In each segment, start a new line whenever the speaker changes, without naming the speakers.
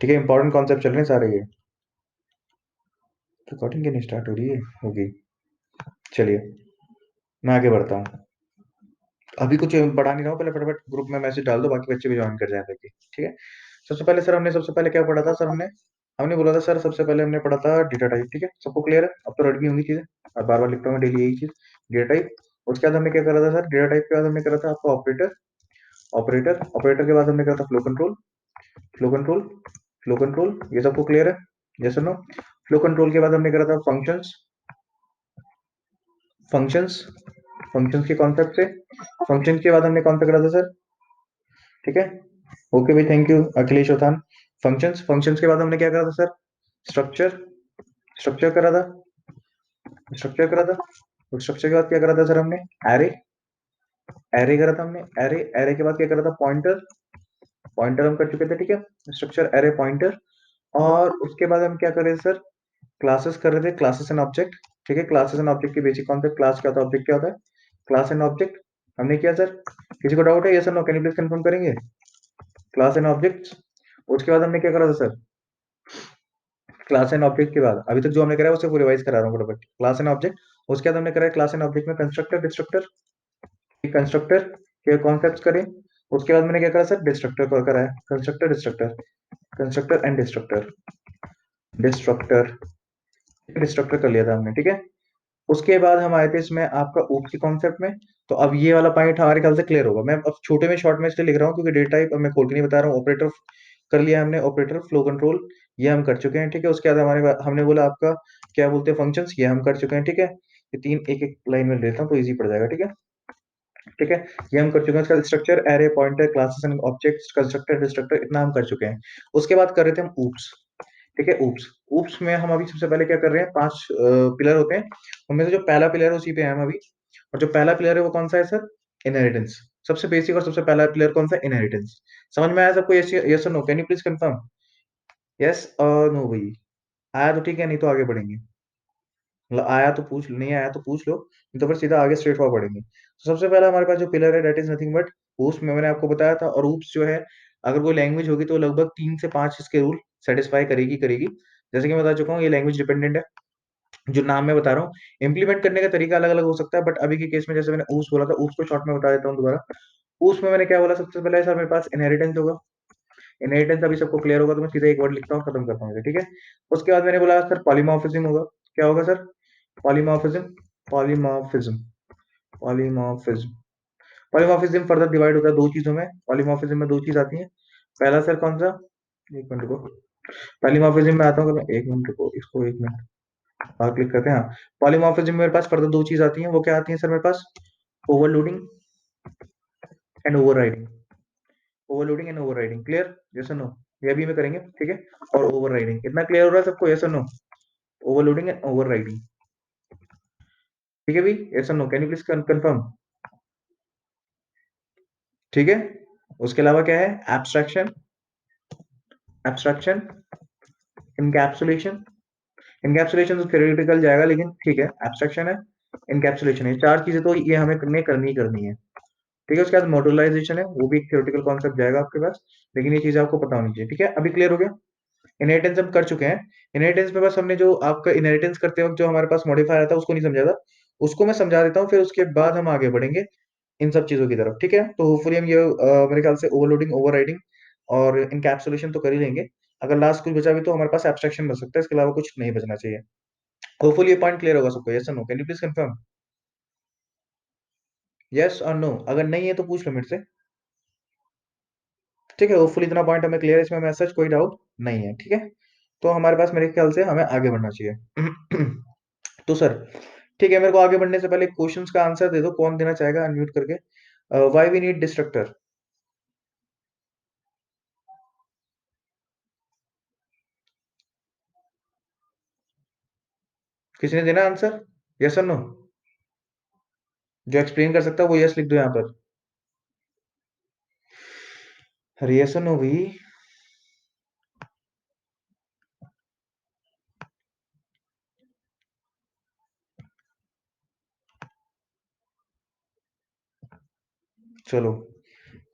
ठीक है, important concept चल रहे हैं सारे ये। रिकॉर्डिंग क्यों नहीं स्टार्ट हो रही है? होगी। चलिए, मैं आगे बढ़ता हूँ। अभी कुछ बढ़ा नहीं रहा हूँ, पहले फटाफट ग्रुप में मैसेज डाल दो, बाकी बच्चे भी ज्वाइन कर जाए ताकि। ठीक है। सबसे पहले सर, हमने सबसे पहले क्या पढ़ा था सर? हमने हमने बोला था सर, सबसे पहले हमने पढ़ा था डेटा टाइप। ठीक है, सबको क्लियर है? अब तो रट गई होंगी चीजें। अब बार बार लिखता हूँ डेली यही चीज, डेटा टाइप। उसके बाद हमने क्या करा था सर? डेटा टाइप के बाद हमने करा था आपका ऑपरेटर। ऑपरेटर ऑपरेटर के बाद हमने करा था flow control. Flow control flow control, ये सबको क्लियर है? यस और नो? फ्लो कंट्रोल के बाद हमने करा था फंक्शंस। फंक्शंस फंक्शंस के कॉन्सेप्ट से। फंक्शन के बाद हमने कौन सा करा था सर? ठीक है। ओके भाई, थैंक यू अखिलेश ओथान। फंक्शंस फंक्शंस के बाद हमने क्या करा था सर? स्ट्रक्चर। स्ट्रक्चर करा था। स्ट्रक्चर करा था। स्ट्रक्चर के बाद क्या करा था सर हमने? एरे। एरे करा था हमने। एरे एरे के बाद क्या करा था? पॉइंटर। पॉइंटर हम कर चुके थे। ठीक है। Structure, array, pointer. और उसके बाद हम क्या कर रहे थे सर? क्लासेस कर रहे थे, क्लासेस एंड ऑब्जेक्ट। ठीक है, क्लासेस एंड ऑब्जेक्ट की बेसिक कॉन्सेप्ट, क्लास क्या होता है, ऑब्जेक्ट क्या होता है, क्लास एंड ऑब्जेक्ट हमने किया सर। किसी को डाउट है? यस और no? Can you please confirm करेंगे? Class and objects. उसके बाद हमने क्या करा था सर? क्लास एंड ऑब्जेक्ट के बाद अभी तक जो हमने करा है उसे रिवाइज करा रहा हूँ फटाफट। Class and object. उसके बाद हमने करा है क्लास एंड ऑब्जेक्ट में कंस्ट्रक्टर, डिस्ट्रक्टर। कंस्ट्रक्टर के कॉन्सेप्ट करें। उसके बाद मैंने क्या करा सर? डिस्ट्रक्टर को करा है, constructor, destructor. Constructor and destructor. Destructor. Destructor कर लिया था हमने। ठीक है। उसके बाद हम आए थे इसमें आपका ऊप के कॉन्सेप्ट में। तो अब ये वाला पॉइंट हमारे ख्याल से क्लियर होगा। मैं अब छोटे में शॉर्ट में इसलिए लिख रहा हूँ क्योंकि डेटा टाइप अब मैं खोल के नहीं बता रहा हूँ। ऑपरेटर कर लिया हमने, ऑपरेटर, फ्लो कंट्रोल ये हम कर चुके हैं। ठीक है। उसके बाद हमने बोला आपका क्या बोलते हैं, फंक्शंस, ये हम कर चुके हैं। ठीक है। ये तीन एक एक लाइन में लेता हूँ तो इजी पड़ जाएगा। ठीक है। ठीक है, ये हम कर चुके हैं। उसका structure, array, pointer, classes and objects, constructor, destructor, इतना हम कर चुके हैं। उसके बाद कर रहे थे हम ऊप्स। ठीक है, ऊप्स। ऊप्स में हम अभी सबसे पहले क्या कर रहे हैं? पांच पिलर होते हैं, उनमें से जो पहला पिलर है उसी पे हैं हम अभी। और जो पहला पिलर है वो कौन सा है सर? इनहेरिटेंस। सबसे बेसिक और सबसे पहला पिलर कौन सा है? इनहेरिटेंस। समझ में आया सबको? यस यस और no? Can you please confirm? Yes और नो भाई? आया तो ठीक है, नहीं तो आगे बढ़ेंगे। मतलब आया तो पूछ, नहीं आया तो पूछ लो, नहीं तो फिर सीधा आगे स्ट्रेट फॉरवर्ड बढ़ेंगे। तो सबसे पहला हमारे पास जो पिलर है, that is nothing but oops. में मैंने आपको बताया था। और ऊप्स जो है, अगर कोई लैंग्वेज होगी तो लगभग 3 से 5 इसके रूल सेटिस्फाई करेगी करेगी। जैसे कि मैं बता चुका हूँ, ये लैंग्वेज डिपेंडेंट है। जो नाम मैं बता रहा हूँ, इंप्लीमेंट करने का तरीका अलग अलग हो सकता है, बट अभी के केस में जैसे मैंने ऊप्स बोला था, ऊप्स को शॉर्ट में बता देता हूँ दोबारा। ऊप्स में मैंने क्या बोला? सबसे पहले सर मेरे पास इनहेरिटेंस होगा। इनहेरिटेंस अभी सबको क्लियर होगा तो मैं सीधा एक वर्ड लिखता हूँ, खत्म करता हूँ इसे। ठीक है। उसके बाद मैंने बोला सर पॉलीमॉर्फिज्म होगा। क्या होगा sir? Polymorphism. Polymorphism. Polymorphism. Polymorphism further divide होता है दो चीजों में। पॉलीमॉर्फिज्म में दो चीज आती है। पहला सर कौन सा? एक मिनट रुको। पॉलीमॉर्फिज्म में आता हूँ, एक मिनट रुको, इसको एक मिनट और क्लिक करते हैं। हाँ, पॉलीमॉर्फिज्म में मेरे पास फर्दर दो चीज आती हैं। वो क्या आती हैं सर मेरे पास? Overloading and overriding. Overloading and overriding, clear? Yes और नो? ये भी में करेंगे। ठीक है। और ओवरराइडिंग, इतना क्लियर हो रहा है सबको? यस और नो? Overloading and overriding. ठीक है भाई? यस और no? Can you please confirm? ठीक है। उसके अलावा क्या है? एब्स्ट्रैक्शन। Abstraction, encapsulation. इनकैप्सुलेशन तो थ्योरेटिकल जाएगा, लेकिन ठीक है। एब्स्ट्रैक्शन है, इनकैप्सुलेशन है, चार चीजें तो ये हमें करनी ही करनी है। ठीक है। उसके बाद मॉड्यूलराइजेशन है, वो भी एक थ्योरेटिकल कॉन्सेप्ट जाएगा आपके पास, लेकिन ये चीजें आपको पता होनी चाहिए। ठीक है, अभी क्लियर हो गया? इनहेरिटेंस हम कर चुके हैं। इनहेरिटेंस में बस हमने जो आपका इनहेरिटेंस करते वक्त जो हमारे पास मॉडिफायर आता है उसको नहीं समझा था, उसको मैं समझा देता हूँ, फिर उसके बाद हम आगे बढ़ेंगे इन सब चीजों की तरफ। ठीक है। तो होपफुली हम ये मेरे ख्याल से ओवरलोडिंग, ओवरराइडिंग और इनकैप्सुलेशन तो कर ही लेंगे। अगर लास्ट कुछ बचा भी तो हमारे पास एब्स्ट्रैक्शन बच सकता है, इसके अलावा कुछ नहीं बचना चाहिए। होपफुली ये पॉइंट क्लियर होगा सबको? यस और no? Can you please confirm? Yes और नो? अगर नहीं है तो पूछ लो मेरे से। ठीक है, होपफुली इतना पॉइंट हमें क्लियर है, इसमें मैसेज कोई डाउट नहीं है। ठीक है। तो हमारे पास मेरे ख्याल से हमें आगे बढ़ना चाहिए। तो सर ठीक है, मेरे को आगे बढ़ने से पहले क्वेश्चंस का आंसर दे दो, कौन देना चाहेगा अनम्यूट करके? Why we need destructor? किसी ने देना आंसर? यस और नो? जो एक्सप्लेन कर सकता है वो यस लिख दो यहाँ पर। अरे यस और नो भी? चलो,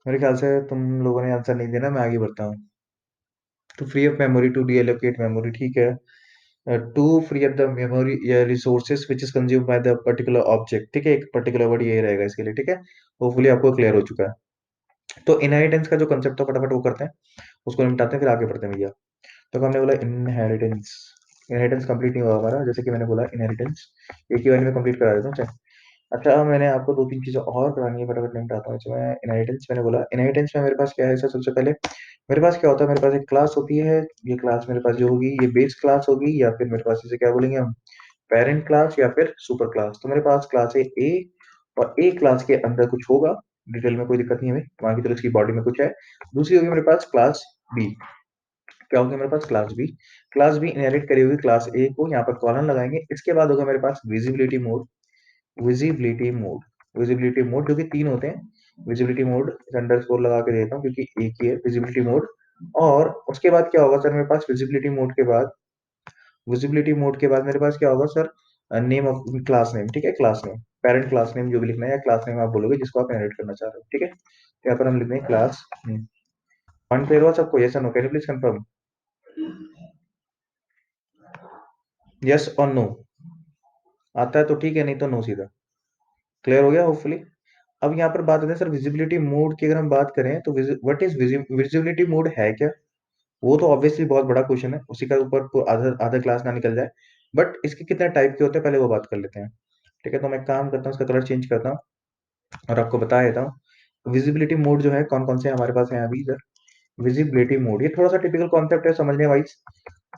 मेरे ख्याल से तुम लोगों ने आंसर नहीं देना, मैं आगे बढ़ता हूँ। To free up memory, to deallocate memory, ठीक है। To free up the memory या resources which is consume by the particular object, ठीक है, एक पर्टिकुलर वर्ड ये रहेगा इसके लिए, ठीक है। होपफुली आपको क्लियर हो चुका है। तो इनहेरिटेंस का जो कंसेप्ट था फटाफट वो करते हैं, उसको निपटाते हैं, फिर आगे बढ़ते हैं भैया। तो हमने बोला इनहेरिटेंस, इनहेरिटेंस कंप्लीट नहीं हुआ हमारा, जैसे कि मैंने बोला इनहेरिटेंस एक ही वाली में कंप्लीट करा देता हूँ, चल। अच्छा, मैंने आपको दो तीन चीजें और करानी है, फटाफट निपटाता हूँ। मैं इनहेरिटेंस मैंने बोला, इनहेरिटेंस में मेरे पास क्या है सर, सबसे पहले मेरे पास क्या होता है, मेरे पास एक क्लास होती है। ये क्लास मेरे पास जो होगी ये बेस क्लास होगी, या फिर मेरे पास इसे क्या बोलेंगे हम, पेरेंट क्लास या फिर सुपर क्लास। तो मेरे पास क्लास है ए, और ए क्लास के अंदर कुछ होगा, डिटेल में कोई दिक्कत नहीं है भाई, मान के चलो इसकी बॉडी में कुछ है। दूसरी होगी मेरे पास क्लास बी, क्या होगा मेरे पास class B. Class B inherit करी हुई क्लास ए को यहाँ पर कॉलन लगाएंगे। इसके बाद होगा मेरे पास visibility mode, visibility mode, visibility mode जो कि तीन होते हैं। विजिबिलिटी मोड अंडरस्कोर लगा के देता हूँ क्योंकि एक ही है विजिबिलिटी मोड। और उसके बाद क्या होगा सर, मेरे पास विजिबिलिटी मोड के बाद, विजिबिलिटी मोड के बाद मेरे पास क्या होगा sir, name of class name, ठीक है, class name, parent class name जो भी लिखना है, या क्लास नेम आप बोलोगे जिसको आप इनहेरिट करना चाह रहे हो, ठीक है। तो यहाँ पर हम लिखते हैं क्लास नेम। पॉइंट क्लियर हुआ सबको, यस और no, can you please confirm, yes और नो? आता है तो ठीक है, नहीं तो नो सीधा। क्लियर हो गया होपफुली। अब यहाँ पर बात करते हैं सर विजिबिलिटी मोड की, अगर हम बात करें तो व्हाट इज विजिबिलिटी मोड है क्या? वो तो ऑब्वियसली बहुत बड़ा क्वेश्चन है, उसी का ऊपर आधा आधा क्लास ना निकल जाए। बट इसके कितने टाइप के होते हैं पहले वो बात कर लेते हैं, ठीक है। तो मैं काम करता हूँ, इसका कलर चेंज करता हूँ और आपको बता देता हूँ विजिबिलिटी मोड जो है कौन कौन से हमारे पास है अभी इधर। विजिबिलिटी मोड ये थोड़ा सा टिपिकल कॉन्सेप्ट है समझने वाइज,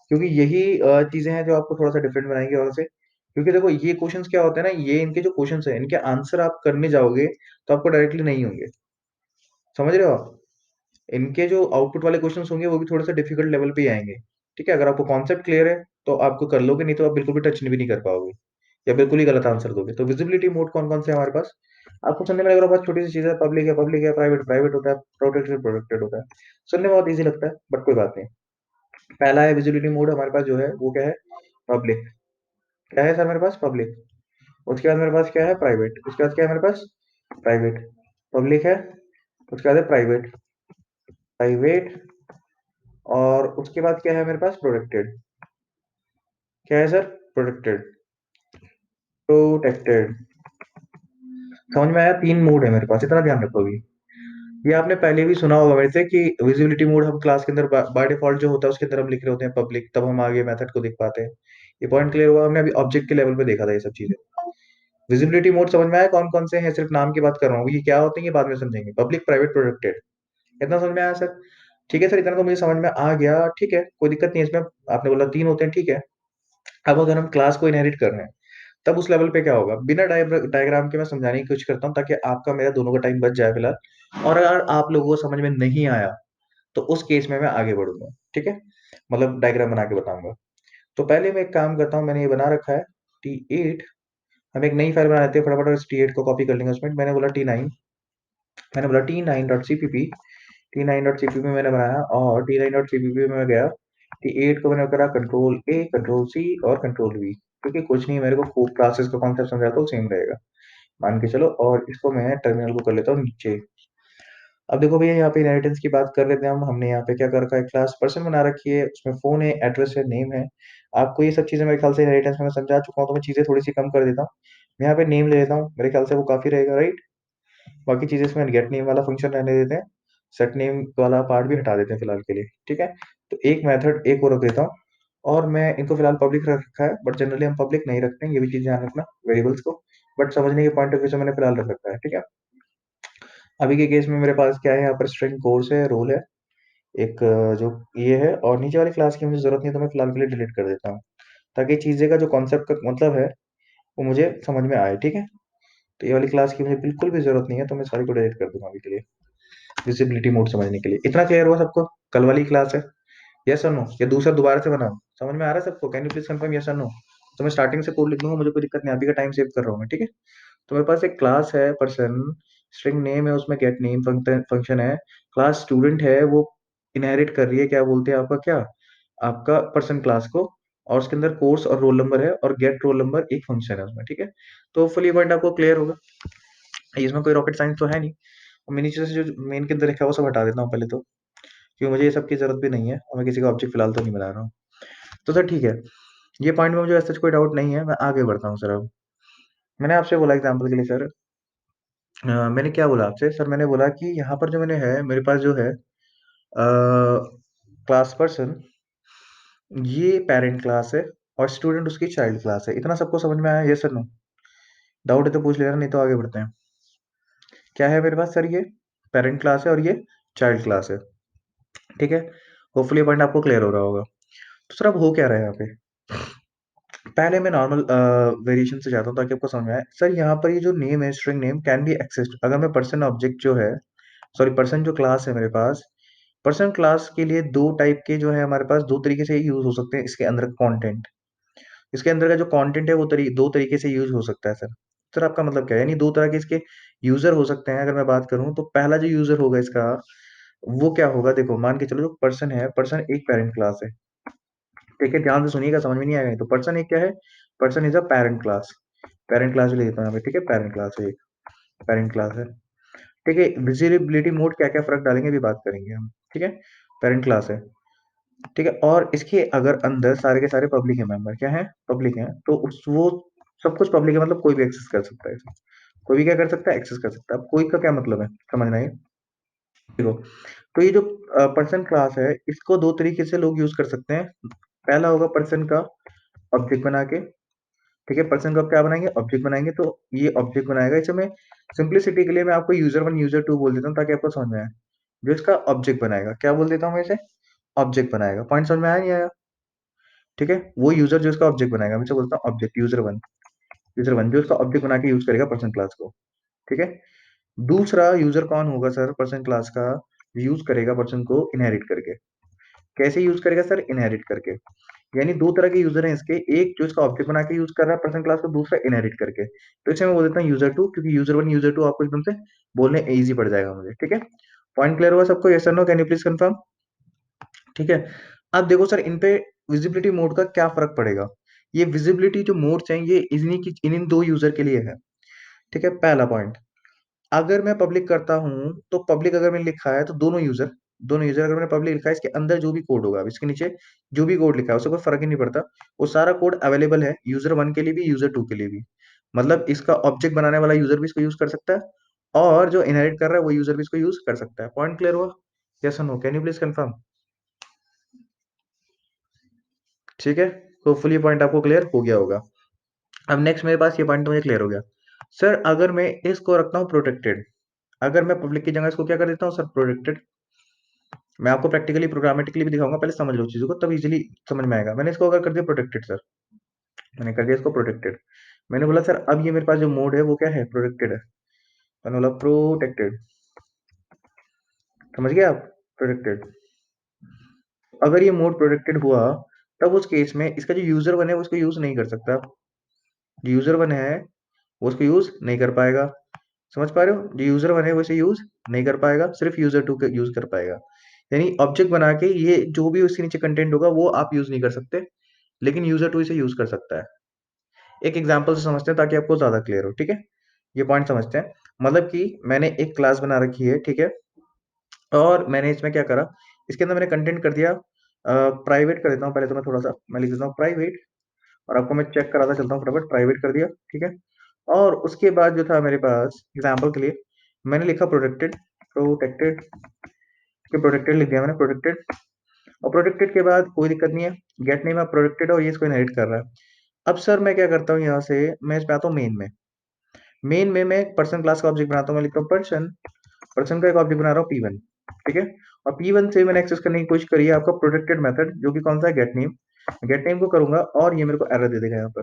क्योंकि यही चीजें हैं जो आपको थोड़ा सा डिफरेंट बनाएंगे और से। क्योंकि देखो ये क्वेश्चंस क्या होते हैं ना, ये इनके जो क्वेश्चंस है इनके आंसर आप करने जाओगे तो आपको डायरेक्टली नहीं होंगे, समझ रहे हो आप? इनके जो आउटपुट वाले क्वेश्चंस होंगे वो भी थोड़ा सा डिफिकल्ट लेवल पे ही आएंगे, ठीक है। अगर आपको कॉन्सेप्ट क्लियर है तो आपको कर लोगे, नहीं तो आप बिल्कुल भी टच भी नहीं कर पाओगे, या बिल्कुल ही गलत आंसर दोगे। तो विजिबिलिटी मोड कौन कौन से है हमारे पास, आपको सुनने में लग रहा है बहुत छोटी सी चीज है, पब्लिक है, प्राइवेट प्राइवेट होता है, प्रोटेक्टेड प्रोटेक्टेड होता है। सुनने में बहुत ईजी लगता है बट कोई बात नहीं। पहला है विजिबिलिटी मोड हमारे पास जो है वो क्या है, पब्लिक। क्या है सर मेरे पास, पब्लिक। उसके बाद मेरे पास क्या है, प्राइवेट। उसके बाद क्या है मेरे पास, प्राइवेट। पब्लिक है, उसके बाद है प्राइवेट, प्राइवेट। और उसके बाद क्या है मेरे पास, प्रोटेक्टेड। क्या है सर, प्रोटेक्टेड, प्रोटेक्टेड। समझ में आया, तीन मोड है मेरे पास, इतना ध्यान रखो अभी। ये आपने पहले भी सुना होगा मेरे से कि विजिबिलिटी मोड हम क्लास के अंदर बाय डिफॉल्ट जो होता है उसके अंदर हम लिख रहे होते हैं पब्लिक, तब हम आगे मेथड को देख पाते हैं। ये पॉइंट क्लियर हुआ, हमने अभी ऑब्जेक्ट के लेवल पे देखा था ये सब चीजें। विजिबिलिटी मोड समझ में आया कौन कौन से हैं, सिर्फ नाम की बात कर रहा हूँ, ये क्या होते हैं ये बाद में समझेंगे, पब्लिक प्राइवेट प्रोटेक्टेड। इतना समझ में आया सर? ठीक है सर, इतना तो मुझे समझ में आ गया, ठीक है, कोई दिक्कत नहीं है इसमें। आपने बोला तीन होते हैं, ठीक है। अब अगर हम क्लास को इनहेरिट कर रहे हैं तब उस लेवल पे क्या होगा, बिना डायग्राम के मैं समझाने की कोशिश करता हूँ ताकि आपका मेरा दोनों का टाइम बच जाए फिलहाल। और अगर आप लोगों को समझ में नहीं आया तो उस केस में मैं आगे बढ़ूंगा, ठीक है, मतलब डायग्राम बना के बताऊंगा। तो पहले मैं एक काम करता हूँ, मैंने ये बना रखा है T8। हम एक नई फाइल बना लेते हैं फटाफट, इस T8 को कॉपी कर लेंगे उसमें। मैंने बोला T9, मैंने बोला T9.cpp, T9.cpp मैंने बनाया, और T9.cpp में मैं गया। T8 को मैंने करा कंट्रोल A, कंट्रोल C और कंट्रोल V, क्योंकि कुछ नहीं, मेरे को क्लासेस का कॉन्सेप्ट समझा तो सेम रहेगा, मान के चलो। और इसको मैं टर्मिनल को कर लेता हूँ नीचे। अब देखो भैया, यहाँ पे इनहेरिटेंस की बात कर रहे थे हम, हमने यहाँ पे क्या कर रखा है, क्लास पर्सन बना रखी है, उसमें फोन है, एड्रेस है, नेम है। आपको ये सब चीजें मेरे ख्याल से इनहेरिटेंस में मैं समझा चुका हूँ, तो मैं चीजें थोड़ी सी कम कर देता हूँ। मैं यहाँ पे नेम ले लेता हूँ, मेरे ख्याल से वो काफी रहेगा, राइट। बाकी चीजें इसमें गेट नेम वाला फंक्शन रहने देते हैं, सेट नेम वाला पार्ट भी हटा देते हैं फिलहाल के लिए, ठीक है। तो एक मेथड एक और रख देता हूँ, और मैं इनको फिलहाल पब्लिक रख रखा है, बट जनरली हम पब्लिक नहीं रखते हैं, ये भी चीज ध्यान रखना वेरिएबल्स को। बट समझने के पॉइंट ऑफ व्यू से मैंने फिलहाल रख रखा है, ठीक है। अभी के केस में मेरे पास क्या है, यहाँ पर स्ट्रिंग कोर्स है, रोल है एक, जो ये है, और नीचे वाली क्लास की मुझे जरूरत नहीं है, तो मैं फिलहाल के लिए डिलीट कर देता हूँ, ताकि चीजें का जो कॉन्सेप्ट का मतलब है वो मुझे समझ में आए, ठीक है। तो ये वाली क्लास की मुझे बिल्कुल भी जरूरत नहीं है, तो मैं सारी को डिलीट कर दूंगा अभी के लिए, विजिबिलिटी मोड समझने के लिए। इतना क्लियर हुआ सबको, कल वाली क्लास है, यस और नो? या दूसरा दोबारा से बनाओ, समझ में आ रहा है सबको, can you please confirm yes और नो? तो मैं स्टार्टिंग से कोड लिख दूंगा, मुझे कोई दिक्कत नहीं, अभी का टाइम सेव कर रहा हूँ मैं, ठीक है। तो मेरे पास एक क्लास है पर्सन, स्ट्रिंग नेम है, उसमें गेट नेम फंक्शन है, क्लास स्टूडेंट है, वो इनहेरिट कर रही है, क्या बोलते हैं आपका, क्या, आपका पर्सन क्लास को। और उसके अंदर कोर्स और रोल नंबर है, और गेट रोल नंबर एक फंक्शन है उसमें, ठीक है। तो फुली पॉइंट आपको क्लियर होगा, इसमें कोई रॉकेट साइंस तो है नहीं। और मैं नीचे से जो मेन के अंदर लिखा है वो सब हटा देता हूँ पहले तो, क्योंकि मुझे ये सब की जरूरत भी नहीं है और मैं किसी का ऑब्जेक्ट फिलहाल तो नहीं बना रहा हूँ। तो सर ठीक है, ये पॉइंट में मुझे ऐसा कोई डाउट नहीं है, मैं आगे बढ़ता हूँ सर। अब मैंने आपसे बोला एग्जाम्पल के लिए सर, मैंने क्या बोला आपसे सर, मैंने बोला कि यहाँ पर जो मैंने है मेरे पास जो है क्लास पर्सन, ये पेरेंट क्लास है और स्टूडेंट उसकी चाइल्ड क्लास है। इतना सबको समझ में आया? Yes sir no? डाउट है तो पूछ लेना, नहीं तो आगे बढ़ते हैं। क्या है मेरे पास सर? ये पेरेंट क्लास है और ये चाइल्ड क्लास है, ठीक है। होपफुली पॉइंट आपको क्लियर हो रहा होगा। तो सर अब हो क्या रहा है यहाँ पे? पहले मैं नॉर्मल वेरिएशन से जाता हूँ ताकि आपको समझ में आए। सर यहाँ पर ये जो नेम है, string name can be accessed. अगर मैं पर्सन ऑब्जेक्ट जो है, सॉरी पर्सन जो क्लास है मेरे पास, पर्सन क्लास के लिए दो टाइप के जो है हमारे पास, दो तरीके से यूज हो सकते हैं इसके अंदर कंटेंट। इसके अंदर का जो कंटेंट है वो दो तरीके से यूज हो सकता है सर। सर आपका मतलब क्या है? यानी दो तरह के इसके यूजर हो सकते हैं। अगर मैं बात करूं तो पहला जो यूजर होगा इसका, वो क्या होगा? देखो मान के चलो जो पर्सन है, पर्सन एक पेरेंट क्लास है, ठीक है। ध्यान से सुनिएगा, समझ में नहीं आएगा नहीं तो। पर्सन एक क्या है? Person is a parent class. Parent class भी ले लेता हूँ यहाँ पे, ठीक है। पेरेंट क्लास है, एक पेरेंट क्लास है, ठीक है। विजिबिलिटी मोड क्या क्या फर्क डालेंगे भी बात करेंगे हम, ठीक है। पेरेंट क्लास है, ठीक है। और इसके अगर अंदर सारे के सारे पब्लिक है, मेंबर क्या है? पब्लिक है। तो उस वो सब कुछ पब्लिक है, मतलब कोई भी एक्सेस कर सकता है इसे। कोई भी क्या कर सकता है? एक्सेस कर सकता है। अब कोई का क्या मतलब है, समझना है। देखो, तो ये जो पर्सन क्लास है, इसको दो तरीके से लोग यूज कर सकते हैं। पहला होगा पर्सन का ऑब्जेक्ट बना के, ठीक है। पर्सन का क्या बनाएंगे? ऑब्जेक्ट बनाएंगे। तो ये ऑब्जेक्ट बनाएगा, इसे मैं सिंप्लिसिटी के लिए मैं आपको यूजर वन यूजर टू बोल देता हूँ ताकि आपको समझ में आए। जो इसका ऑब्जेक्ट बनाएगा, क्या बोल देता हूँ मैं इसे? ऑब्जेक्ट बनाएगा। पॉइंट समझ में आया नहीं आया? ठीक है। वो यूजर जो इसका ऑब्जेक्ट बनाएगा, मैं इसे बोलता हूँ object user one. User one जो इसका ऑब्जेक्ट बना के यूज करेगा पर्सन क्लास को, ठीक है। दूसरा यूजर कौन होगा सर? पर्सन क्लास का यूज करेगा पर्सन को इनहेरिट करके। कैसे यूज करेगा सर? इनहेरिट करके। यानी दो तरह के यूजर हैं इसके, एक जो इसका ऑब्जेक्ट बना के यूज कर रहा है पर्सन क्लास को, दूसरा इनहेरिट करके। तो इसे मैं बोल देता हूँ यूजर टू, क्योंकि यूजर वन यूजर टू आपको एकदम से बोलने इजी पड़ जाएगा मुझे, ठीक है। पॉइंट क्लियर हुआ सबको? यस और no? Can you please confirm? ठीक है। अब देखो सर, इन पे विजिबिलिटी मोड का क्या फर्क पड़ेगा। ये विजिबिलिटी जो मोड्स हैं, ये इन्हीं की इन दो यूजर के लिए है, ठीक है। पहला पॉइंट, अगर मैं पब्लिक करता हूं तो पब्लिक अगर मैंने लिखा है तो दोनों यूजर अगर मैंने पब्लिक लिखा है, इसके अंदर जो भी कोड होगा, इसके नीचे जो भी कोड लिखा है उससे कोई फर्क ही नहीं पड़ता। वो सारा कोड अवेलेबल है यूजर वन के लिए भी, यूजर टू के लिए भी। मतलब इसका ऑब्जेक्ट बनाने वाला यूजर भी इसको यूज कर सकता है, और जो इनहेरिट कर रहा है वो यूजर भी इसको यूज कर सकता है। पॉइंट क्लियर हुआ? यस और no? Can you please confirm? ठीक है। होपफुली पॉइंट आपको क्लियर हो गया होगा। अब नेक्स्ट मेरे पास ये पॉइंट तो मुझे क्लियर हो गया। सर अगर मैं इसको रखता हूँ प्रोटेक्टेड, अगर मैं पब्लिक की जगह इसको क्या कर देता हूँ सर? प्रोटेक्टेड। मैं आपको प्रैक्टिकली प्रोग्रामेटिकली भी दिखाऊंगा, पहले समझ लो चीजों को, तब इजीली समझ में आएगा। मैंने इसको अगर कर दिया प्रोटेक्टेड सर, मैंने कर दिया इसको प्रोटेक्टेड। मैंने बोला सर अब ये मेरे पास जो मोड है वो क्या है? प्रोटेक्टेड है। मैंने बोला प्रोटेक्टेड, समझ गए आप? प्रोटेक्टेड। अगर ये मोड प्रोटेक्टेड हुआ, तब उस केस में इसका जो यूजर वन है वो उसको यूज नहीं कर सकता। जो यूजर वन है वो उसको यूज नहीं कर पाएगा। समझ पा रहे हो? जो यूजर वन है वो इसे यूज नहीं कर पाएगा, सिर्फ यूजर टू के यूज कर पाएगा। यानी ऑब्जेक्ट बना के ये जो भी उसके नीचे कंटेंट होगा वो आप यूज नहीं कर सकते, लेकिन यूजर टू इसे यूज कर सकता है। एक एग्जांपल से समझते हैं ताकि आपको ज्यादा क्लियर हो, ठीक है। ये पॉइंट समझते हैं। मतलब कि मैंने एक क्लास बना रखी है, ठीक है। और मैंने इसमें क्या करा, इसके अंदर मैंने कंटेंट कर दिया प्राइवेट कर देता हूँ। पहले तो मैं थोड़ा सा मैं लिख देता हूँ प्राइवेट, और आपको मैं चेक कराता चलता हूँ फटाफट। प्राइवेट कर दिया, ठीक है। और उसके बाद जो था मेरे पास एग्जाम्पल के लिए, मैंने लिखा प्रोटेक्टेड। प्रोटेक्टेड के प्रोटेक्टेड लिख दिया मैंने, प्रोटेक्टेड। और प्रोटेक्टेड के बाद कोई दिक्कत नहीं है, गेट नेम ऑफ प्रोटेक्टेड, और ये इसको इनहेरिट कर रहा है। अब सर मैं क्या करता हूँ, यहाँ से मैं इसमें आता हूँ मेन में। मेन में मैं पर्सन क्लास का ऑब्जेक्ट बनाता हूँ। मैं लिखता हूँ पर्सन, पर्सन का एक ऑब्जेक्ट बना रहा हूँ P1, ठीक है। और P1 से मैंने एक्सेस करने की कोशिश करी है आपका प्रोटेक्टेड मेथड, जो कि कौन सा है? Gate name. गेट नेम को करूंगा और ये मेरे को एरर दे देगा यहाँ पर।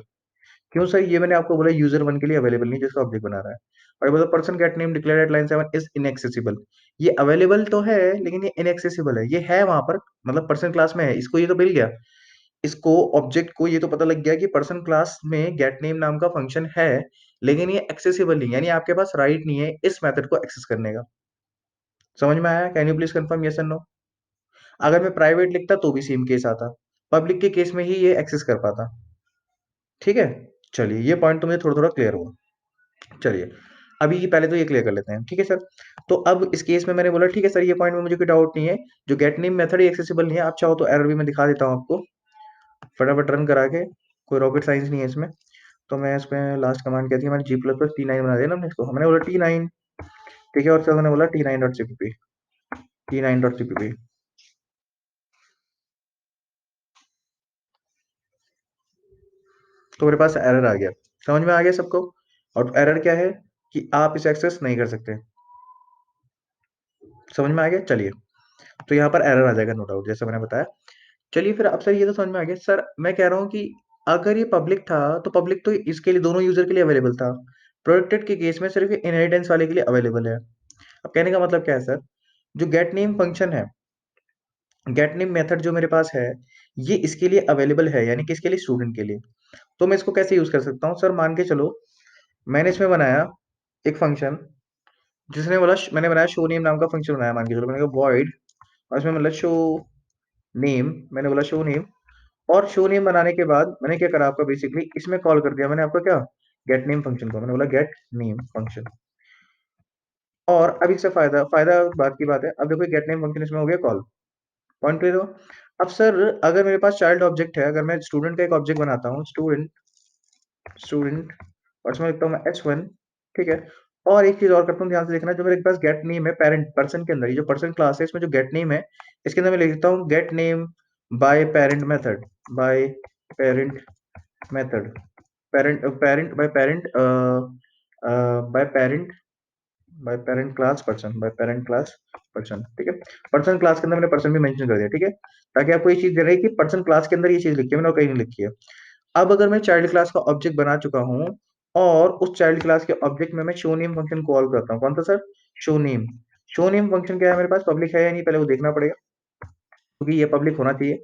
क्यों सर? ये मैंने आपको बोला यूजर वन के लिए अवेलेबल नहीं जिसका ऑब्जेक्ट बना रहा है। और बोला person get name declared at line 7 is inaccessible. ये अवेलेबल तो है लेकिन ये इनएक्सेसिबल है। ये है वहां पर, मतलब पर्सन क्लास में है, इसको ये तो मिल गया। इसको ऑब्जेक्ट को ये तो पता लग गया कि पर्सन क्लास में गेट नेम नाम का फंक्शन है, लेकिन ये एक्सेसिबल नहीं, यानी आपके पास राइट नहीं है इस मेथड को एक्सेस करने का। समझ में आया? Can you please confirm yes and no? अगर मैं प्राइवेट लिखता तो भी सेम केस आता, पब्लिक के केस में ही ये एक्सेस कर पाता, ठीक है। चलिए ये पॉइंट तो मुझे थोड़ा थोड़ा क्लियर हुआ। चलिए अभी ये पहले तो ये क्लियर कर लेते हैं, ठीक है सर। तो अब इस केस में मैंने बोला ठीक है सर, ये पॉइंट में मुझे कोई डाउट नहीं है, जो गेट नेम मेथड ही एक्सेसिबल नहीं है। आप चाहो तो एरर भी मैं दिखा देता हूँ आपको फटाफट रन करा के, कोई रॉकेट साइंस नहीं है इसमें। तो मैं इसमें लास्ट कमांड कहती है मैंने जी प्लस प्लस T9 बना दिया ना हमने इसको, हमने बोला T9, ठीक है, और सर मैंने बोला T9.cpp, T9.cpp। तो मेरे पास एरर आ गया, समझ में आ गया सबको। और एरर क्या है कि आप इसे एक्सेस नहीं कर सकते, समझ में आ गया। चलिए, तो यहाँ पर एरर आ जाएगा नो डाउट, जैसे मैंने बताया। चलिए फिर अब सर ये तो समझ में आ गया। सर मैं कह रहा हूँ कि अगर ये पब्लिक था तो पब्लिक तो इसके लिए दोनों यूजर के लिए अवेलेबल था, प्रोटेक्टेड के केस में सिर्फ इनहेरिटेंस वाले के लिए अवेलेबल है। अब कहने का मतलब क्या है सर, जो गेट नेम फंक्शन है, गेट नेम मेथड जो मेरे पास है, ये इसके लिए अवेलेबल है, यानी कि इसके लिए स्टूडेंट के लिए। तो मैं इसको कैसे यूज कर सकता हूँ सर, मान के चलो मैंने इसमें बनाया एक फंक्शन, जिसने बोला मैंने बनाया शो नेम नाम का फंक्शन बनाया, मान के चलो मैंने कहा वॉइड, और इसमें मतलब शो नेम, मैंने बोला शो नेम। और शो नेम बनाने के बाद मैंने क्या करा आपका, बेसिकली इसमें कॉल कर दिया मैंने आपका क्या, गेट नेम फंक्शन को, मैंने बोला गेट नेम फंक्शन। और अब इससे फायदा फायदा बात की बात है, अब देखो गेट नेम फंक्शन इसमें हो गया कॉल, पॉइंट ले लो। अब सर अगर मेरे पास चाइल्ड ऑब्जेक्ट है, अगर मैं स्टूडेंट का एक ऑब्जेक्ट बनाता हूँ, स्टूडेंट स्टूडेंट, और इसमें लिखता हूँ मैं S1, ठीक है। और एक चीज और करता हूँ, ध्यान से देखना, जो मेरे पास गेट नेम है पेरेंट पर्सन के अंदर, ये जो पर्सन क्लास है इसमें जो गेट नेम है, इसके अंदर मैं लिखता हूँ gate name by parent method, by parent method, parent parent by parent by parent by parent class person, by parent class person, ठीक है। पर्सन क्लास के अंदर मैंने पर्सन भी मेंशन कर दिया, ठीक है, ताकि आपको ये चीज दे रही है कि पर्सन क्लास के अंदर ये चीज लिखी है मैंने और कहीं नहीं लिखी है। अब अगर मैं चाइल्ड क्लास का ऑब्जेक्ट बना चुका हूँ, और उस चाइल्ड क्लास के ऑब्जेक्ट में मैं शो नेम फंक्शन कॉल करता हूँ, कौन सा sir, show name. Show name function क्या है मेरे पास, पब्लिक है या नहीं, पहले वो देखना पड़ेगा, क्योंकि ये पब्लिक होना चाहिए।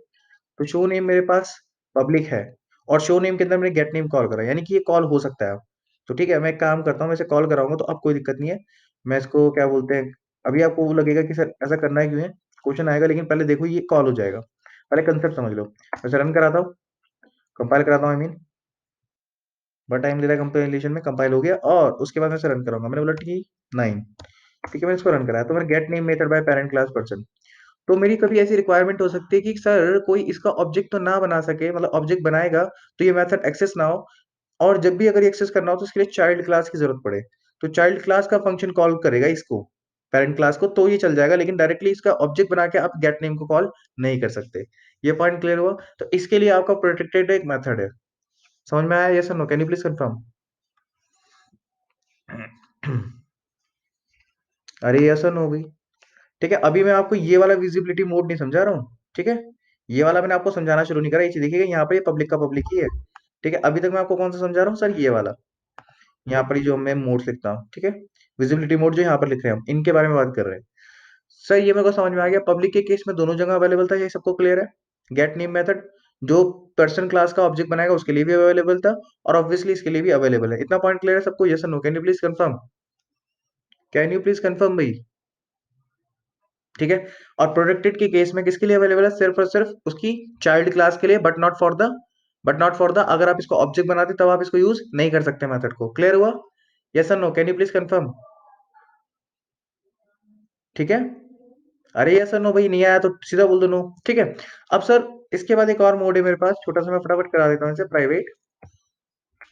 तो शो नेम मेरे पास पब्लिक है, और शो नेम के अंदर मैंने गेट नेम कॉल करा, यानी कि ये कॉल हो सकता है अब। तो ठीक है, मैं एक काम करता हूँ, मैं इसे कॉल कराऊंगा, तो अब कोई दिक्कत नहीं है। मैं इसको क्या बोलते हैं, अभी आपको वो लगेगा कि सर ऐसा करना है क्यों है, क्वेश्चन आएगा, लेकिन पहले देखो ये कॉल हो जाएगा, पहले कंसेप्ट समझ लो। मैं रन कराता हूँ, कंपाइल कराता हूँ, आई मीन बड़ा टाइम ले रहा है कंपाइलेशन में, कंपाइल हो गया, और उसके बाद मैं इसे रन कराऊंगा, मैंने बोला T9, ठीक है, मैंने इसको रन कराया, तो मैंने gate name method by parent class person. तो मेरी कभी ऐसी रिक्वायरमेंट हो सकती है कि सर कोई इसका ऑब्जेक्ट तो ना बना सके, मतलब ऑब्जेक्ट बनाएगा तो ये मेथड एक्सेस ना हो, और जब भी अगर एक्सेस करना हो तो इसके लिए चाइल्ड क्लास की जरूरत पड़े, तो चाइल्ड क्लास का फंक्शन कॉल करेगा इसको, पेरेंट क्लास को, तो ये चल जाएगा, लेकिन डायरेक्टली इसका ऑब्जेक्ट बना के आप गेट नेम को कॉल नहीं कर सकते। ये पॉइंट क्लियर हुआ। तो इसके लिए आपका प्रोटेक्टेड एक मेथड है, समझ में आया, यस और no, can you please confirm. अरे यस और नो भाई, ठीक है। अभी मैं आपको ये वाला विजिबिलिटी मोड नहीं समझा रहा हूँ, ठीक है, ये वाला मैंने आपको समझाना शुरू नहीं करा, ये चीज देखिएगा, यहाँ पर ये पब्लिक का पब्लिक ही है, ठीक है। अभी तक मैं आपको कौन सा समझा रहा हूँ सर, ये वाला, यहाँ पर ही जो मैं मोड लिखता हूँ, ठीक है, विजिबिलिटी मोड जो यहाँ पर लिख रहे हैं हम, इनके बारे में बात कर रहे हैं। सर ये मेरे को समझ में आ गया, पब्लिक के केस में दोनों जगह अवेलेबल था, ये सबको क्लियर है। गेट नेम मेथड जो पर्सन क्लास का ऑब्जेक्ट बनाएगा उसके लिए भी अवेलेबल था, और ऑब्वियसली इसके लिए भी अवेलेबल है। इतना पॉइंट क्लियर है सबको, yes no, can you please confirm, can you please confirm भाई, ठीक है। और प्रोटेक्टेड के केस में किसके लिए अवेलेबल है, सिर्फ और सिर्फ उसकी चाइल्ड क्लास के लिए, बट नॉट फॉर द अगर आप इसको ऑब्जेक्ट बनाते तब आप इसको यूज नहीं कर सकते मेथड को, क्लियर हुआ, यस और no, can you please confirm, ठीक है। अरे यस और नो भाई, नहीं आया तो सीधा बोल दो नो, ठीक है। अब सर इसके बाद एक और मोड है मेरे पास छोटा सा, मैं फटाफट करा देता हूँ इसे प्राइवेट,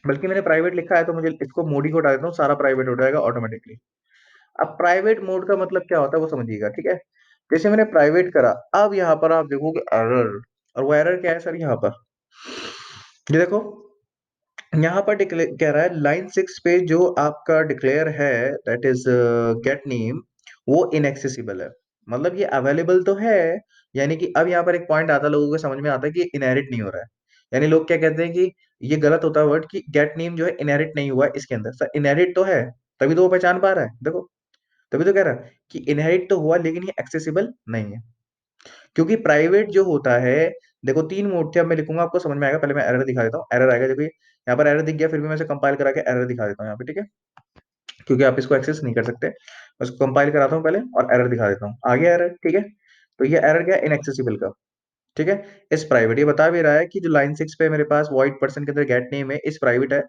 बल्कि मैंने प्राइवेट लिखा है तो मुझे इसको मोड ही को हटा देता हूँ, सारा प्राइवेट हो जाएगा ऑटोमेटिकली। अब प्राइवेट मोड का मतलब क्या होता है वो समझिएगा, ठीक है। जैसे मैंने प्राइवेट करा, अब यहाँ पर आप देखोगे एरर, और वो एरर क्या है सर, यहाँ पर ये देखो, यहाँ पर कह रहा है लाइन 6 पे जो आपका डिक्लेयर है, दैट इज गेट नेम, वो इनएक्सेसिबल है, मतलब ये अवेलेबल तो है, यानी कि अब यहाँ पर एक पॉइंट आता है, लोगों को समझ में आता है कि इनहेरिट नहीं हो रहा है, यानी लोग क्या कहते हैं कि ये गलत होता है वर्ड, कि गेट नेम जो है इनहेरिट नहीं हुआ है इसके अंदर, सर इनहेरिट तो है, तभी तो वो पहचान पा रहा है, देखो, तभी तो कह रहा है कि इनहेरिट तो हुआ, लेकिन ये एक्सेसिबल नहीं है, क्योंकि प्राइवेट जो होता है, देखो 3 मोड थे, अब मैं लिखूंगा आपको समझ में आएगा, पहले मैं एरर दिखा देता हूँ, एरर आएगा, देखो यहाँ पर एरर दिख गया, फिर भी मैं इसे कंपाइल करा के एरर दिखा देता हूँ यहाँ पे, ठीक है, क्योंकि आप इसको एक्सेस नहीं कर सकते। मैं उसको कंपाइल कराता हूँ पहले और एरर दिखा देता हूँ, आ गया एरर, ठीक है। तो ये एरर क्या, इनएक्सेसिबल का, ठीक है। इस प्राइवेट ये बता भी रहा है कि जो लाइन 6 पे मेरे पास वॉइड पर्सन के अंदर गेट नेम है इस प्राइवेट है,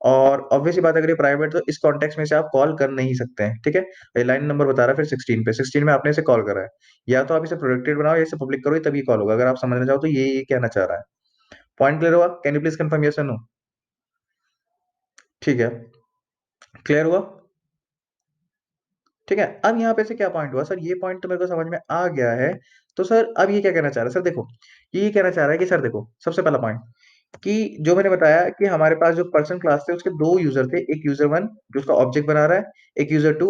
और ऑब्वियसली बात, अगर ये प्राइवेट तो इस कॉन्टेक्स्ट में से आप कॉल कर नहीं सकते हैं, ठीक है। ये लाइन नंबर बता रहा है फिर 16 पे, 16 में आपने इसे कॉल करा है, या तो आप इसे प्रोटेक्टेड बनाओ या इसे पब्लिक करो, तभी कॉल होगा। अगर आप समझना चाहो तो ये कहना चाह रहा है। पॉइंट क्लियर हुआ? Can you please confirm yes और नो? ठीक है, क्लियर हुआ? ठीक है। अब यहाँ पे से क्या पॉइंट हुआ सर, ये पॉइंट तो मेरे को समझ में आ गया है। तो सर अब ये क्या कहना चाह रहा है सर, देखो ये कहना चाह रहा है कि सर देखो, सबसे पहला पॉइंट कि जो मैंने बताया कि हमारे पास जो पर्सन क्लास थे उसके दो यूजर थे, एक यूजर वन जो उसका ऑब्जेक्ट बना रहा है, एक यूजर टू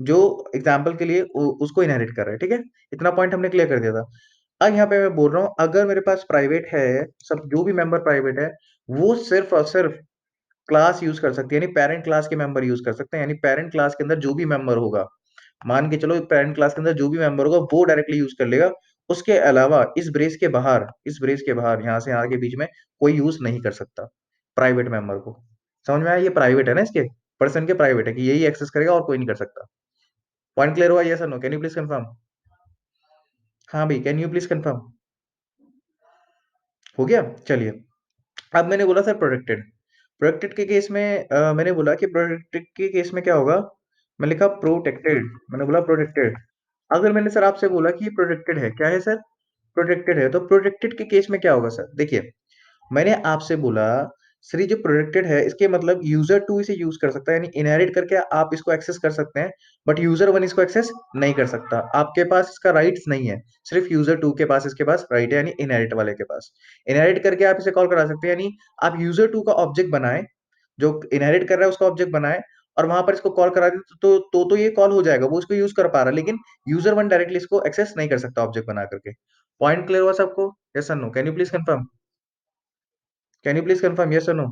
जो एग्जाम्पल के लिए उसको इनहेरिट कर रहा है, ठीक है। इतना पॉइंट हमने क्लियर कर दिया था। अब यहाँ पे मैं बोल रहा हूँ, अगर मेरे पास प्राइवेट है, सब जो भी मेंबर प्राइवेट है वो सिर्फ और सिर्फ क्लास यूज कर सकती है, यानी पेरेंट क्लास के मेंबर यूज कर सकते हैं, यानी पेरेंट क्लास के अंदर जो भी मेंबर होगा, मान के चलो पेरेंट क्लास के अंदर जो भी मेंबर होगा वो डायरेक्टली यूज कर लेगा। उसके अलावा इस ब्रेस के बाहर, इस ब्रेस के बाहर यहाँ से यहाँ के बीच में कोई यूज नहीं कर सकता प्राइवेट मेंबर को। समझ में आया? ये प्राइवेट है ना, इसके पर्सन के प्राइवेट है कि यही एक्सेस करेगा और कोई नहीं कर सकता। पॉइंट क्लियर हुआ? यस और no? Can you please confirm? हाँ भाई, कैन यू प्लीज कंफर्म? हो गया, चलिए। अब मैंने बोला सर प्रोटेक्टेड, प्रोटेक्टेड के केस में मैंने बोला कि प्रोटेक्टेड के केस में क्या होगा, मैं लिखा प्रोटेक्टेड, मैंने बोला प्रोटेक्टेड। अगर मैंने सर आपसे बोला कि प्रोटेक्टेड है, क्या है सर? प्रोटेक्टेड है। तो प्रोटेक्टेड के केस में क्या होगा सर, देखिए मैंने आपसे बोला सर ये जो प्रोटेक्टेड है इसके मतलब यूजर टू इसे यूज कर सकता है, यानी इनहेरिट करके आप इसको एक्सेस कर सकते हैं, बट यूजर वन इसको एक्सेस नहीं कर सकता। आपके पास इसका राइट्स नहीं है, सिर्फ यूजर टू के पास इसके पास राइट है, यानी इनहेरिट वाले के पास। इनहेरिट करके आप इसे कॉल करा सकते हैं, यानी आप यूजर टू का ऑब्जेक्ट बनाए, जो इनहेरिट कर रहा है उसका ऑब्जेक्ट बनाए, और वहां पर इसको कॉल करा दे तो ये कॉल हो जाएगा, वो इसको यूज कर पा रहा है, लेकिन यूजर वन डायरेक्टली इसको एक्सेस नहीं कर सकता ऑब्जेक्ट बना करके। पॉइंट क्लियर हुआ सबको? यस और no? Can you please confirm? Can you please confirm yes और नो?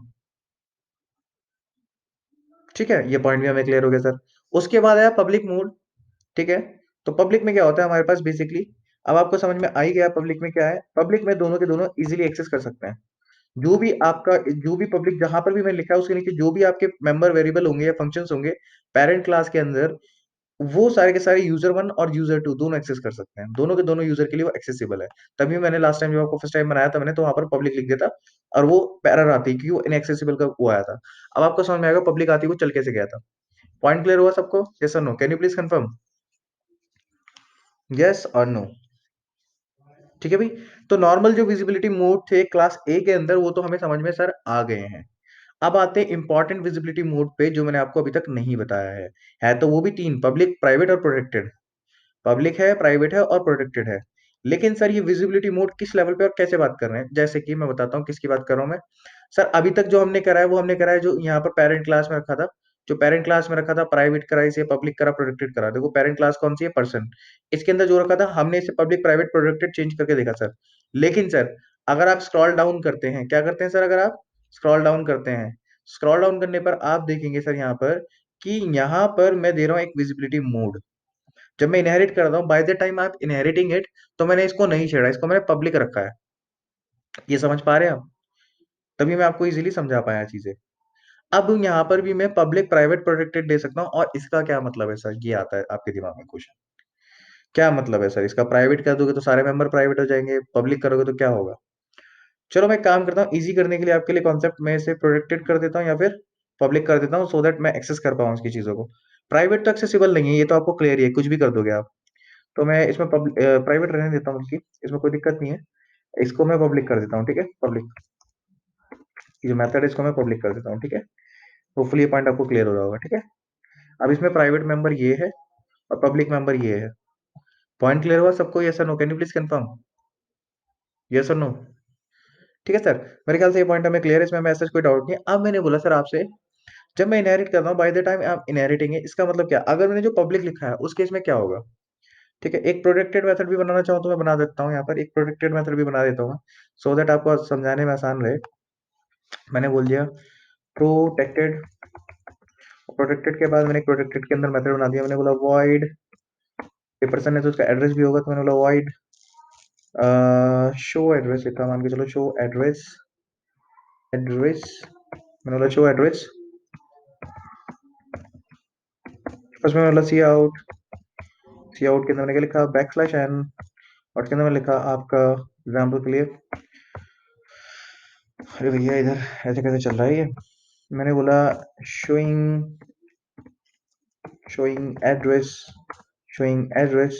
ठीक है, ये पॉइंट भी हमें क्लियर हो गया सर। उसके बाद आया पब्लिक मोड, ठीक है। तो पब्लिक में क्या होता है हमारे पास बेसिकली, अब आपको समझ में आ ही गया पब्लिक में क्या है। पब्लिक में दोनों के दोनों इजीली एक्सेस कर सकते हैं। जो भी आपका, जो भी पब्लिक जहां पर भी मैंने लिखा है उसके नीचे जो भी आपके मेंबर वेरिएबल होंगे या फंक्शंस होंगे पेरेंट क्लास के अंदर, वो सारे के सारे यूजर वन और यूजर टू दोनों एक्सेस कर सकते हैं, दोनों के दोनों यूजर के लिए वो एक्सेसिबल है। तभी मैंने लास्ट टाइम जब आपको फर्स्ट टाइम बनाया था मैंने, तो वहां पर पब्लिक लिख दिया था और वो पैरर आती क्योंकि वो इनएक्सेसिबल का वो आया था। अब आपको समझ में आएगा पब्लिक आती वो चल कैसे गया था। पॉइंट क्लियर हुआ सबको? यस और no? Can you please confirm? Yes और नो? ठीक है भाई। तो नॉर्मल जो विजिबिलिटी मोड थे क्लास ए के अंदर वो तो हमें समझ में सर आ गए हैं। अब आते हैं इंपॉर्टेंट विजिबिलिटी मोड पे जो मैंने आपको अभी तक नहीं बताया है तो वो भी तीन, पब्लिक प्राइवेट और प्रोटेक्टेड। पब्लिक है, प्राइवेट है और प्रोटेक्टेड है। लेकिन सर ये विजिबिलिटी मोड किस लेवल पे और कैसे बात कर रहे हैं, जैसे कि मैं बताता हूँ किसकी बात कर रहा हूँ मैं। सर अभी तक जो हमने करा है वो हमने करा है जो यहाँ पर पेरेंट क्लास में रखा था, जो पेरेंट क्लास में रखा था प्राइवेट करा, इसे पब्लिक करा, प्रोटेक्टेड करा। देखो पेरेंट क्लास कौन सी है? पर्सन। इसके अंदर जो रखा था हमने इसे पब्लिक प्राइवेट प्रोटेक्टेड चेंज करके देखा सर। लेकिन सर अगर आप स्क्रॉल डाउन करते हैं, क्या करते हैं सर, अगर आप स्क्रॉल डाउन करते हैं, स्क्रॉल डाउन करने पर आप देखेंगे सर यहाँ पर कि यहाँ पर मैं दे रहा हूँ एक विजिबिलिटी मोड। जब मैं इनहेरिट कर रहा हूँ, बाय द टाइम आप इनहेरिटिंग इट, तो मैंने इसको नहीं छेड़ा, इसको मैंने पब्लिक रखा है। ये समझ पा रहे हैं आप? तभी मैं आपको इजीली समझा पाया चीजें। अब यहाँ पर भी मैं पब्लिक प्राइवेट प्रोटेक्टेड दे सकता हूँ, और इसका क्या मतलब है सर, ये आता है आपके दिमाग में क्वेश्चन। क्या मतलब है सर इसका? प्राइवेट कर दोगे तो सारे मेंबर प्राइवेट हो जाएंगे, पब्लिक करोगे तो क्या होगा? चलो मैं एक काम करता हूँ, इजी करने के लिए आपके लिए कॉन्सेप्ट में इसे प्रोटेक्टेड कर देता हूँ या फिर पब्लिक कर देता हूँ, सो दैट मैं एक्सेस कर पाऊँ उसकी चीजों को। प्राइवेट तो एक्सेसिबल नहीं है, ये तो आपको क्लियर ही है, कुछ भी कर दोगे आप। तो मैं इसमें प्राइवेट रहने देता हूँ उसकी, इसमें कोई दिक्कत नहीं है। इसको मैं पब्लिक कर देता हूँ, ठीक है। पब्लिक, ये जो मेथड है इसको मैं पब्लिक कर देता हूँ, ठीक है। होपफुली ये पॉइंट आपको क्लियर हो रहा होगा, ठीक है। अब इसमें प्राइवेट मेंबर ये है और पब्लिक मेंबर ये है। पॉइंट क्लियर हुआ सबको? यस और no? Can you please confirm? Yes और नो? ठीक है सर। मेरे ख्याल से ये पॉइंट हमें क्लियर है, इसमें हमें ऐसा कोई डाउट नहीं है। अब मैंने बोला सर आपसे, जब मैं इनहेरिट कर रहा हूँ, बाय द टाइम आप इनहेरिटिंग है, इसका मतलब क्या? अगर मैंने जो पब्लिक लिखा है उस केस में क्या होगा? ठीक है, एक प्रोटेक्टेड मेथड भी बनाना चाहूँ तो मैं बना देता हूँ, यहाँ पर एक प्रोटेक्टेड मेथड भी बना देता हूँ, सो दैट आपको समझाने में आसान रहे। मैंने बोल दिया प्रोटेक्टेड, प्रोटेक्टेड के बाद मैंने प्रोटेक्टेड के अंदर मेथड बना दिया, मैंने बोला वॉइड, ये पर्सन है तो उसका एड्रेस भी होगा, तो मैंने बोला वॉइड शो एड्रेस लिखा, मान के चलो शो एड्रेस, एड्रेस, मैंने बोला शो एड्रेस। फर्स्ट में बोला सी आउट, सी आउट के अंदर मैंने क्या लिखा, बैक स्लैश एन, और उसके अंदर मैंने लिखा आपका एग्जाम्पल के लिए, अरे भैया इधर ऐसे कैसे चल रहा है ये, मैंने बोला showing showing address showing address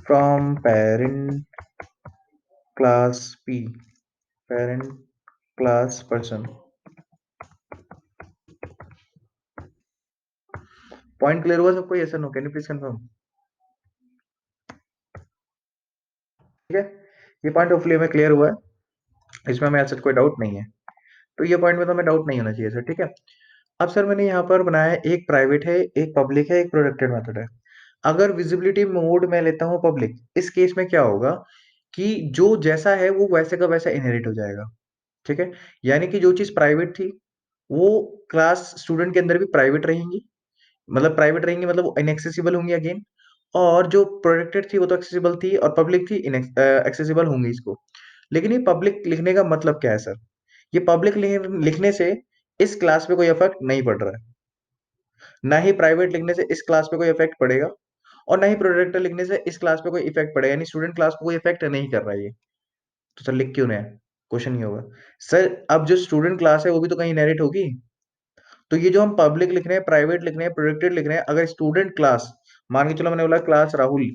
from parent class P, parent class person. Point clear हुआ सबको? यस और no? Can you please confirm? ठीक है, ये पॉइंट होपफुली हमें क्लियर हुआ है, इसमें हमें ऐसा कोई डाउट नहीं है। तो ये पॉइंट में तो हमें डाउट नहीं होना चाहिए सर। ठीक है, अब सर मैंने यहाँ पर बनाया है, एक प्राइवेट है, एक पब्लिक है, एक प्रोटेक्टेड मेथड है। अगर विजिबिलिटी मोड में लेता हूँ पब्लिक, इस केस में क्या होगा कि जो जैसा है वो वैसे का वैसा इनहेरिट हो जाएगा। ठीक है, यानी कि जो चीज प्राइवेट थी वो क्लास स्टूडेंट के अंदर भी प्राइवेट रहेंगी, मतलब प्राइवेट रहेंगी, मतलब वो इनएक्सेसिबल होंगी अगेन। और जो प्रोटेक्टेड थी वो तो एक्सेसिबल थी, और पब्लिक थी एक्सेसिबल होंगी इसको। लेकिन ये पब्लिक लिखने का मतलब क्या है सर? ये पब्लिक लिखने से इस क्लास पे कोई इफेक्ट नहीं पड़ रहा है, ना ही प्राइवेट लिखने से इस क्लास पे कोई इफेक्ट पड़ेगा, और ना ही प्रोटेक्टेड लिखने से इस क्लास पे कोई इफेक्ट पड़ेगा, यानी स्टूडेंट क्लास को कोई इफेक्ट नहीं कर रहा है ये। तो सर लिख क्यों रहे हैं? क्वेश्चन ये होगा सर, अब जो स्टूडेंट क्लास है वो भी तो कहीं इनहेरिट होगी। तो ये जो हम पब्लिक लिख रहे हैं, प्राइवेट लिख रहे हैं, प्रोटेक्टेड लिख रहे हैं, अगर स्टूडेंट क्लास, मान के चलो मैंने बोला क्लास राहुल,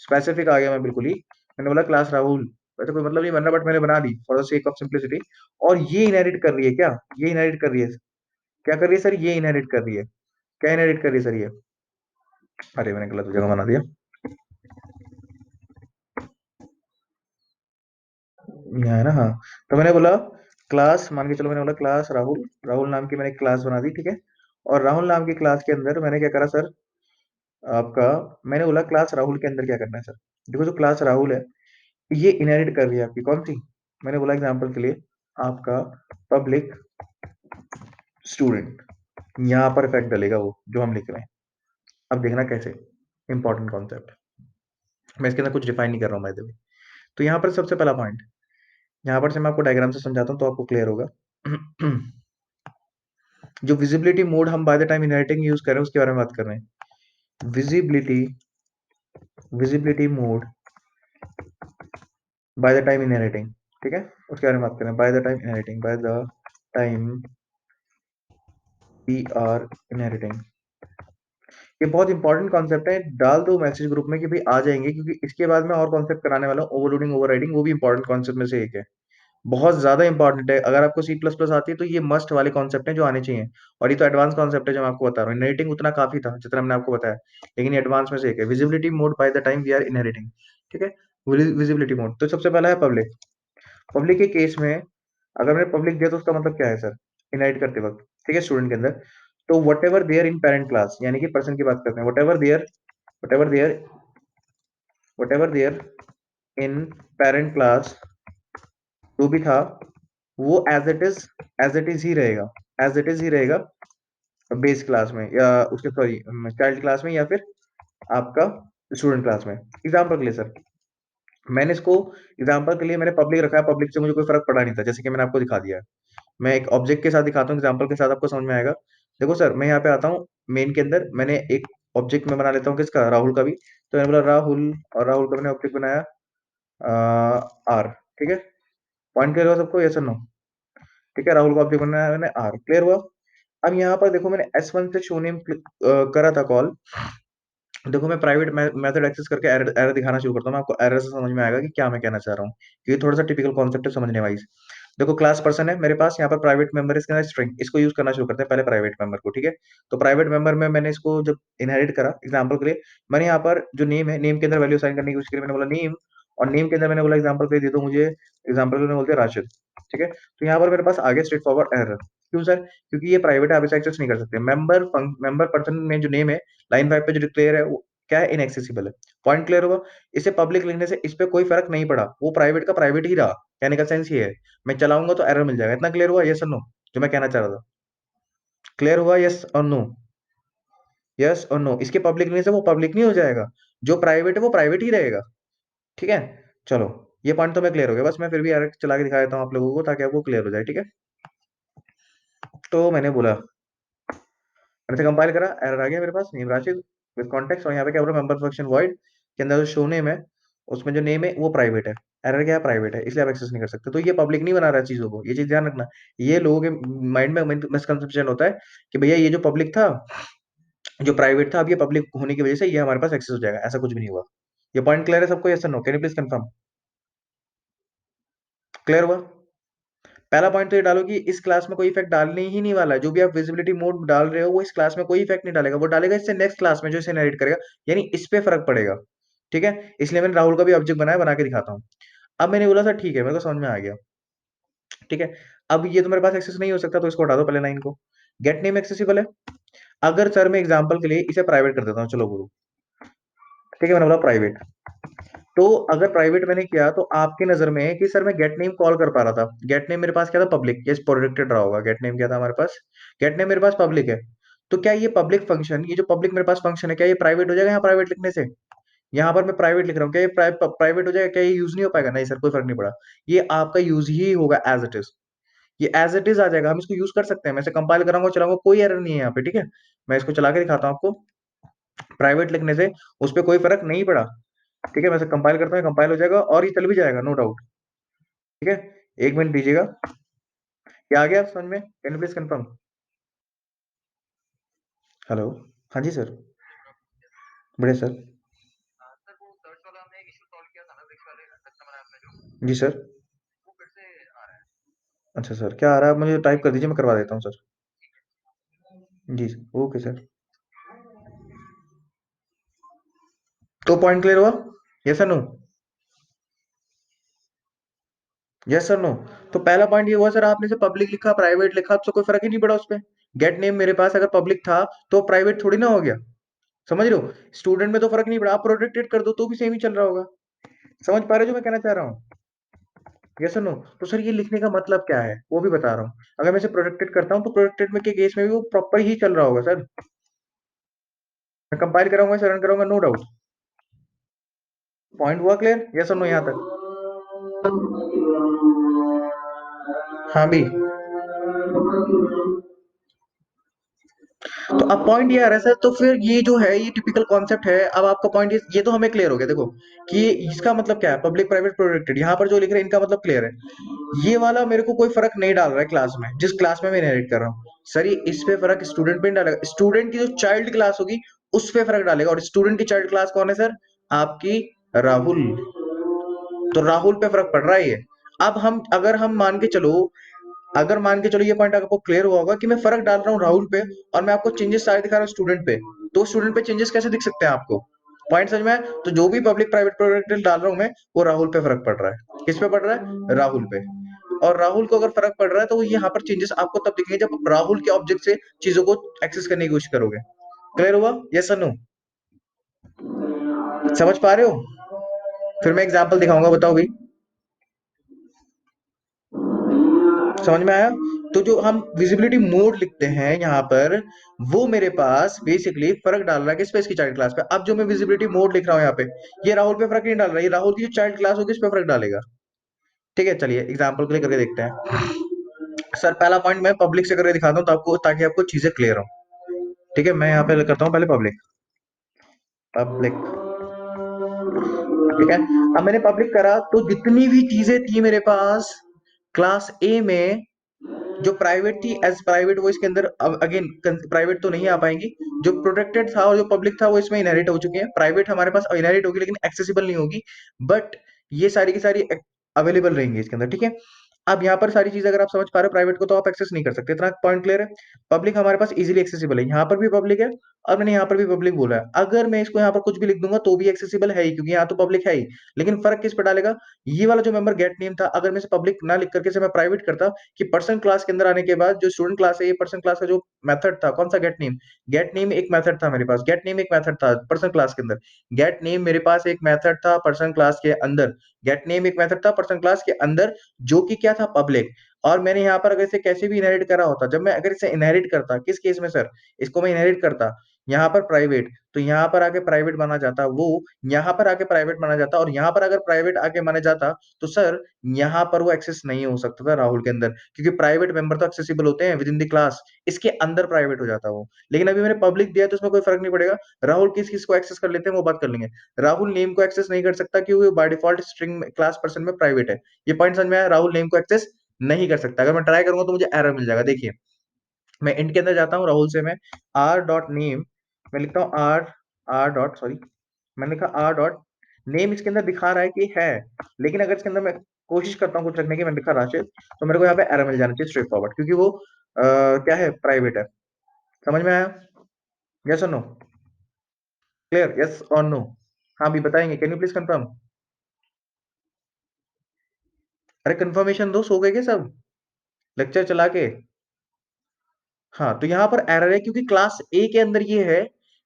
स्पेसिफिक आ गया मैं बिल्कुल ही, मैंने बोला क्लास राहुल, वैसे कोई मतलब नहीं बन रहा बट मैंने बना दी for the sake of simplicity. और ये इनहेरिट कर रही है क्या? ये इनहेरिट कर रही है, क्या कर रही है सर? ये इनहेरिट कर रही है। क्या इनहेरिट कर रही है सर ये? अरे मैंने गलत जगह बना दिया, यहाँ है ना, हाँ। तो मैंने बोला क्लास, मान के चलो मैंने बोला क्लास राहुल, राहुल नाम की मैंने एक क्लास बना दी, ठीक है। और राहुल नाम की क्लास के अंदर मैंने क्या करा सर, आपका, मैंने बोला क्लास राहुल के अंदर क्या करना है सर। देखो जो क्लास राहुल है ये इनहेरिट कर रही है आपकी कौन सी, मैंने बोला एग्जांपल के लिए आपका पब्लिक स्टूडेंट, यहाँ पर इफेक्ट डलेगा वो जो हम लिख रहे हैं। अब देखना कैसे, इंपॉर्टेंट कॉन्सेप्ट, मैं इसके अंदर कुछ डिफाइन नहीं कर रहा हूँ बाय द वे। तो यहाँ पर सबसे पहला पॉइंट, यहाँ पर से मैं आपको डायग्राम से समझाता हूँ तो आपको क्लियर होगा। जो विजिबिलिटी मोड हम bye the time inheriting use कर रहे हैं उसके बारे में बात कर रहे हैं। Visibility visibility mode by the time inheriting, ठीक है, उसके बारे में बात कर रहे हैं। By the time inheriting, by the time we are inheriting, ये बहुत इंपॉर्टेंट कॉन्सेप्ट है, डाल दो मैसेज ग्रुप में कि भाई आ जाएंगे, क्योंकि इसके बाद मैं और कॉन्सेप्ट कराने वाला हूँ, ओवरलोडिंग ओवरराइडिंग, वो भी इंपॉर्टेंट कॉन्सेप्ट में से एक है, बहुत ज्यादा इंपॉर्टेंट है। अगर आपको सी प्लस प्लस आती है तो ये मस्ट वाले कॉन्सेप्ट है जो आने चाहिए। और ये तो एडवांस कॉन्सेप्ट है जो मैं आपको बता रहा हूँ, इनहेरिटिंग उतना काफी था जितना मैंने आपको बताया, लेकिन ये एडवांस में से एक है, visibility mode by the time we are inheriting. ठीक है, विजिबिलिटी मोड तो सबसे पहला है पब्लिक। पब्लिक के केस में अगर मैंने पब्लिक दिया तो उसका मतलब क्या है सर, इनहेरिट करते वक्त, ठीक है, स्टूडेंट के अंदर। तो whatever there in parent class, यानी कि पर्सन की बात करते हैं, whatever there whatever there in parent class, जो भी था वो एज इट इज ही रहेगा, एज इट इज ही रहेगा बेस क्लास में, या उसके सॉरी चाइल्ड क्लास में, या फिर आपका स्टूडेंट क्लास में। एग्जाम्पल के लिए सर, मैंने इसको एग्जाम्पल के लिए मैंने पब्लिक रखा है, पब्लिक से मुझे कोई फर्क पड़ा नहीं था, जैसे कि मैंने आपको दिखा दिया है। मैं एक ऑब्जेक्ट के साथ दिखाता हूँ, एग्जाम्पल के साथ आपको समझ में आएगा। देखो सर, मैं यहाँ पे आता हूँ मेन के अंदर, मैंने एक ऑब्जेक्ट में बना लेता हूँ किसका, राहुल का भी। तो मैंने बोला राहुल, और राहुल का मैंने ऑब्जेक्ट बनाया आर, ठीक है। पॉइंट क्लियर हुआ सबको, यस और नो? ठीक है, राहुल का ऑब्जेक्ट बनाया मैंने आर, क्लियर हुआ? अब यहाँ पर देखो मैंने S1 से शो नेम करा था कॉल। देखो मैं प्राइवेट मेथड एक्सेस करके एरर एरर दिखाना शुरू करता हूँ, मैं आपको एरर से समझ में आएगा कि क्या मैं कहना चाह रहा हूँ, क्योंकि थोड़ा सा टिपिकल कॉन्सेप्ट है समझने वाइज। देखो क्लास पर्सन है मेरे पास, यहाँ पर प्राइवेट मेंबर इसके अंदर स्ट्रिंग, इसको यूज करना शुरू करते हैं पहले प्राइवेट मेंबर को, ठीक है। तो प्राइवेट मेंबर में मैंने इसको जब इनहेरिट करा, एग्जाम्पल के लिए मैंने यहाँ पर जो नेम है, नेम के अंदर वैल्यू साइन करने की कोशिश करी, मैंने बोला नेम, और नेम के अंदर मैंने बोला एग्जाम्पल के लिए दे दो मुझे, एग्जाम्पल के लिए बोलते हैं राशिद, ठीक है। तो यहाँ पर मेरे पास आगे स्ट्रेट फॉरवर्ड एरर, क्यों सर? क्योंकि ये प्राइवेट है, आप इसे एक्सेस नहीं कर सकते। मेंबर पर्सन में जो नेम है, लाइन 5 पे जो डिक्लेयर है वो क्या है, इनएक्सेसिबल है। पॉइंट क्लियर होगा? इसे पब्लिक लिखने से इस पे कोई फर्क नहीं पड़ा, वो प्राइवेट का प्राइवेट ही रहा, कहने का सेंस ये है। मैं चलाऊंगा तो एरर मिल जाएगा, इतना क्लियर हुआ, यस और नो? जो मैं कहना चाह रहा था, क्लियर हुआ, यस और नो? यस और नो? इसके पब्लिक लिखने से वो पब्लिक नहीं हो जाएगा, जो प्राइवेट है वो प्राइवेट ही रहेगा, ठीक है। चलो, ये पॉइंट तो मैं क्लियर हो गया, बस मैं फिर भी एरर चला के दिखा देता हूँ आप लोगों को ताकि आपको क्लियर हो जाए, ठीक है। तो मैंने बोला, मैंने कंपाइल करा, एरर आ गया मेरे पास, नेम राशिद विद कॉन्टेक्स्ट, और यहाँ पे क्या बोला, मेंबर फंक्शन वॉइड के अंदर जो शो नेम है उसमें जो नेम है वो प्राइवेट है, एरर क्या है, प्राइवेट है, इसलिए आप एक्सेस नहीं कर सकते। तो ये पब्लिक नहीं बना रहा है चीजों को, ये चीज ध्यान रखना। ये लोगों के माइंड में मिसकंसेप्शन होता है कि भैया ये जो पब्लिक था, जो प्राइवेट था, अब ये पब्लिक होने की वजह से ये हमारे पास एक्सेस हो जाएगा, ऐसा कुछ भी नहीं हुआ। ये पॉइंट क्लियर है सबको? यस और no? Can you please confirm? Clear हुआ? पहला पॉइंट तो ये डालो कि इस क्लास में कोई इफेक्ट डालने ही नहीं वाला है। जो भी आप विजिबिलिटी मोड डाल रहे हो वो इस क्लास में कोई इफेक्ट नहीं डालेगा, वो डालेगा इससे नेक्स्ट क्लास में जो इसे इनहेरिट करेगा, यानी इस पे फर्क पड़ेगा। ठीक है, इसलिए मैंने राहुल का भी ऑब्जेक्ट बनाया, बना के दिखाता हूँ। अब मैंने बोला सर ठीक है, मेरे को समझ में आ गया। ठीक है, अब ये तो मेरे पास एक्सेस नहीं हो सकता, तो इसको हटा दो पहले लाइन को। गेट नेम एक्सेसिबल है। अगर सर मैं एग्जांपल के लिए इसे प्राइवेट कर देता हूँ, चलो गुरु, ठीक है, मैंने बोला प्राइवेट। तो अगर प्राइवेट मैंने किया तो आपकी नजर में है कि सर मैं गेट नेम कॉल कर पा रहा था, गेट नेम मेरे पास क्या था, पब्लिक, ये प्रोटेक्टेड रहा होगा। गेट नेम क्या था हमारे पास, गेट नेम मेरे पास पब्लिक है। तो क्या ये पब्लिक फंक्शन, ये जो पब्लिक मेरे पास फंक्शन है, क्या ये प्राइवेट हो जाएगा यहाँ प्राइवेट लिखने से? यहाँ पर मैं प्राइवेट लिख रहा हूँ, क्या ये प्राइवेट हो जाएगा? क्या ये यूज नहीं हो पाएगा? नहीं सर, कोई फर्क नहीं पड़ा, ये आपका यूज ही होगा एज इट इज। ये एज इट इज आ जाएगा, हम इसको यूज कर सकते हैं। मैं इसे कंपाइल कराऊंगा, चलाऊंगा, कोई एरर नहीं है यहाँ पे। ठीक है, मैं इसको चला के दिखाता हूँ आपको। प्राइवेट लिखने से उस पर कोई फर्क नहीं पड़ा। ठीक है, मैं इसे कंपाइल करता हूँ, कंपाइल हो जाएगा और ये चल भी जाएगा, नो डाउट। ठीक है, एक मिनट दीजिएगा। क्या आ गया आप समझ में? Can you please confirm? Hello. हाँ जी सर। बड़े सर। जी सर। अच्छा सर, क्या आ रहा है? आप मुझे टाइप कर दीजिए, मैं करवा देता हूँ सर। जी सर, ओके सर। तो पॉइंट क्लियर हुआ? Yes sir, no? Yes sir, no? तो पहला पॉइंट ये हुआ सर, आपने से पब्लिक लिखा, प्राइवेट लिखा, तो कोई फर्क ही नहीं पड़ा उस पर। गेट नेम मेरे पास अगर पब्लिक था तो प्राइवेट थोड़ी ना हो गया। समझ रहे हो? स्टूडेंट में तो फर्क नहीं पड़ा, आप प्रोटेक्टेड कर दो तो भी सेम ही चल रहा होगा। समझ पा रहे हो जो मैं कहना चाह रहा हूँ? यस और नो? तो सर ये लिखने का मतलब क्या है वो भी बता रहा हूँ। अगर मैं इसे प्रोटेक्टेड करता हूँ तो प्रोटेक्टेड में के केस में भी वो प्रॉपर ही चल रहा होगा सर। मैं कंपाइल कराऊंगा, इसे रन कराऊंगा, नो डाउट। पॉइंट हुआ क्लियर? यस और नो यहाँ तक? हाँ भी। तो अब पॉइंट ये आ रहा है सर, तो फिर ये जो है ये टिपिकल कॉन्सेप्ट है। अब आपका पॉइंट ये तो हमें क्लियर हो गया देखो, कि इसका मतलब क्या है, पब्लिक प्राइवेट प्रोटेक्टेड। यहाँ पर जो लिख रहे हैं इनका मतलब क्लियर है। ये वाला मेरे को कोई फर्क नहीं डाल रहा है क्लास में, जिस क्लास में मैं इनहेरिट कर रहा हूँ। सर ये इस पे फर्क स्टूडेंट पे नहीं डालेगा, स्टूडेंट की जो चाइल्ड क्लास होगी उस पे फर्क डालेगा। और स्टूडेंट की चाइल्ड क्लास कौन है सर? आपकी राहुल। तो राहुल पे फर्क पड़ रहा है ये। अब हम अगर हम मान के चलो, अगर मान के चलो ये पॉइंट आपको क्लियर हुआ होगा कि मैं फर्क डाल रहा हूँ राहुल पे, और मैं आपको चेंजेस सारे दिखा रहा हूँ स्टूडेंट पे, तो स्टूडेंट पे चेंजेस कैसे दिख सकते हैं आपको? पॉइंट समझ में आया? तो जो भी पब्लिक प्राइवेट प्रोडक्ट डाल रहा हूँ मैं, वो राहुल पे फर्क पड़ रहा है। किस पे पड़ रहा है? राहुल पे। और राहुल को अगर फर्क पड़ रहा है तो यहाँ पर चेंजेस आपको तब दिखेंगे जब आप राहुल के ऑब्जेक्ट से चीजों को एक्सेस करने की कोशिश करोगे। क्लियर हुआ? यस और नो? समझ पा रहे हो? फिर मैं एग्जांपल दिखाऊंगा, बताओ भाई। समझ में आया? तो जो हम विजिबिलिटी मोड लिखते हैं यहाँ पर, वो मेरे पास बेसिकली फर्क डाल रहा है किस पे? इसकी चाइल्ड क्लास पे। अब जो मैं विजिबिलिटी मोड लिख रहा हूँ यहाँ पे, ये राहुल पे फर्क नहीं डाल रहा है, ये राहुल की जो चाइल्ड क्लास होगी इस पे फर्क डालेगा। ठीक है, चलिए एग्जाम्पल के लिए करके देखते हैं। सर पहला पॉइंट मैं पब्लिक से करके दिखाता हूँ तो आपको, ताकि आपको चीजें क्लियर हो। ठीक है, मैं यहाँ पे करता हूँ पहले पब्लिक। पब्लिक। ठीक है, अब मैंने पब्लिक करा तो जितनी भी चीजें थी मेरे पास क्लास ए में, जो प्राइवेट थी एज प्राइवेट, वो इसके अंदर अब अगेन प्राइवेट तो नहीं आ पाएंगी। जो प्रोटेक्टेड था और जो पब्लिक था वो इसमें इनहेरिट हो चुके हैं। प्राइवेट हमारे पास इनहेरिट होगी लेकिन एक्सेसिबल नहीं होगी, बट ये सारी की सारी अवेलेबल रहेंगी इसके अंदर। ठीक है, अब यहाँ पर सारी चीज अगर आप समझ पा रहे हो, प्राइवेट को तो आप एक्सेस नहीं कर सकते, इतना पॉइंट क्लियर है। पब्लिक हमारे पास इजीली एक्सेसिबल है, यहाँ पर भी पब्लिक है और मैंने यहाँ पर भी पब्लिक बोला है। अगर मैं इसको यहाँ पर कुछ भी लिख दूंगा तो भी एक्सेसिबल है ही, क्योंकि यहाँ तो पब्लिक है ही। लेकिन फर्क किस पे डालेगा? ये वाला जो मेंबर गेट नेम था, अगर मैं इसे पब्लिक ना लिख करके से मैं प्राइवेट करता, कि पर्सन क्लास के अंदर आने के बाद जो स्टूडेंट क्लास है, ये पर्सन क्लास का जो मेथड था, कौन सा? Gate name. गेट नेम एक मेथड था मेरे पास, गेट नेम एक मेथड था पर्सन क्लास के अंदर। गेट नेम मेरे पास एक मेथड था पर्सन क्लास के अंदर, गेट नेम एक मेथड था पर्सन क्लास के अंदर, जो कि क्या था? पब्लिक। और मैंने यहाँ पर अगर इसे कैसे भी इनहेरिट करा होता, जब मैं अगर इसे इनहेरिट करता, किस केस में सर? इसको मैं इनहेरिट करता यहाँ पर प्राइवेट, तो यहाँ पर आके प्राइवेट माना जाता, वो यहाँ पर आके प्राइवेट माना जाता, और यहाँ पर अगर प्राइवेट आके माना जाता तो सर यहाँ पर वो एक्सेस नहीं हो सकता था राहुल के अंदर, क्योंकि प्राइवेट मेंबर तो एक्सेसिबल होते हैं विद इन द क्लास, इसके अंदर प्राइवेट हो जाता वो। लेकिन अभी मैंने पब्लिक दिया तो उसमें कोई फर्क नहीं पड़ेगा, राहुल किस किस को एक्सेस कर लेते हैं वो बात कर लेंगे। राहुल नेम को एक्सेस नहीं कर सकता क्योंकि by default string class person में प्राइवेट है। ये पॉइंट समझ में आया, राहुल नेम को एक्सेस नहीं कर सकता। अगर मैं ट्राई करूंगा तो मुझे एरर मिल जाएगा। देखिए मैं इंट के अंदर जाता हूँ, राहुल से मैं आर डॉट नेम, मैं लिखता हूँ आर, आर डॉट सॉरी, मैंने लिखा आर डॉट नेम, इसके अंदर दिखा रहा है कि है, लेकिन अगर इसके अंदर मैं कोशिश करता हूँ कुछ रखने की, मैंने लिखा राशिद, तो मेरे को यहाँ पे एरर मिल जाना चाहिए स्ट्रेट फॉरवर्ड, क्योंकि वो क्या है, प्राइवेट है। समझ में आया? यस और नो? क्लियर, यस और नो? हाँ भी बताएंगे, कैन यू प्लीज कंफर्म? अरे कंफर्मेशन दो, सो गए क्या सब लेक्चर चला के? हाँ तो यहाँ पर एरर है क्योंकि क्लास ए के अंदर ये है,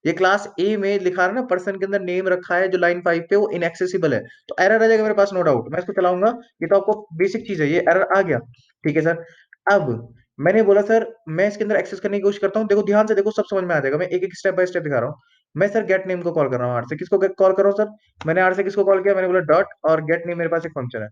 ये क्लास ए में लिखा है ना, पर्सन के अंदर नेम रखा है जो लाइन 5 पे, वो इनएक्सेसिबल है, तो एरर आ जाएगा मेरे पास, नो डाउट। मैं इसको चलाऊंगा, ये तो आपको बेसिक चीज है, ये एरर आ गया। ठीक है सर। अब मैंने बोला सर मैं इसके अंदर एक्सेस करने की कोशिश करता हूँ, देखो ध्यान से देखो, सब समझ में आ जाएगा, मैं एक एक स्टेप बाय स्टेप दिखा रहा हूँ। मैं सर गेट नेम को कॉल कर रहा हूँ, आर से किसको कॉल कर रहा हूँ सर, मैंने आर से किसको कॉल किया, मैंने बोला डॉट, और गेट नेम मेरे पास एक फंक्शन है,